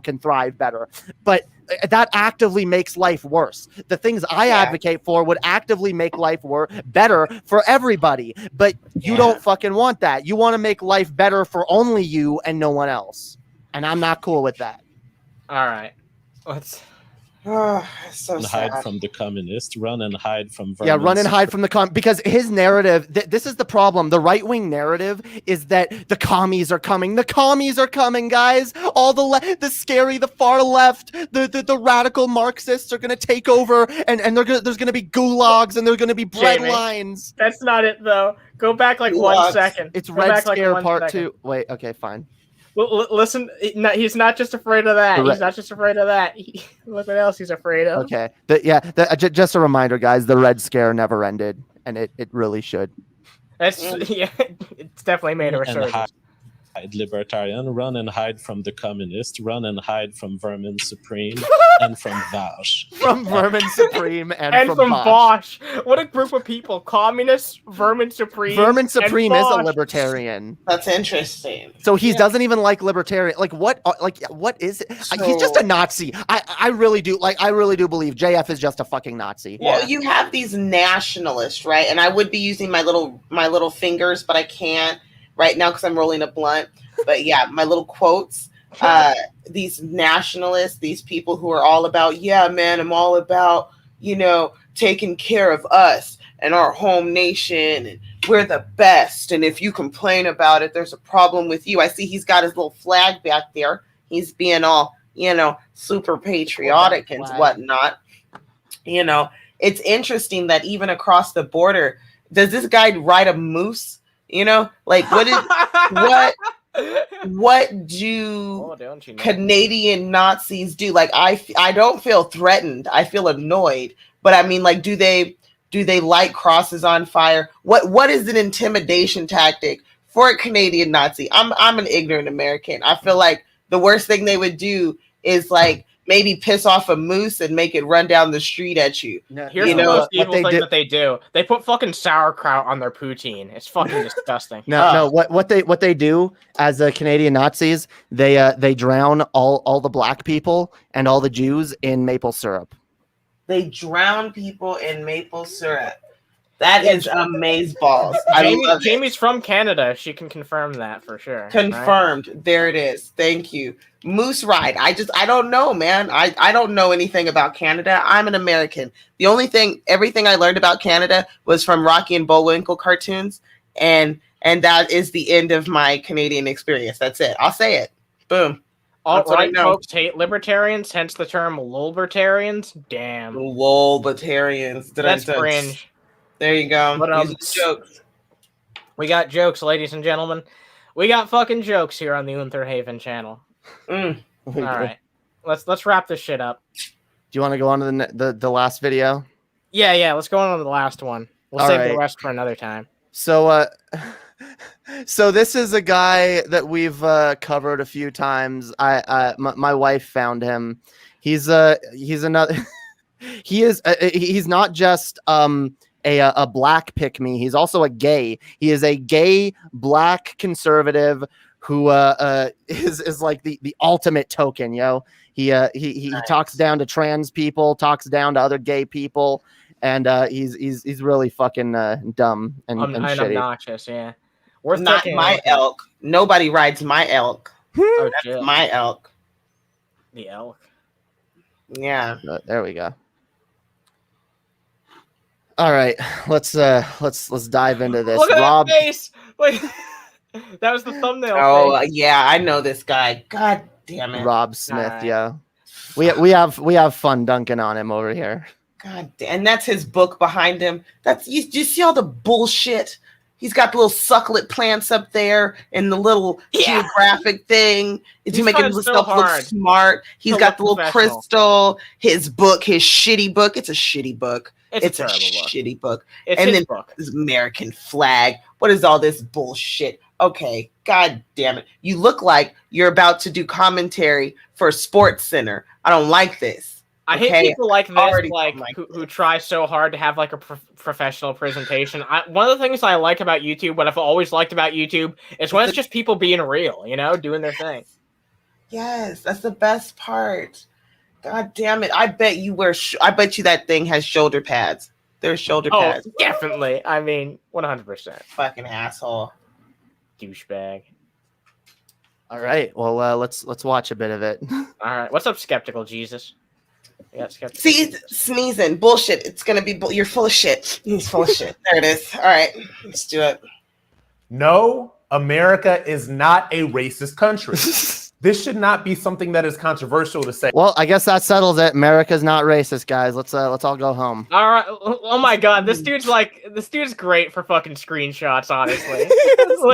can thrive better. But that actively makes life worse. The things I advocate for would actively make life better for everybody. But you don't fucking want that. You want to make life better for only you and no one else. And I'm not cool with that. All right. Let's... so hide from the communists, run and hide from run and hide from the because his narrative, this is the problem. The right-wing narrative is that the commies are coming. The commies are coming, guys. All the scary, the far left, the radical Marxists are going to take over, and there's going to be gulags and there's going to be bread lines. That's not it, though. Go back like 1 second. It's Red Scare Part 2. Wait, okay, fine. Well, listen, he's not just afraid of that. He's not just afraid of that. Look what else he's afraid of. Okay. Just a reminder, guys, the Red Scare never ended, and it really should. It's definitely made a resurgence. Hide libertarian, run and hide from the communist, run and hide from Vermin Supreme and from Vaush. From Vermin Supreme and from Vaush. What a group of people. Communists, Vermin Supreme. Vermin Supreme is a libertarian. That's interesting. So he doesn't even like libertarian. What is it? He's just a Nazi. I really do believe JF is just a fucking Nazi. Well, you have these nationalists, right? And I would be using my little fingers, but I can't right now because I'm rolling a blunt. But yeah, my little quotes. These nationalists, these people who are all about, I'm all about, taking care of us and our home nation, and we're the best. And if you complain about it, there's a problem with you. I see he's got his little flag back there. He's being all, super patriotic and whatnot. It's interesting that even across the border, does this guy ride a moose? What do Canadian Nazis do? I don't feel threatened. I feel annoyed. But I mean, do they light crosses on fire? What is an intimidation tactic for a Canadian Nazi? I'm an ignorant American. I feel like the worst thing they would do is maybe piss off a moose and make it run down the street at you. Here's the most evil thing that they do. They put fucking sauerkraut on their poutine. It's fucking disgusting. No. What they do as Canadian Nazis, they drown all the black people and all the Jews in maple syrup. They drown people in maple syrup. That is amazeballs. Jamie's from Canada. She can confirm that for sure. Confirmed. Right? There it is. Thank you. Moose ride. I don't know, man. I don't know anything about Canada. I'm an American. Everything I learned about Canada was from Rocky and Bullwinkle cartoons, and that is the end of my Canadian experience. That's it. I'll say it. Boom. All right, folks hate libertarians, hence the term lolbertarians. Damn. Lolbertarians. That's cringe. There you go. But, jokes. We got jokes, ladies and gentlemen. We got fucking jokes here on the Unterhaven channel. All right, let's wrap this shit up. Do you want to go on to the last video? Yeah. Let's go on to the last one. We'll save the rest for another time. So, so this is a guy that we've covered a few times. My wife found him. He's another. He's not just a black pick-me. He's also a gay. He is a gay black conservative who is like the ultimate token, yo. He nice. Talks down to trans people, talks down to other gay people, and he's really fucking dumb and shitty. Obnoxious, yeah. Not my elk. Nobody rides my elk. That's my elk. The elk. Yeah. There we go. All right, let's dive into this. Look at Rob, that face. Like, that was the thumbnail. Oh face. yeah, I know this guy. God damn it. Rob Smith. Alright. Yeah, we have fun dunking on him over here. God damn, and that's his book behind him. That's you see all the bullshit. He's got the little succulent plants up there and the little geographic thing to make himself look smart. He's got the little crystal, his book, his shitty book. It's a shitty book. It's a shitty book. It's and his then book. This American flag. What is all this bullshit? Okay, god damn it. You look like you're about to do commentary for a sports center. I don't like this. I hate people like this, who try so hard to have like a professional presentation. One of the things I like about YouTube, what I've always liked about YouTube, is when it's just people being real, doing their thing. Yes, that's the best part. God damn it! I bet you that thing has shoulder pads. There's shoulder pads. Oh, definitely. I mean, 100%. Fucking asshole, douchebag. All right. Well, let's watch a bit of it. All right. What's up, skeptical Jesus? Yeah, see, sneezing bullshit. It's gonna be you're full of shit. He's full of shit. There it is. All right, let's do it. No, America is not a racist country. This should not be something that is controversial to say. Well, I guess that settles it. America's not racist, guys. Let's all go home. All right. Oh my God, this dude's great for fucking screenshots. Honestly.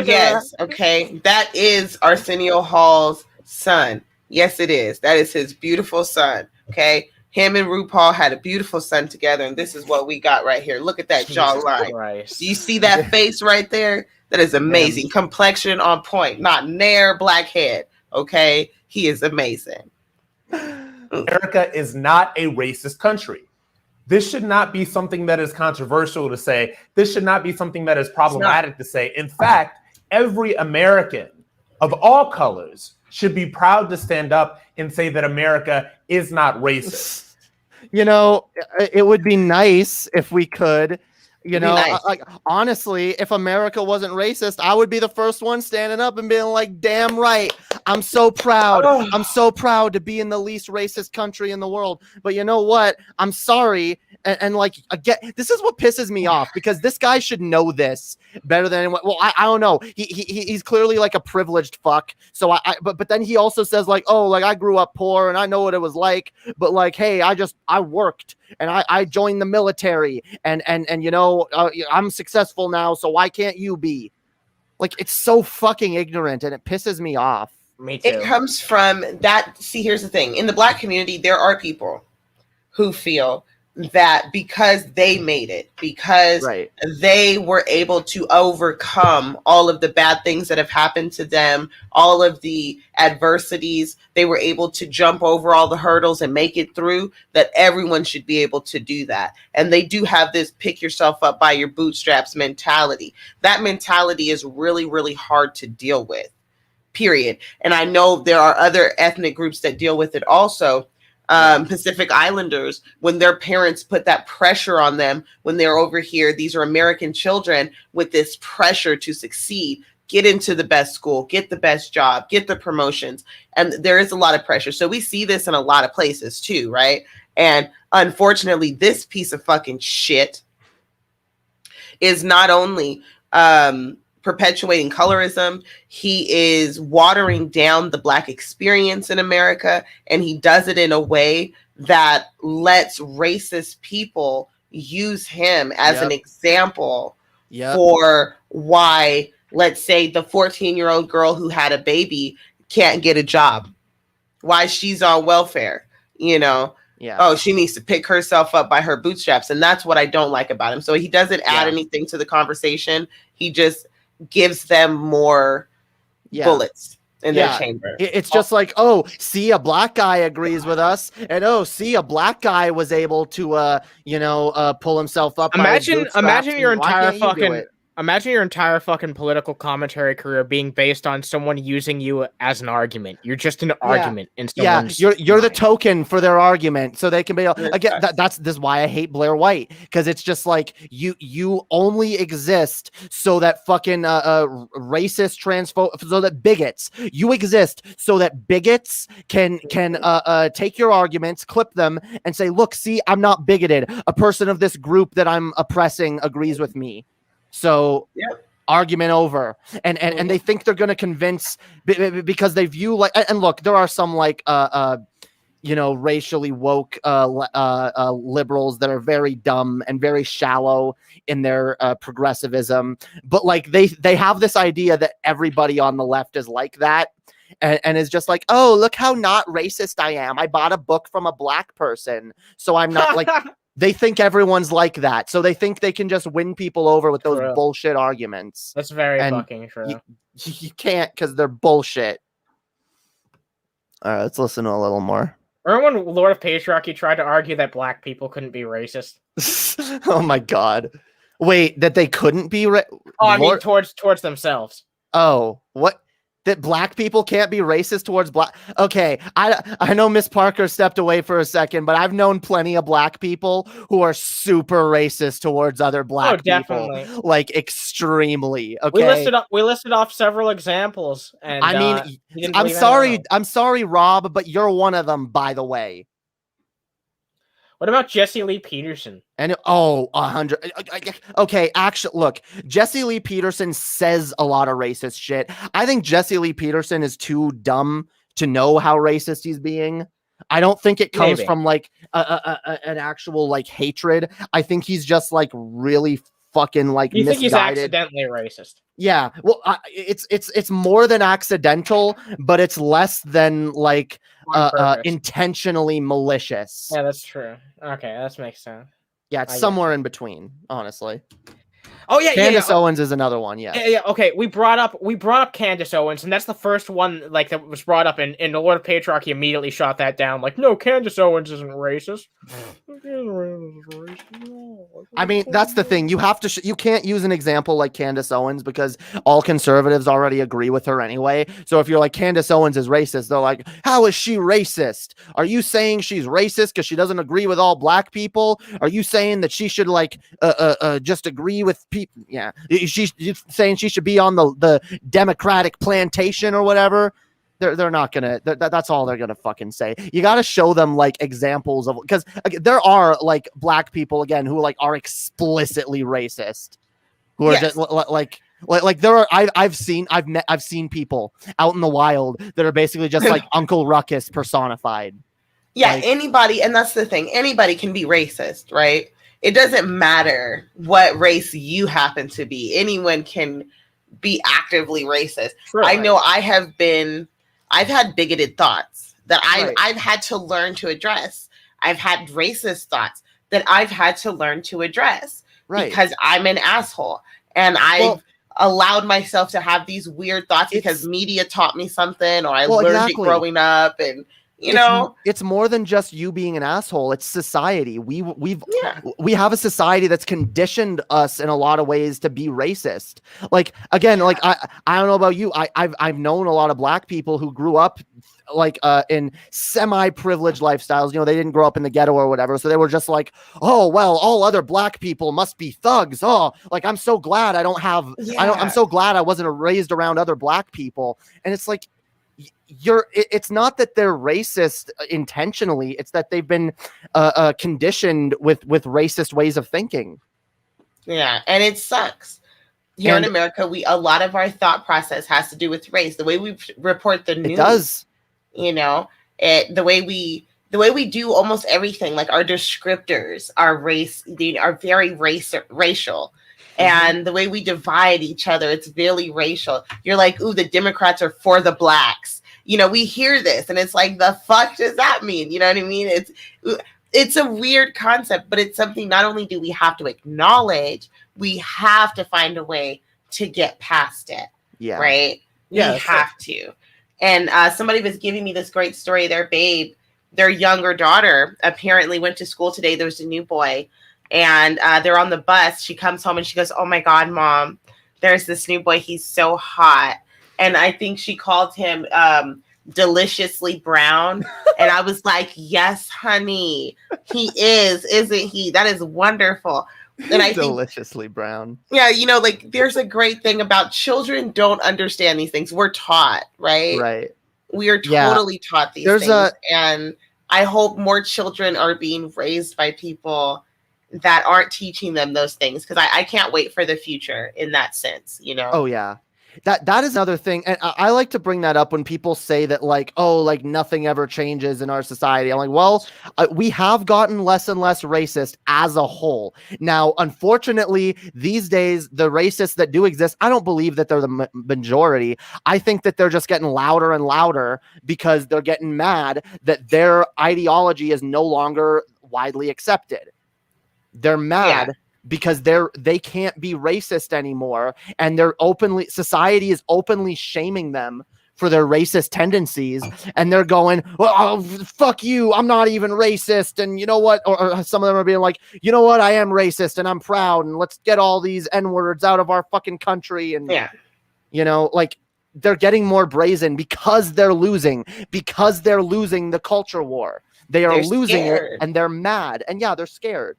Yes. Okay, that is Arsenio Hall's son. Yes, it is. That is his beautiful son. Okay. Him and RuPaul had a beautiful son together, and this is what we got right here. Look at that jawline. Do you see that face right there? That is amazing. Complexion on point. Not nair, black head. Okay? He is amazing. America is not a racist country. This should not be something that is controversial to say. This should not be something that is problematic to say. In fact, every American of all colors should be proud to stand up and say that America is not racist. It would be nice if we could, nice. Honestly, if America wasn't racist, I would be the first one standing up and being like, damn right. I'm so proud. I'm so proud to be in the least racist country in the world. But you know what? I'm sorry. And again, this is what pisses me off, because this guy should know this better than anyone. Well, I don't know. He's clearly like a privileged fuck. So but then he also says I grew up poor and I know what it was like. But hey, I worked and I joined the military and I'm successful now. So why can't you be? It's so fucking ignorant and it pisses me off. Me too. It comes from that. See, here's the thing. In the Black community, there are people who feel that because they made it, because they were able to overcome all of the bad things that have happened to them, all of the adversities, they were able to jump over all the hurdles and make it through, that everyone should be able to do that. And they do have this pick yourself up by your bootstraps mentality. That mentality is really, really hard to deal with, period. And I know there are other ethnic groups that deal with it also. Pacific Islanders, when their parents put that pressure on them when they're over here, these are American children with this pressure to succeed, get into the best school, get the best job, get the promotions. And there is a lot of pressure. So we see this in a lot of places too, right? And unfortunately, this piece of fucking shit is not only perpetuating colorism, he is watering down the Black experience in America, and he does it in a way that lets racist people use him as an example for why, let's say, the 14-year-old girl who had a baby can't get a job, why she's on welfare, Oh, she needs to pick herself up by her bootstraps. And that's what I don't like about him. So he doesn't add anything to the conversation. He just gives them more bullets in their chamber. It's just see, a Black guy agrees with us, and see, a Black guy was able to pull himself up. Imagine your entire fucking Imagine your entire fucking political commentary career being based on someone using you as an argument. You're just an argument in someone's you're the mind. token for their argument, so they can be again. This is why I hate Blair White, because it's just like you only exist so that fucking racist so that bigots you exist so that bigots can take your arguments, clip them, and say, look, see, I'm not bigoted. A person of this group that I'm oppressing agrees with me. So argument over, and they think they're going to convince because they view like, and look, there are some like racially woke liberals that are very dumb and very shallow in their progressivism, but like they have this idea that everybody on the left is like that. And is just like, oh, look how not racist I am. I bought a book from a black person, so I'm not like. They think everyone's like that, so they think they can just win people over with those bullshit arguments. That's very fucking true. You can't, because they're bullshit. All right, let's listen to a little more. Remember when Lord of Patriarchy tried to argue that black people couldn't be racist? Oh my god! Wait, that they couldn't be? I mean, towards themselves. Oh, what? That black people can't be racist towards black. Okay, I know MrzParker stepped away for a second, but I've known plenty of black people who are super racist towards other black people, like extremely. Okay, we listed off several examples, and I mean, I'm sorry, Rob, but you're one of them, by the way. What about Jesse Lee Peterson? And 100. Okay, actually, look, Jesse Lee Peterson says a lot of racist shit. I think Jesse Lee Peterson is too dumb to know how racist he's being. I don't think it comes from like an actual like hatred. I think he's just like really fucking like misguided. Think he's accidentally racist? Yeah. Well, it's more than accidental, but it's less than like intentionally malicious. Yeah, that's true. Okay, that makes sense. Yeah, it's somewhere in between, honestly. Oh yeah, Candace Owens is another one. Yeah. Okay, we brought up Candace Owens, and that's the first one like that was brought up, and the Lord of Patriarchy immediately shot that down. Like, no, Candace Owens isn't racist. I mean, that's the thing. You have to. You can't use an example like Candace Owens because all conservatives already agree with her anyway. So if you're like Candace Owens is racist, they're like, how is she racist? Are you saying she's racist because she doesn't agree with all black people? Are you saying that she should like just agree with people? Yeah, she's saying she should be on the Democratic plantation or whatever. They're not gonna. That's all they're gonna fucking say. You got to show them like examples of, because there are like black people again who like are explicitly racist, who are just like there are. I've seen people out in the wild that are basically just like Uncle Ruckus personified. Yeah, like, anybody, and that's the thing. Anybody can be racist, right? It doesn't matter what race you happen to be. Anyone can be actively racist. Sure, I know I've had bigoted thoughts that I've had to learn to address. I've had racist thoughts that I've had to learn to address because I'm an asshole. And I've allowed myself to have these weird thoughts because media taught me something, or I learned it growing up. And it's more than just you being an asshole. It's society. We have a society that's conditioned us in a lot of ways to be racist. Like, again, like I don't know about you. I've known a lot of black people who grew up like in semi-privileged lifestyles. They didn't grow up in the ghetto or whatever. So they were just like, oh, well, all other black people must be thugs. Oh, like, I'm so glad I'm so glad I wasn't raised around other black people. And it's like, it's not that they're racist intentionally, it's that they've been conditioned with racist ways of thinking. Yeah, and it sucks. Here in America, a lot of our thought process has to do with race. The way we report the news, it does. The way we do almost everything, like our descriptors, our race, they are very racial. And the way we divide each other, it's very racial. You're like, ooh, the Democrats are for the blacks. We hear this and it's like, the fuck does that mean? You know what I mean? It's a weird concept, but it's something not only do we have to acknowledge, we have to find a way to get past it. Yeah. Right? Yeah, we have to. And somebody was giving me this great story. Their younger daughter apparently went to school today. There was a new boy. And they're on the bus. She comes home and she goes, oh my God, Mom, there's this new boy, he's so hot. And I think she called him deliciously brown. And I was like, yes, honey, he is, isn't he? That is wonderful. And I deliciously brown. Yeah, you know, like there's a great thing about children don't understand these things. We're taught, right? Right. We are totally taught these things. And I hope more children are being raised by people that aren't teaching them those things, because I can't wait for the future in that sense, you know? Oh, yeah. That is another thing. And I like to bring that up when people say that, like, oh, like nothing ever changes in our society. I'm like, well, we have gotten less and less racist as a whole. Now, unfortunately, these days, the racists that do exist, I don't believe that they're the majority. I think that they're just getting louder and louder because they're getting mad that their ideology is no longer widely accepted. They're mad because they can't be racist anymore, and society is openly shaming them for their racist tendencies, and they're going, well, oh, fuck you, I'm not even racist, and you know what, or some of them are being like, you know what, I am racist and I'm proud, and let's get all these N-words out of our fucking country. And you know, like, they're getting more brazen because they're losing the culture war. They're losing it, and they're mad, and they're scared.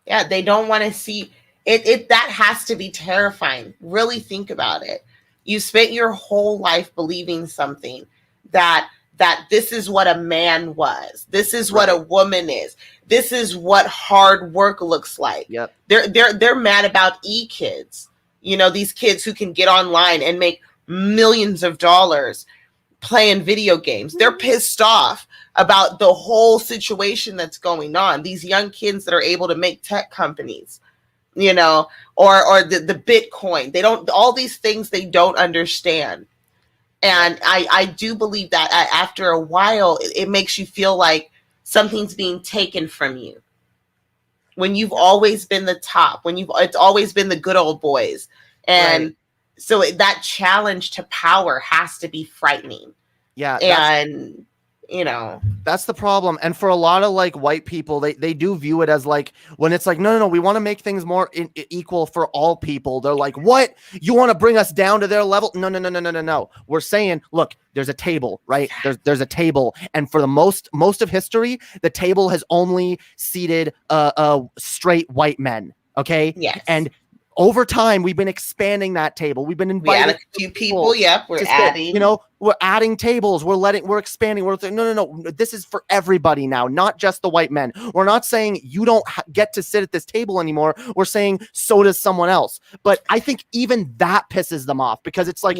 Yeah, they don't want to see it. That has to be terrifying. Really think about it. You spent your whole life believing something that this is what a man was. This is what a woman is. This is what hard work looks like. Yep. They're mad about e-kids. You know, these kids who can get online and make millions of dollars playing video games. They're pissed off about the whole situation that's going on. These young kids that are able to make tech companies, you know, or the Bitcoin. They don't, all these things they don't understand. And I do believe that after a while, it makes you feel like something's being taken from you. When you've always been the top, it's always been the good old boys. And so that challenge to power has to be frightening. Yeah. And, you know, that's the problem. And for a lot of like white people, they do view it as like, when it's like, no, we want to make things more equal for all people. They're like, what? You want to bring us down to their level? No. We're saying, look, there's a table, right? There's a table. And for the most of history, the table has only seated straight white men. Okay. Yes. And over time, we've been expanding that table. We've been inviting a few people. Yep, we're adding. You know, we're adding tables. We're expanding. We're saying, no. This is for everybody now, not just the white men. We're not saying you don't get to sit at this table anymore. We're saying so does someone else. But I think even that pisses them off, because it's like,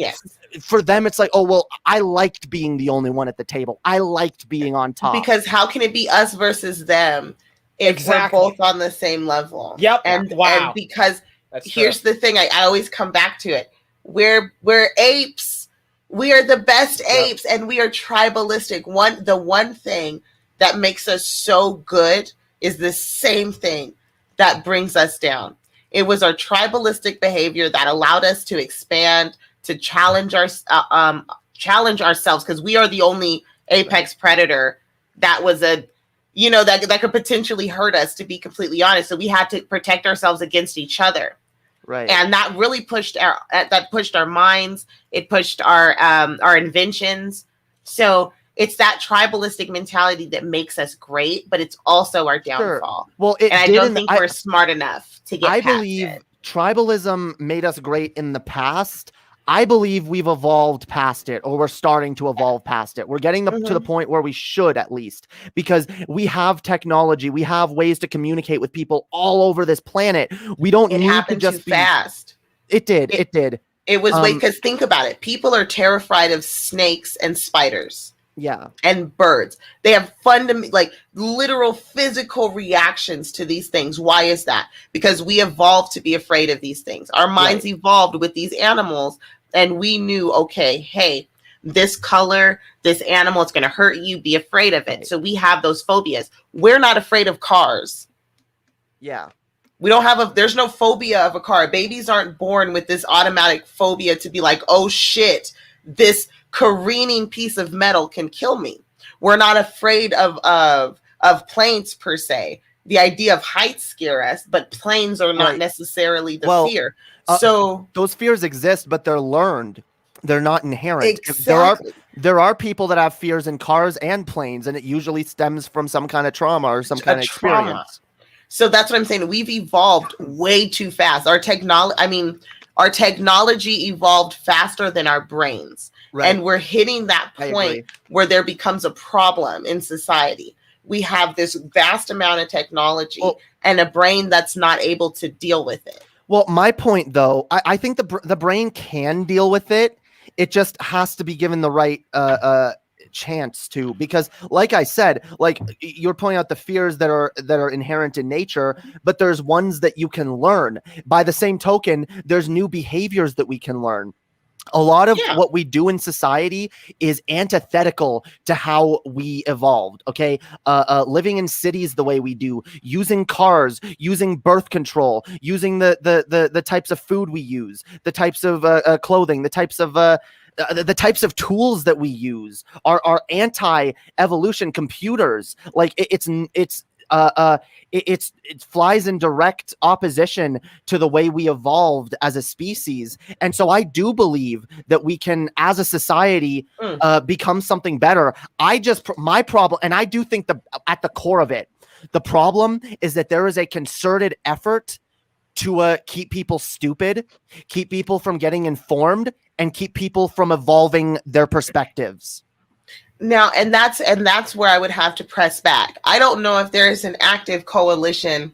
for them, it's like, oh, well, I liked being the only one at the table. I liked being on top. Because how can it be us versus them if we're both on the same level? Yep. And because here's the thing, I always come back to it. We're apes. We are the best apes, and we are tribalistic. The one thing that makes us so good is the same thing that brings us down. It was our tribalistic behavior that allowed us to expand, to challenge ourselves, because we are the only apex predator that was that could potentially hurt us, to be completely honest. So we had to protect ourselves against each other. Right. And that really pushed our minds. It pushed our inventions. So it's that tribalistic mentality that makes us great, but it's also our downfall. Sure. Well, I don't think we're smart enough to get past believe it. Tribalism made us great in the past. I believe we've evolved past it, or we're starting to evolve past it. We're getting to the point where we should, at least, because we have technology. We have ways to communicate with people all over this planet. We don't need to just be fast. It did. It was because think about it. People are terrified of snakes and spiders. Yeah. And birds. They have literal physical reactions to these things. Why is that? Because we evolved to be afraid of these things. Our minds evolved with these animals, and we knew, okay, hey, this color, this animal is going to hurt you. Be afraid of it. So we have those phobias. We're not afraid of cars. Yeah. We don't there's no phobia of a car. Babies aren't born with this automatic phobia to be like, oh shit, this careening piece of metal can kill me. We're not afraid of planes per se. The idea of heights scare us, but planes are not necessarily the fear. So those fears exist, but they're learned. They're not inherent. Exactly. There are people that have fears in cars and planes, and it usually stems from some kind of trauma or some kind of experience. So that's what I'm saying. We've evolved way too fast. Our technology evolved faster than our brains. Right. And we're hitting that point where there becomes a problem in society. We have this vast amount of technology and a brain that's not able to deal with it. Well, my point, though, I think the brain can deal with it. It just has to be given the right chance to, because like I said, like you're pointing out the fears that are inherent in nature, but there's ones that you can learn. By the same token, there's new behaviors that we can learn. A lot of what we do in society is antithetical to how we evolved. Okay. Living in cities the way we do, using cars, using birth control, using the types of food we use, the types of clothing, the types of tools that we use are anti-evolution. Computers, like it flies in direct opposition to the way we evolved as a species. And so I do believe that we can, as a society, become something better. My problem, and I do think at the core of it, the problem is that there is a concerted effort to keep people stupid, keep people from getting informed, and keep people from evolving their perspectives. Now, and that's where I would have to press back. I don't know if there is an active coalition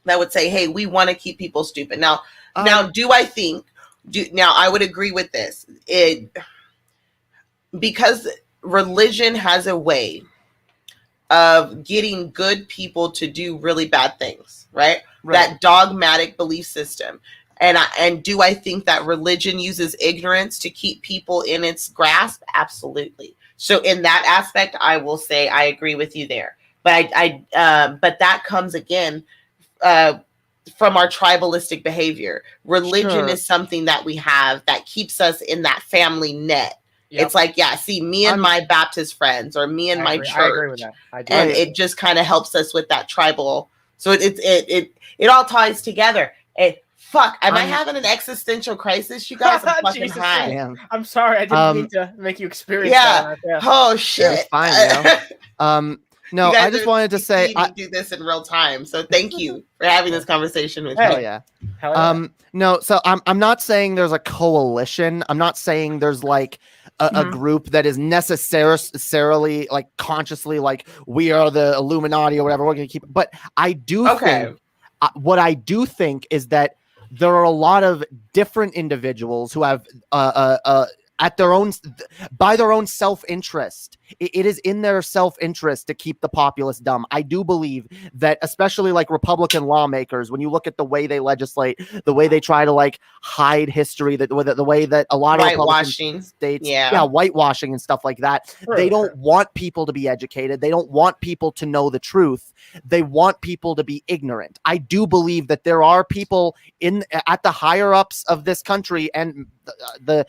that would say, "Hey, we want to keep people stupid." Now, I would agree with this. Because religion has a way of getting good people to do really bad things, right? That dogmatic belief system. And do I think that religion uses ignorance to keep people in its grasp? Absolutely. So in that aspect, I will say I agree with you there. But but that comes again from our tribalistic behavior. Religion is something that we have that keeps us in that family net. Yep. It's like, see, me and my Baptist friends, or me and my church. I agree with that. And it just kind of helps us with that tribal. So it all ties together. Fuck, am I having an existential crisis, you guys? I'm fucking high. I'm sorry, I didn't mean to make you experience that. Yeah. Oh, shit. It's fine, no, I just wanted to say I do this in real time. So thank you for having this conversation with me. Hell yeah. No, so I'm not saying there's a coalition. I'm not saying there's like a group that is necessarily like consciously like we are the Illuminati or whatever. We're gonna keep, but I do think what I do think is that there are a lot of different individuals who have by their own self-interest. It is in their self-interest to keep the populace dumb. I do believe that, especially like Republican lawmakers, when you look at the way they legislate, the way they try to like hide history, the way that a lot of Republican states, whitewashing and stuff like that. They don't want people to be educated. They don't want people to know the truth. They want people to be ignorant. I do believe that there are people at the higher ups of this country and the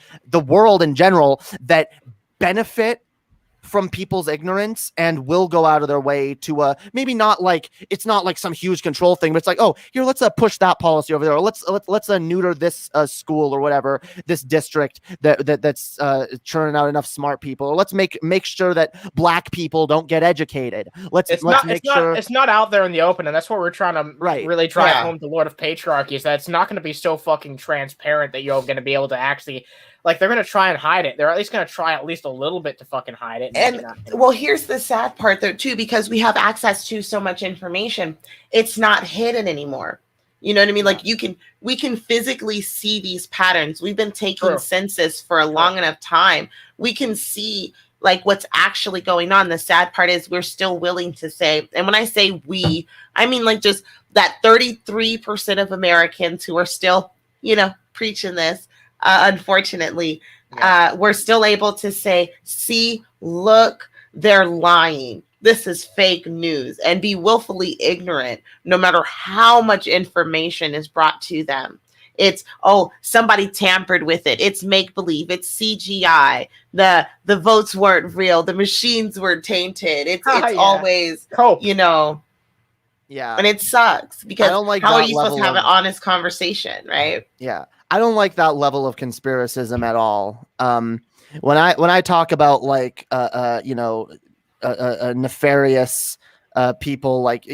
world in general that benefit from people's ignorance and will go out of their way to maybe not like, it's not like some huge control thing, but it's like, oh, here, let's push that policy over there, or let's neuter this school or whatever, this district that's churning out enough smart people, or let's make sure that black people don't get educated. It's not out there in the open, and that's what we're trying to really drive home to Lord of Patriarchy, is that it's not going to be so fucking transparent that you're going to be able to actually, like, they're going to try and hide it. They're at least going to try at least a little bit to fucking hide it. And well, here's the sad part though too, because we have access to so much information, it's not hidden anymore. You know what I mean? Like we can physically see these patterns. We've been taking census for a long enough time. We can see like what's actually going on. The sad part is we're still willing to say, and when I say we, I mean like just that 33% of Americans who are still, preaching this. Unfortunately, we're still able to say, see, look, they're lying. This is fake news, and be willfully ignorant no matter how much information is brought to them. It's, oh, somebody tampered with it. It's make-believe. It's CGI. The votes weren't real. The machines were tainted. It's always, Yeah. And it sucks because how are you supposed to have an honest conversation, right? Yeah. I don't like that level of conspiracism at all. When I talk about like nefarious people, like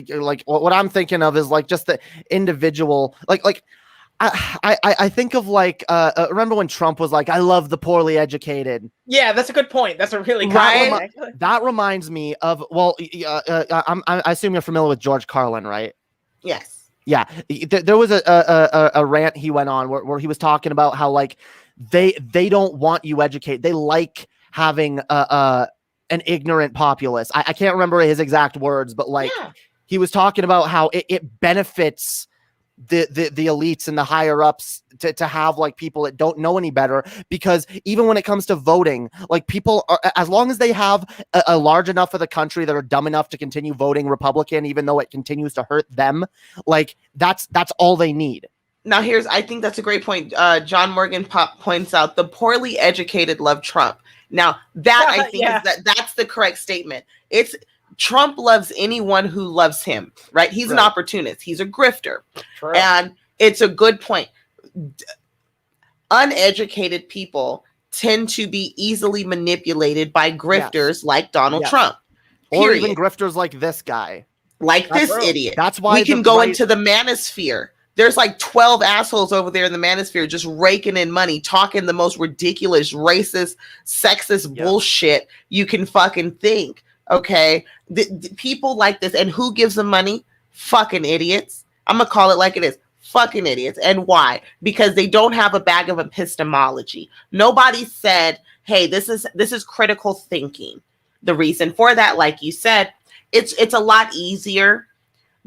what I'm thinking of is like just the individual, like I think of like remember when Trump was like, I love the poorly educated. Yeah, that's a good point. That's a really good point. That reminds me of, well, I assume you're familiar with George Carlin, right? Yes. Yeah, there was a rant he went on where he was talking about how like they don't want you educated. They like having an ignorant populace. I can't remember his exact words, but like he was talking about how it benefits the elites and the higher ups to have like people that don't know any better, because even when it comes to voting, like people are, as long as they have a large enough of the country that are dumb enough to continue voting Republican, even though it continues to hurt them, like that's all they need. Now I think that's a great point. John Morgan points out the poorly educated love Trump. Now that I think that's the correct statement. It's Trump loves anyone who loves him, right? He's an opportunist. He's a grifter. True. And it's a good point. Uneducated people tend to be easily manipulated by grifters like Donald Trump. Or even grifters like this guy. Like this idiot. That's why we can go into the manosphere. There's like 12 assholes over there in the manosphere just raking in money, talking the most ridiculous, racist, sexist bullshit you can fucking think. Okay, the people like this, and who gives them money? Fucking idiots. I'm gonna call it like it is. Fucking idiots. And why? Because they don't have a bag of epistemology. Nobody said, "Hey, this is critical thinking." The reason for that, like you said, it's a lot easier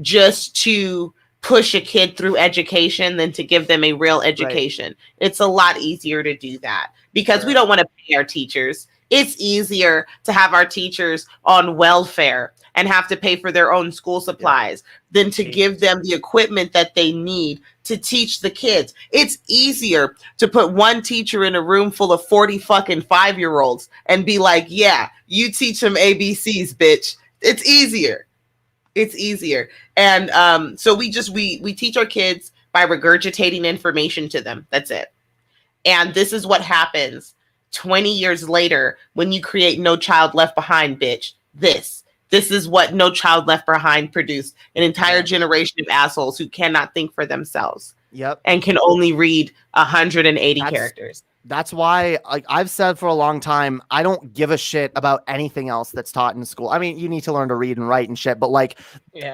just to push a kid through education than to give them a real education. Right. It's a lot easier to do that because we don't want to pay our teachers. It's easier to have our teachers on welfare and have to pay for their own school supplies than to give them the equipment that they need to teach the kids. It's easier to put one teacher in a room full of 40 fucking 5-year-olds and be like, yeah, you teach them ABCs, bitch. It's easier. It's easier. And so we teach our kids by regurgitating information to them. That's it. And this is what happens 20 years later when you create No Child Left Behind, bitch. This is what No Child Left Behind produced. An entire generation of assholes who cannot think for themselves. Yep. And can only read 180 characters. That's why, like I've said for a long time, I don't give a shit about anything else that's taught in school. I mean, you need to learn to read and write and shit, but like,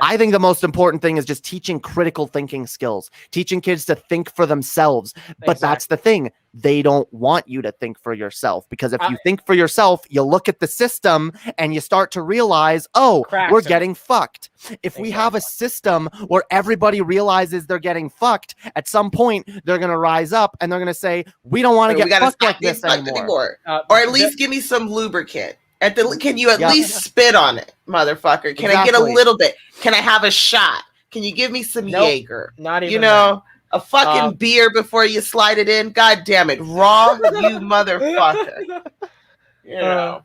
I think the most important thing is just teaching critical thinking skills, teaching kids to think for themselves. But that's the thing. They don't want you to think for yourself, because if you think for yourself, you look at the system and you start to realize, oh, we're getting fucked. If we have a system where everybody realizes they're getting fucked, at some point they're going to rise up and they're going to say, we don't want to get fucked like this anymore. Or at least give me some lubricant. Can you at least spit on it, motherfucker? Can I get a little bit? Can I have a shot? Can you give me some Jaeger? Not even that. A fucking beer before you slide it in. God damn it. Wrong, you motherfucker. You know.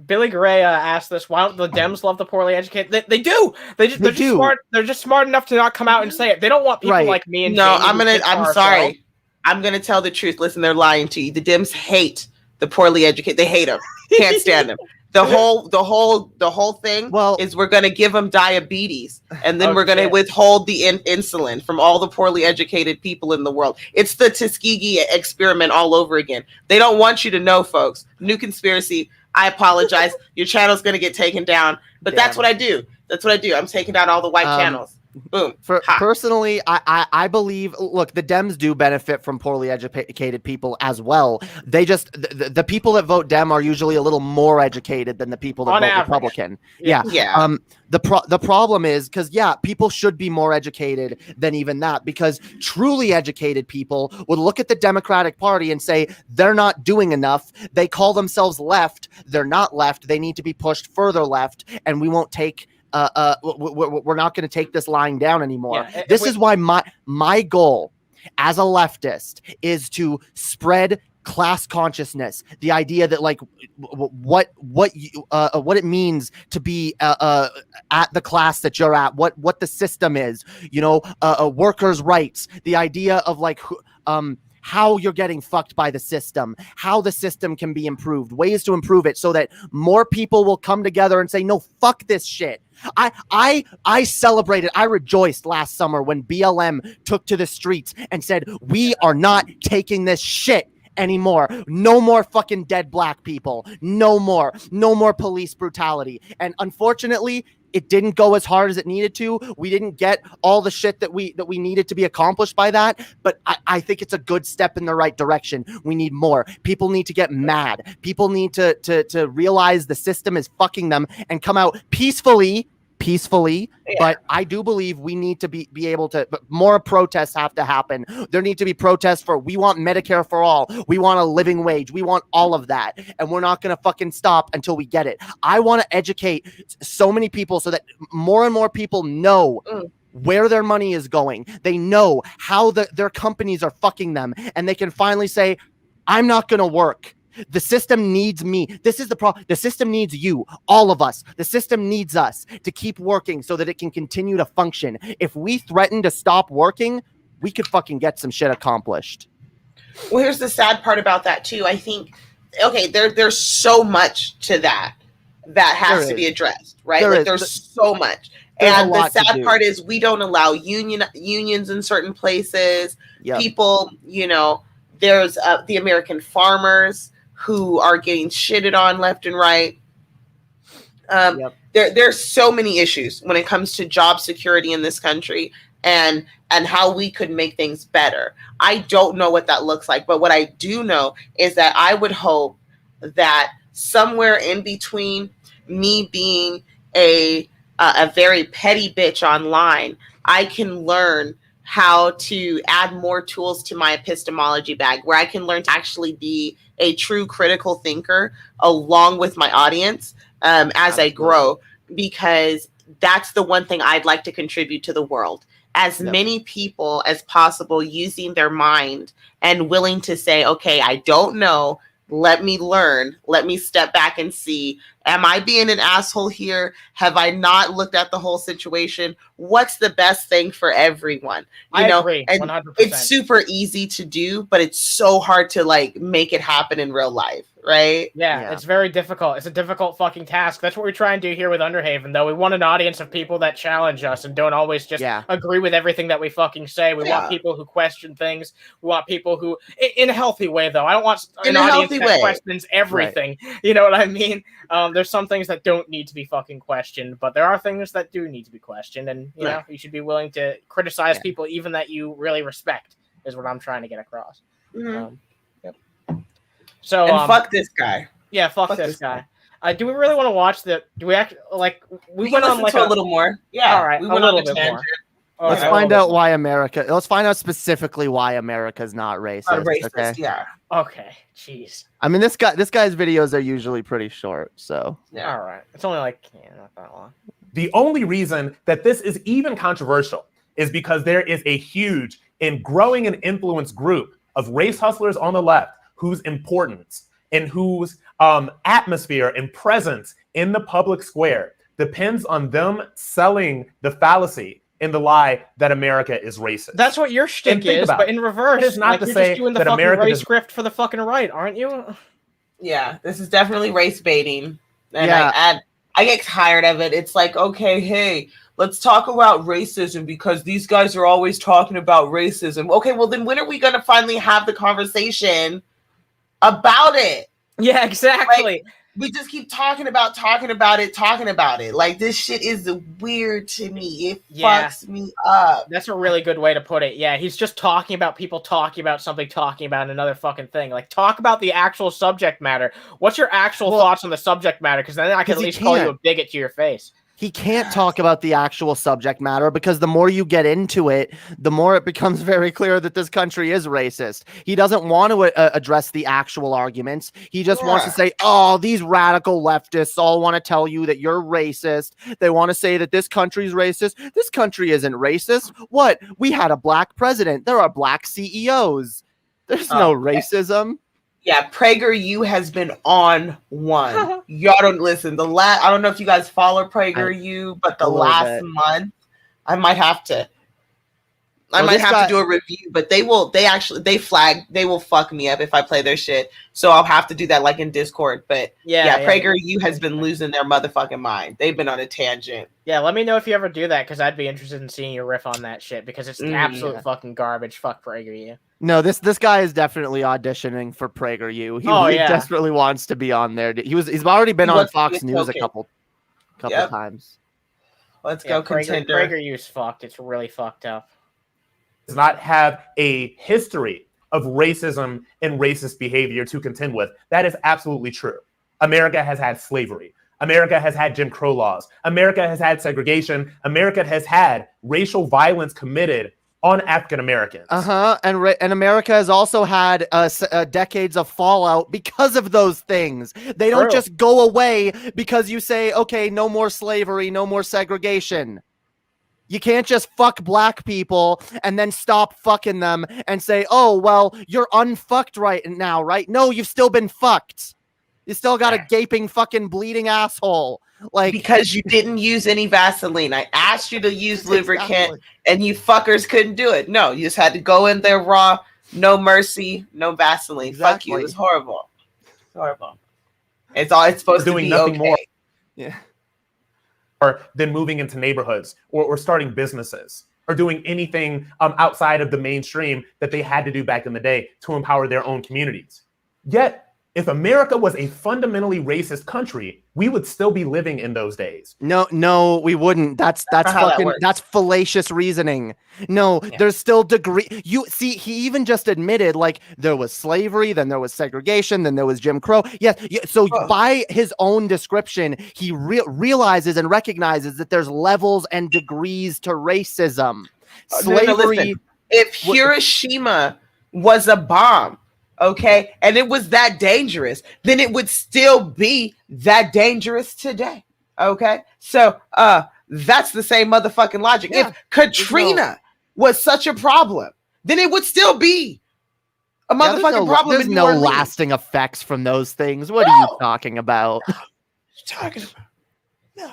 Billy Gray asked this. Why don't the Dems love the poorly educated? They do. They're just smart. They're just smart enough to not come out and say it. They don't want people like me and I'm sorry. I'm going to tell the truth. Listen, they're lying to you. The Dems hate the poorly educated. They hate them. Can't stand them. The whole thing is we're going to give them diabetes, and then we're going to withhold the insulin from all the poorly educated people in the world. It's the Tuskegee experiment all over again. They don't want you to know, folks. New conspiracy. I apologize. Your channel's going to get taken down, but that's what I do. That's what I do. I'm taking down all the white channels. Boom. Personally, I believe, look, the Dems do benefit from poorly educated people as well. They just, the people that vote Dem are usually a little more educated than the people that vote Republican. Yeah. The problem is because, people should be more educated than even that, because truly educated people would look at the Democratic Party and say, they're not doing enough. They call themselves left. They're not left. They need to be pushed further left, and we won't take we're not going to take this lying down anymore. This is why my goal as a leftist is to spread class consciousness, the idea that like what it means to be at the class that you're at, what the system is, workers' rights, the idea of like how you're getting fucked by the system, how the system can be improved, ways to improve it so that more people will come together and say, no, fuck this shit. I celebrated, I rejoiced last summer when BLM took to the streets and said, we are not taking this shit anymore. No more fucking dead black people. No more police brutality. And unfortunately, it didn't go as hard as it needed to. We didn't get all the shit that we needed to be accomplished by that. But I think it's a good step in the right direction. We need more. People need to get mad. People need to realize the system is fucking them and come out peacefully. But I do believe we need to be able to, but more protests have to happen. There need to be protests for, we want Medicare for all. We want a living wage. We want all of that. And we're not going to fucking stop until we get it. I want to educate so many people so that more and more people know where their money is going. They know how their companies are fucking them. And they can finally say, I'm not going to work. The system needs me. This is the problem. The system needs you, all of us. The system needs us to keep working so that it can continue to function. If we threaten to stop working, we could fucking get some shit accomplished. Well, here's the sad part about that too. I think, okay, there's so much to that has to be addressed, right? There's so much. And the sad part is we don't allow unions in certain places. Yep. People, there's the American farmers who are getting shitted on left and right. There's so many issues when it comes to job security in this country and how we could make things better. I don't know what that looks like, but what I do know is that I would hope that somewhere in between me being a very petty bitch online, I can learn how to add more tools to my epistemology bag, where I can learn to actually be a true critical thinker along with my audience as I grow, because that's the one thing I'd like to contribute to the world. As many people as possible using their mind and willing to say, okay, I don't know, let me learn, let me step back and see, am I being an asshole here? Have I not looked at the whole situation? What's the best thing for everyone? I agree, 100%. It's super easy to do, but it's so hard to make it happen in real life, right? Yeah, it's very difficult. It's a difficult fucking task. That's what we try and do here with Underhaven, though. We want an audience of people that challenge us and don't always just agree with everything that we fucking say. We want people who question things. We want people who, in a healthy way, though. I don't want an audience that questions everything. Right. You know what I mean? There's some things that don't need to be fucking questioned, but there are things that do need to be questioned, and you know, you should be willing to criticize people even that you really respect, is what I'm trying to get across. So fuck this guy. Yeah, fuck this guy. Do we really want to watch the? Do we actually we went on a little more? Yeah, all right, we went a little bit more. Let's find out why America. Let's find out specifically why America's not racist. Not racist, okay? Yeah. Okay. Jeez. I mean, this guy's videos are usually pretty short, so. Yeah. All right. It's only not that long. The only reason that this is even controversial is because there is a huge and growing and influence group of race hustlers on the left whose importance and whose atmosphere and presence in the public square depends on them selling the fallacy and the lie that America is racist. That's what your shtick is, but in reverse. It's not to you're say just doing the that fucking America race grift for the fucking right, aren't you? Yeah, this is definitely race baiting. And I get tired of it. It's like, okay, hey, let's talk about racism because these guys are always talking about racism. Okay, well then when are we going to finally have the conversation about it? Yeah, exactly. We just keep talking about it. Like, this shit is weird to me. It fucks me up. That's a really good way to put it. Yeah, he's just talking about people talking about something, talking about another fucking thing. Like, talk about the actual subject matter. What's your actual thoughts on the subject matter? Because then I can at least call you a bigot to your face. He can't talk about the actual subject matter because the more you get into it, the more it becomes very clear that this country is racist. He doesn't want to address the actual arguments. He just wants to say, oh, these radical leftists all want to tell you that you're racist. They want to say that this country's racist. This country isn't racist. What? We had a black president. There are black CEOs. There's no racism. Yeah, PragerU has been on one. Y'all don't listen. I don't know if you guys follow PragerU, but the last month, I might have to I might have to do a review, but they will fuck me up if I play their shit. So I'll have to do that like in Discord. But yeah, PragerU has been losing their motherfucking mind. They've been on a tangent. Yeah, let me know if you ever do that, because I'd be interested in seeing your riff on that shit, because it's absolute fucking garbage. Fuck PragerU. No, this guy is definitely auditioning for PragerU. He desperately wants to be on there. He's already been on Fox News a couple times. Let's go, contender. PragerU's fucked. It's really fucked up. Does not have a history of racism and racist behavior to contend with. That is absolutely true. America has had slavery. America has had Jim Crow laws. America has had segregation. America has had racial violence committed on African Americans. And America has also had decades of fallout because of those things. They don't just go away because you say, okay, no more slavery, no more segregation. You can't just fuck black people and then stop fucking them and say, oh, well, you're unfucked right now, right? No, you've still been fucked. You still got a gaping fucking bleeding asshole. Like, because you didn't use any Vaseline. I asked you to use lubricant and you fuckers couldn't do it. No, you just had to go in there raw, no mercy, no Vaseline. Fuck you. It was horrible. It's horrible. It's supposed to be nothing more. Yeah. Or than moving into neighborhoods or starting businesses or doing anything outside of the mainstream that they had to do back in the day to empower their own communities. Yet, if America was a fundamentally racist country, we would still be living in those days. No, we wouldn't. That's fallacious reasoning. No, there's still You see, he even just admitted, like, there was slavery, then there was segregation, then there was Jim Crow. So by his own description, he realizes and recognizes that there's levels and degrees to racism. Slavery. If Hiroshima was a bomb, okay, and it was that dangerous, then it would still be that dangerous today. Okay, so that's the same motherfucking logic. If Katrina was such a problem, then it would still be a motherfucking problem. There's no lasting effects from those things. What are you talking about? No.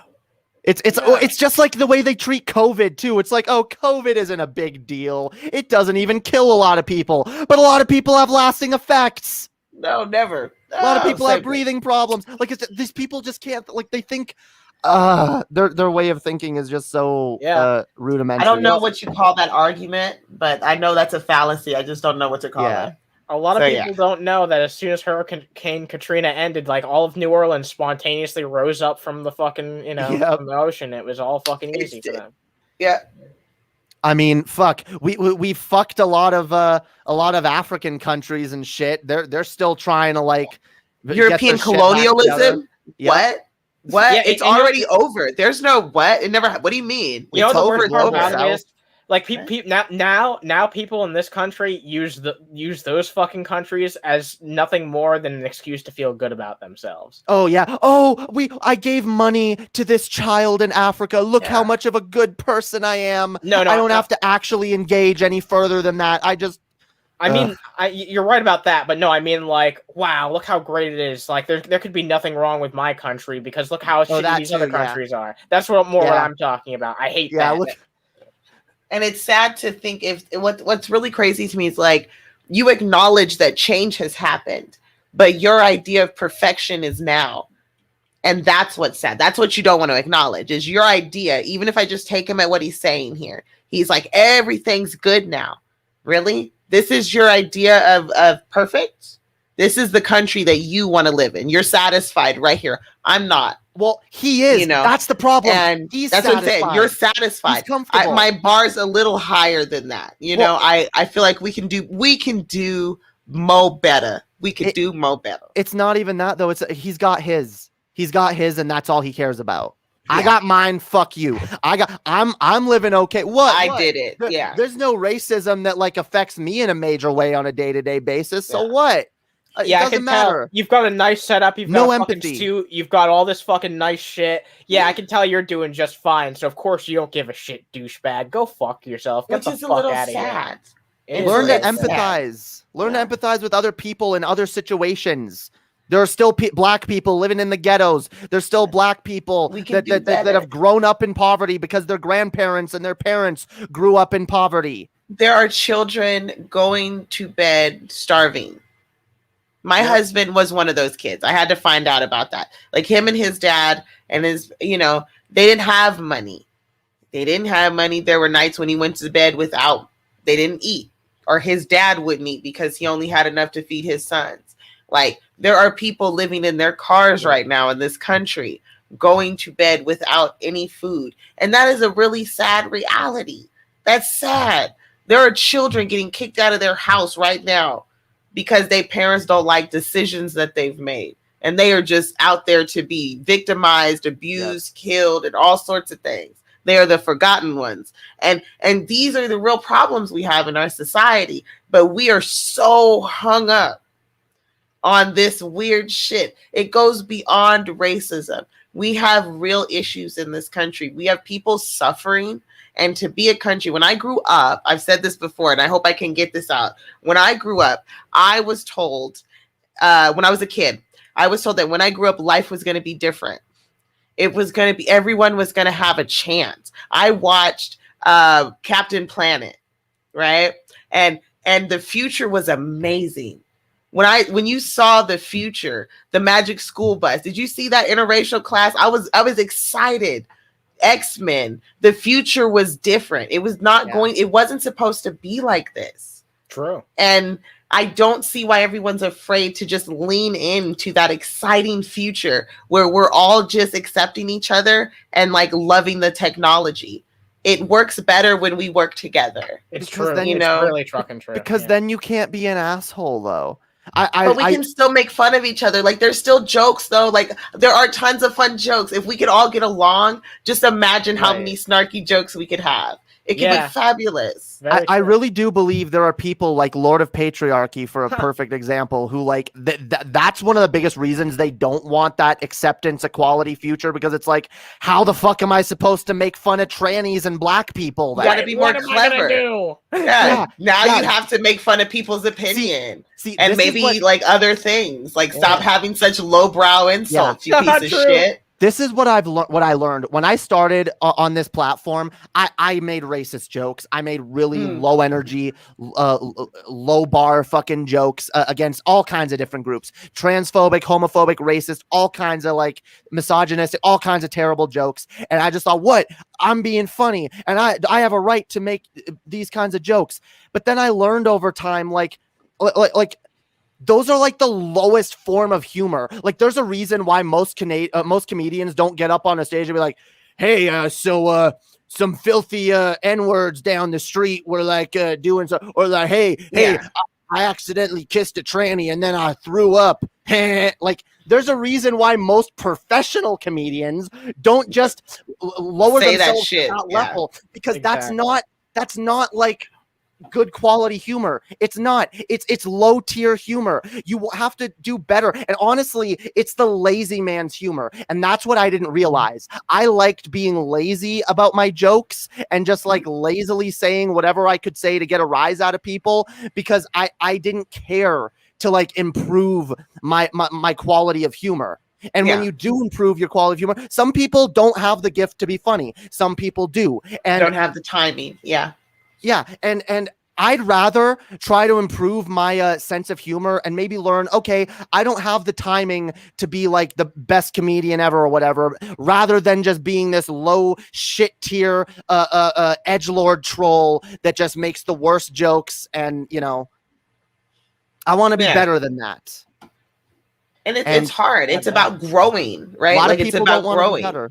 It's just like the way they treat COVID too. It's like, oh, COVID isn't a big deal. It doesn't even kill a lot of people, but a lot of people have lasting effects. No, never. A lot of people have breathing problems. Like these people just can't. Like they think, their way of thinking is just so rudimentary. I don't know what you call that argument, but I know that's a fallacy. I just don't know what to call it. A lot of people don't know that as soon as Hurricane Katrina ended, like all of New Orleans spontaneously rose up from the fucking, from the ocean. It was all fucking easy for them. Yeah. I mean, fuck. We fucked a lot of African countries and shit. They're still trying to like European colonialism. What? Yeah, it's already over. There's no what. It never. What do you mean? You know the worst part about it is, like now people in this country use those fucking countries as nothing more than an excuse to feel good about themselves. Oh yeah. I gave money to this child in Africa. Look how much of a good person I am. No, I don't have to actually engage any further than that. I mean, you're right about that, but no, I mean, like, wow, look how great it is. Like, there could be nothing wrong with my country because look how shitty these other countries are. That's what I'm talking about. I hate that. Look. And it's sad to think what's really crazy to me is like you acknowledge that change has happened, but your idea of perfection is now. And that's what's sad. That's what you don't want to acknowledge is your idea. Even if I just take him at what he's saying here, he's like, everything's good now. Really? This is your idea of perfect? This is the country that you want to live in. You're satisfied right here. I'm not. Well, he is. That's the problem. And he's that's satisfied. What I'm saying. You're satisfied. He's comfortable. My bar's a little higher than that. I feel like we can do mo better. We can do mo better. It's not even that though. He's got his, and that's all he cares about. Yeah. I got mine. Fuck you. I'm living okay. What? I did it. There's no racism that like affects me in a major way on a day-to-day basis. So what? It doesn't matter. Tell. You've got a nice setup. You've got no empathy. Suit. You've got all this fucking nice shit. Yeah, I can tell you're doing just fine. So of course you don't give a shit, douchebag. Go fuck yourself. Get the fuck out of here. Learn to empathize. Learn to empathize with other people in other situations. There are still black people living in the ghettos. There's still black people that have grown up in poverty because their grandparents and their parents grew up in poverty. there are children going to bed starving. My husband was one of those kids. I had to find out about that. Like him and his dad and his, they didn't have money. There were nights when he went to bed they didn't eat, or his dad wouldn't eat because he only had enough to feed his sons. Like there are people living in their cars right now in this country going to bed without any food. And that is a really sad reality. That's sad. There are children getting kicked out of their house right now because their parents don't like decisions that they've made. And they are just out there to be victimized, abused, killed, and all sorts of things. They are the forgotten ones. And these are the real problems we have in our society. But we are so hung up on this weird shit. It goes beyond racism. We have real issues in this country. We have people suffering. And to be a country, when I grew up, I've said this before, and I hope I can get this out. When I grew up, I was told, when I was a kid, I was told that when I grew up, life was going to be different. It was going to be, everyone was going to have a chance. I watched Captain Planet, right? And the future was amazing. When you saw the future, the Magic School Bus, did you see that interracial class? I was excited. X-Men, the future was different. It was not it wasn't supposed to be like this. True. And I don't see why everyone's afraid to just lean into that exciting future where we're all just accepting each other and like loving the technology. It works better when we work together. It's true. Then, it's really fucking true. Because then you can't be an asshole though. But we can still make fun of each other. Like there's still jokes though. Like there are tons of fun jokes. If we could all get along, just imagine how many snarky jokes we could have. It could be fabulous. I really do believe there are people like Lord of Patriarchy, for a perfect example, who like that's one of the biggest reasons they don't want that acceptance equality future, because it's like, how the fuck am I supposed to make fun of trannies and black people? You gotta be more clever. Now you have to make fun of people's opinion. See, and maybe like other things, like stop having such lowbrow insults, you piece of shit. This is what I learned when I started on this platform. I made racist jokes. I made really low energy, low bar fucking jokes against all kinds of different groups: transphobic, homophobic, racist, all kinds of like misogynistic, all kinds of terrible jokes. And I just thought, what? I'm being funny, and I have a right to make these kinds of jokes. But then I learned over time, like those are like the lowest form of humor. Like there's a reason why most comedians don't get up on a stage and be like, hey, some filthy N-words down the street were like doing so, or like, hey, I accidentally kissed a tranny and then I threw up. Like there's a reason why most professional comedians don't just lower themselves to that level, because that's not like good quality humor. It's not. It's low tier humor. You have to do better. And honestly, it's the lazy man's humor. And that's what I didn't realize. I liked being lazy about my jokes and just like lazily saying whatever I could say to get a rise out of people, because I didn't care to like improve my quality of humor. And when you do improve your quality of humor, some people don't have the gift to be funny. Some people do. And don't have the timing. Yeah. Yeah, and I'd rather try to improve my sense of humor and maybe learn, okay, I don't have the timing to be like the best comedian ever or whatever, rather than just being this low shit tier edgelord troll that just makes the worst jokes. And, I want to be better than that. And it's hard. It's about growing, right? A lot of people don't want to be better.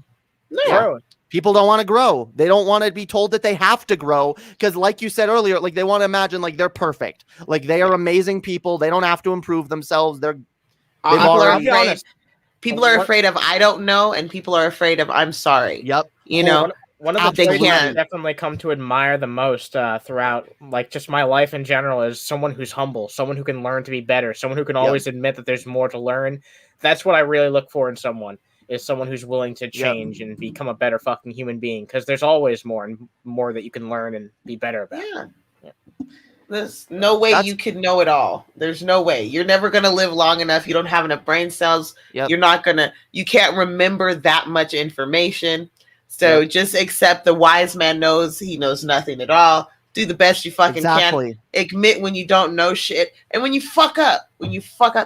Yeah. People don't want to grow. They don't want to be told that they have to grow, because like you said earlier, like they want to imagine like they're perfect. Like they are amazing people. They don't have to improve themselves. People are afraid of I don't know, and people are afraid of I'm sorry. Yep. One of the things I've definitely come to admire the most throughout like just my life in general is someone who's humble, someone who can learn to be better, someone who can always admit that there's more to learn. That's what I really look for in someone. Is someone who's willing to change and become a better fucking human being, because there's always more and more that you can learn and be better about. Yeah. There's no way you can know it all. There's no way. You're never going to live long enough. You don't have enough brain cells. You can't remember that much information. So just accept the wise man knows he knows nothing at all. do the best you fucking can. Admit when you don't know shit, and when you fuck up,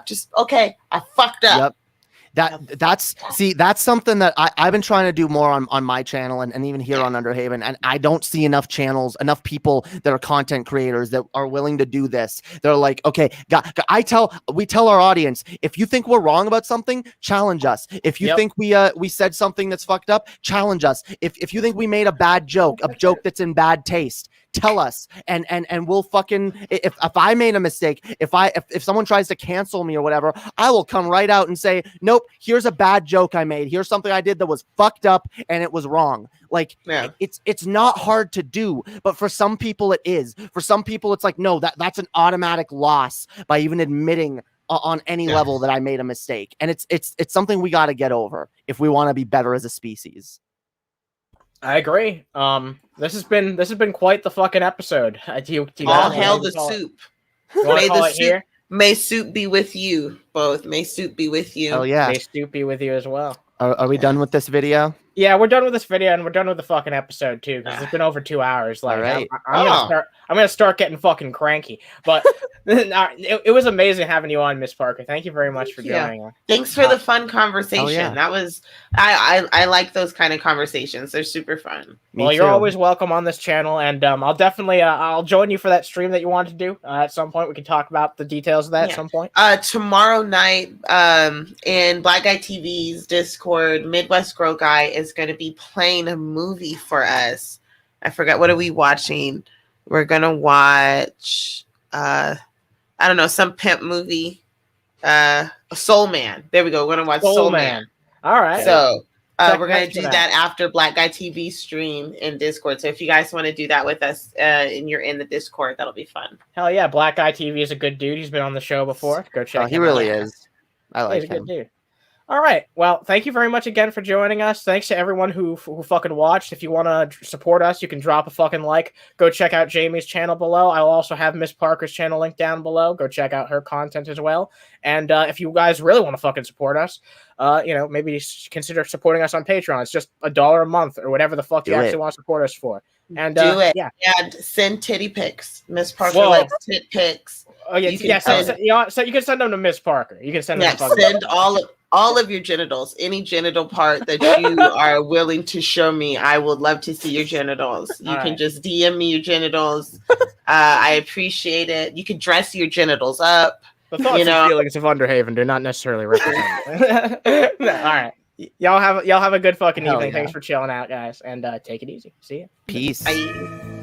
just okay, I fucked up. Yep. That's something that I've been trying to do more on my channel and even here on Underhaven, and I don't see enough channels, enough people that are content creators that are willing to do this. They're like, okay, we tell our audience, if you think we're wrong about something, challenge us. If you think we said something that's fucked up, challenge us. If you think we made a bad joke, a joke that's in bad taste, tell us, and we'll fucking, if I made a mistake, if someone tries to cancel me or whatever, I will come right out and say, nope, here's a bad joke I made, here's something I did that was fucked up and it was wrong. Like, it's not hard to do, but for some people it is. For some people it's like, no, that's an automatic loss by even admitting on any level that I made a mistake. And it's something we got to get over if we want to be better as a species. I agree. This has been quite the fucking episode. All hail the soup. May soup be with you both. May soup be with you. Oh yeah. May soup be with you as well. Are we done with this video? Yeah, we're done with this video, and we're done with the fucking episode too, because it's been over 2 hours. Like, right. I'm gonna start getting fucking cranky. But it was amazing having you on, MrzParker. Thank you very much for joining us. Thanks for the fun conversation. That was I like those kind of conversations. They're super fun. Well, you're always welcome on this channel, and I'll definitely I'll join you for that stream that you want to do at some point. We can talk about the details of that at some point. Tomorrow night, in Black Guy TV's Discord, Midwest Grow Guy is going to be playing a movie for us. I forgot, what are we watching? We're gonna watch I don't know, some pimp movie. Soul Man. There we go. We're gonna watch Soul Man. All right. So we're gonna do that after Black Guy TV stream in Discord. So if you guys want to do that with us and you're in the Discord, that'll be fun. Hell yeah, Black Guy TV is a good dude. He's been on the show before. Go check him out. He really is. I like him. He's a good dude. All right. Well, thank you very much again for joining us. Thanks to everyone who fucking watched. If you want to support us, you can drop a fucking like. Go check out Jamie's channel below. I'll also have MrzParker's channel linked down below. Go check out her content as well. And if you guys really want to fucking support us, maybe consider supporting us on Patreon. It's just $1 a month or whatever the fuck you actually want to support us for. And do it. Yeah. And send titty pics. MrzParker likes tit pics. Oh yeah, so you can send them to MrzParker. You can send them. Send all of your genitals, any genital part that you are willing to show me. I would love to see your genitals. You can just DM me your genitals. I appreciate it. You can dress your genitals up. The thoughts and feelings of Underhaven do not necessarily represent. All right, y'all have a good fucking evening. Thanks for chilling out, guys, and take it easy. See ya. Peace. Bye.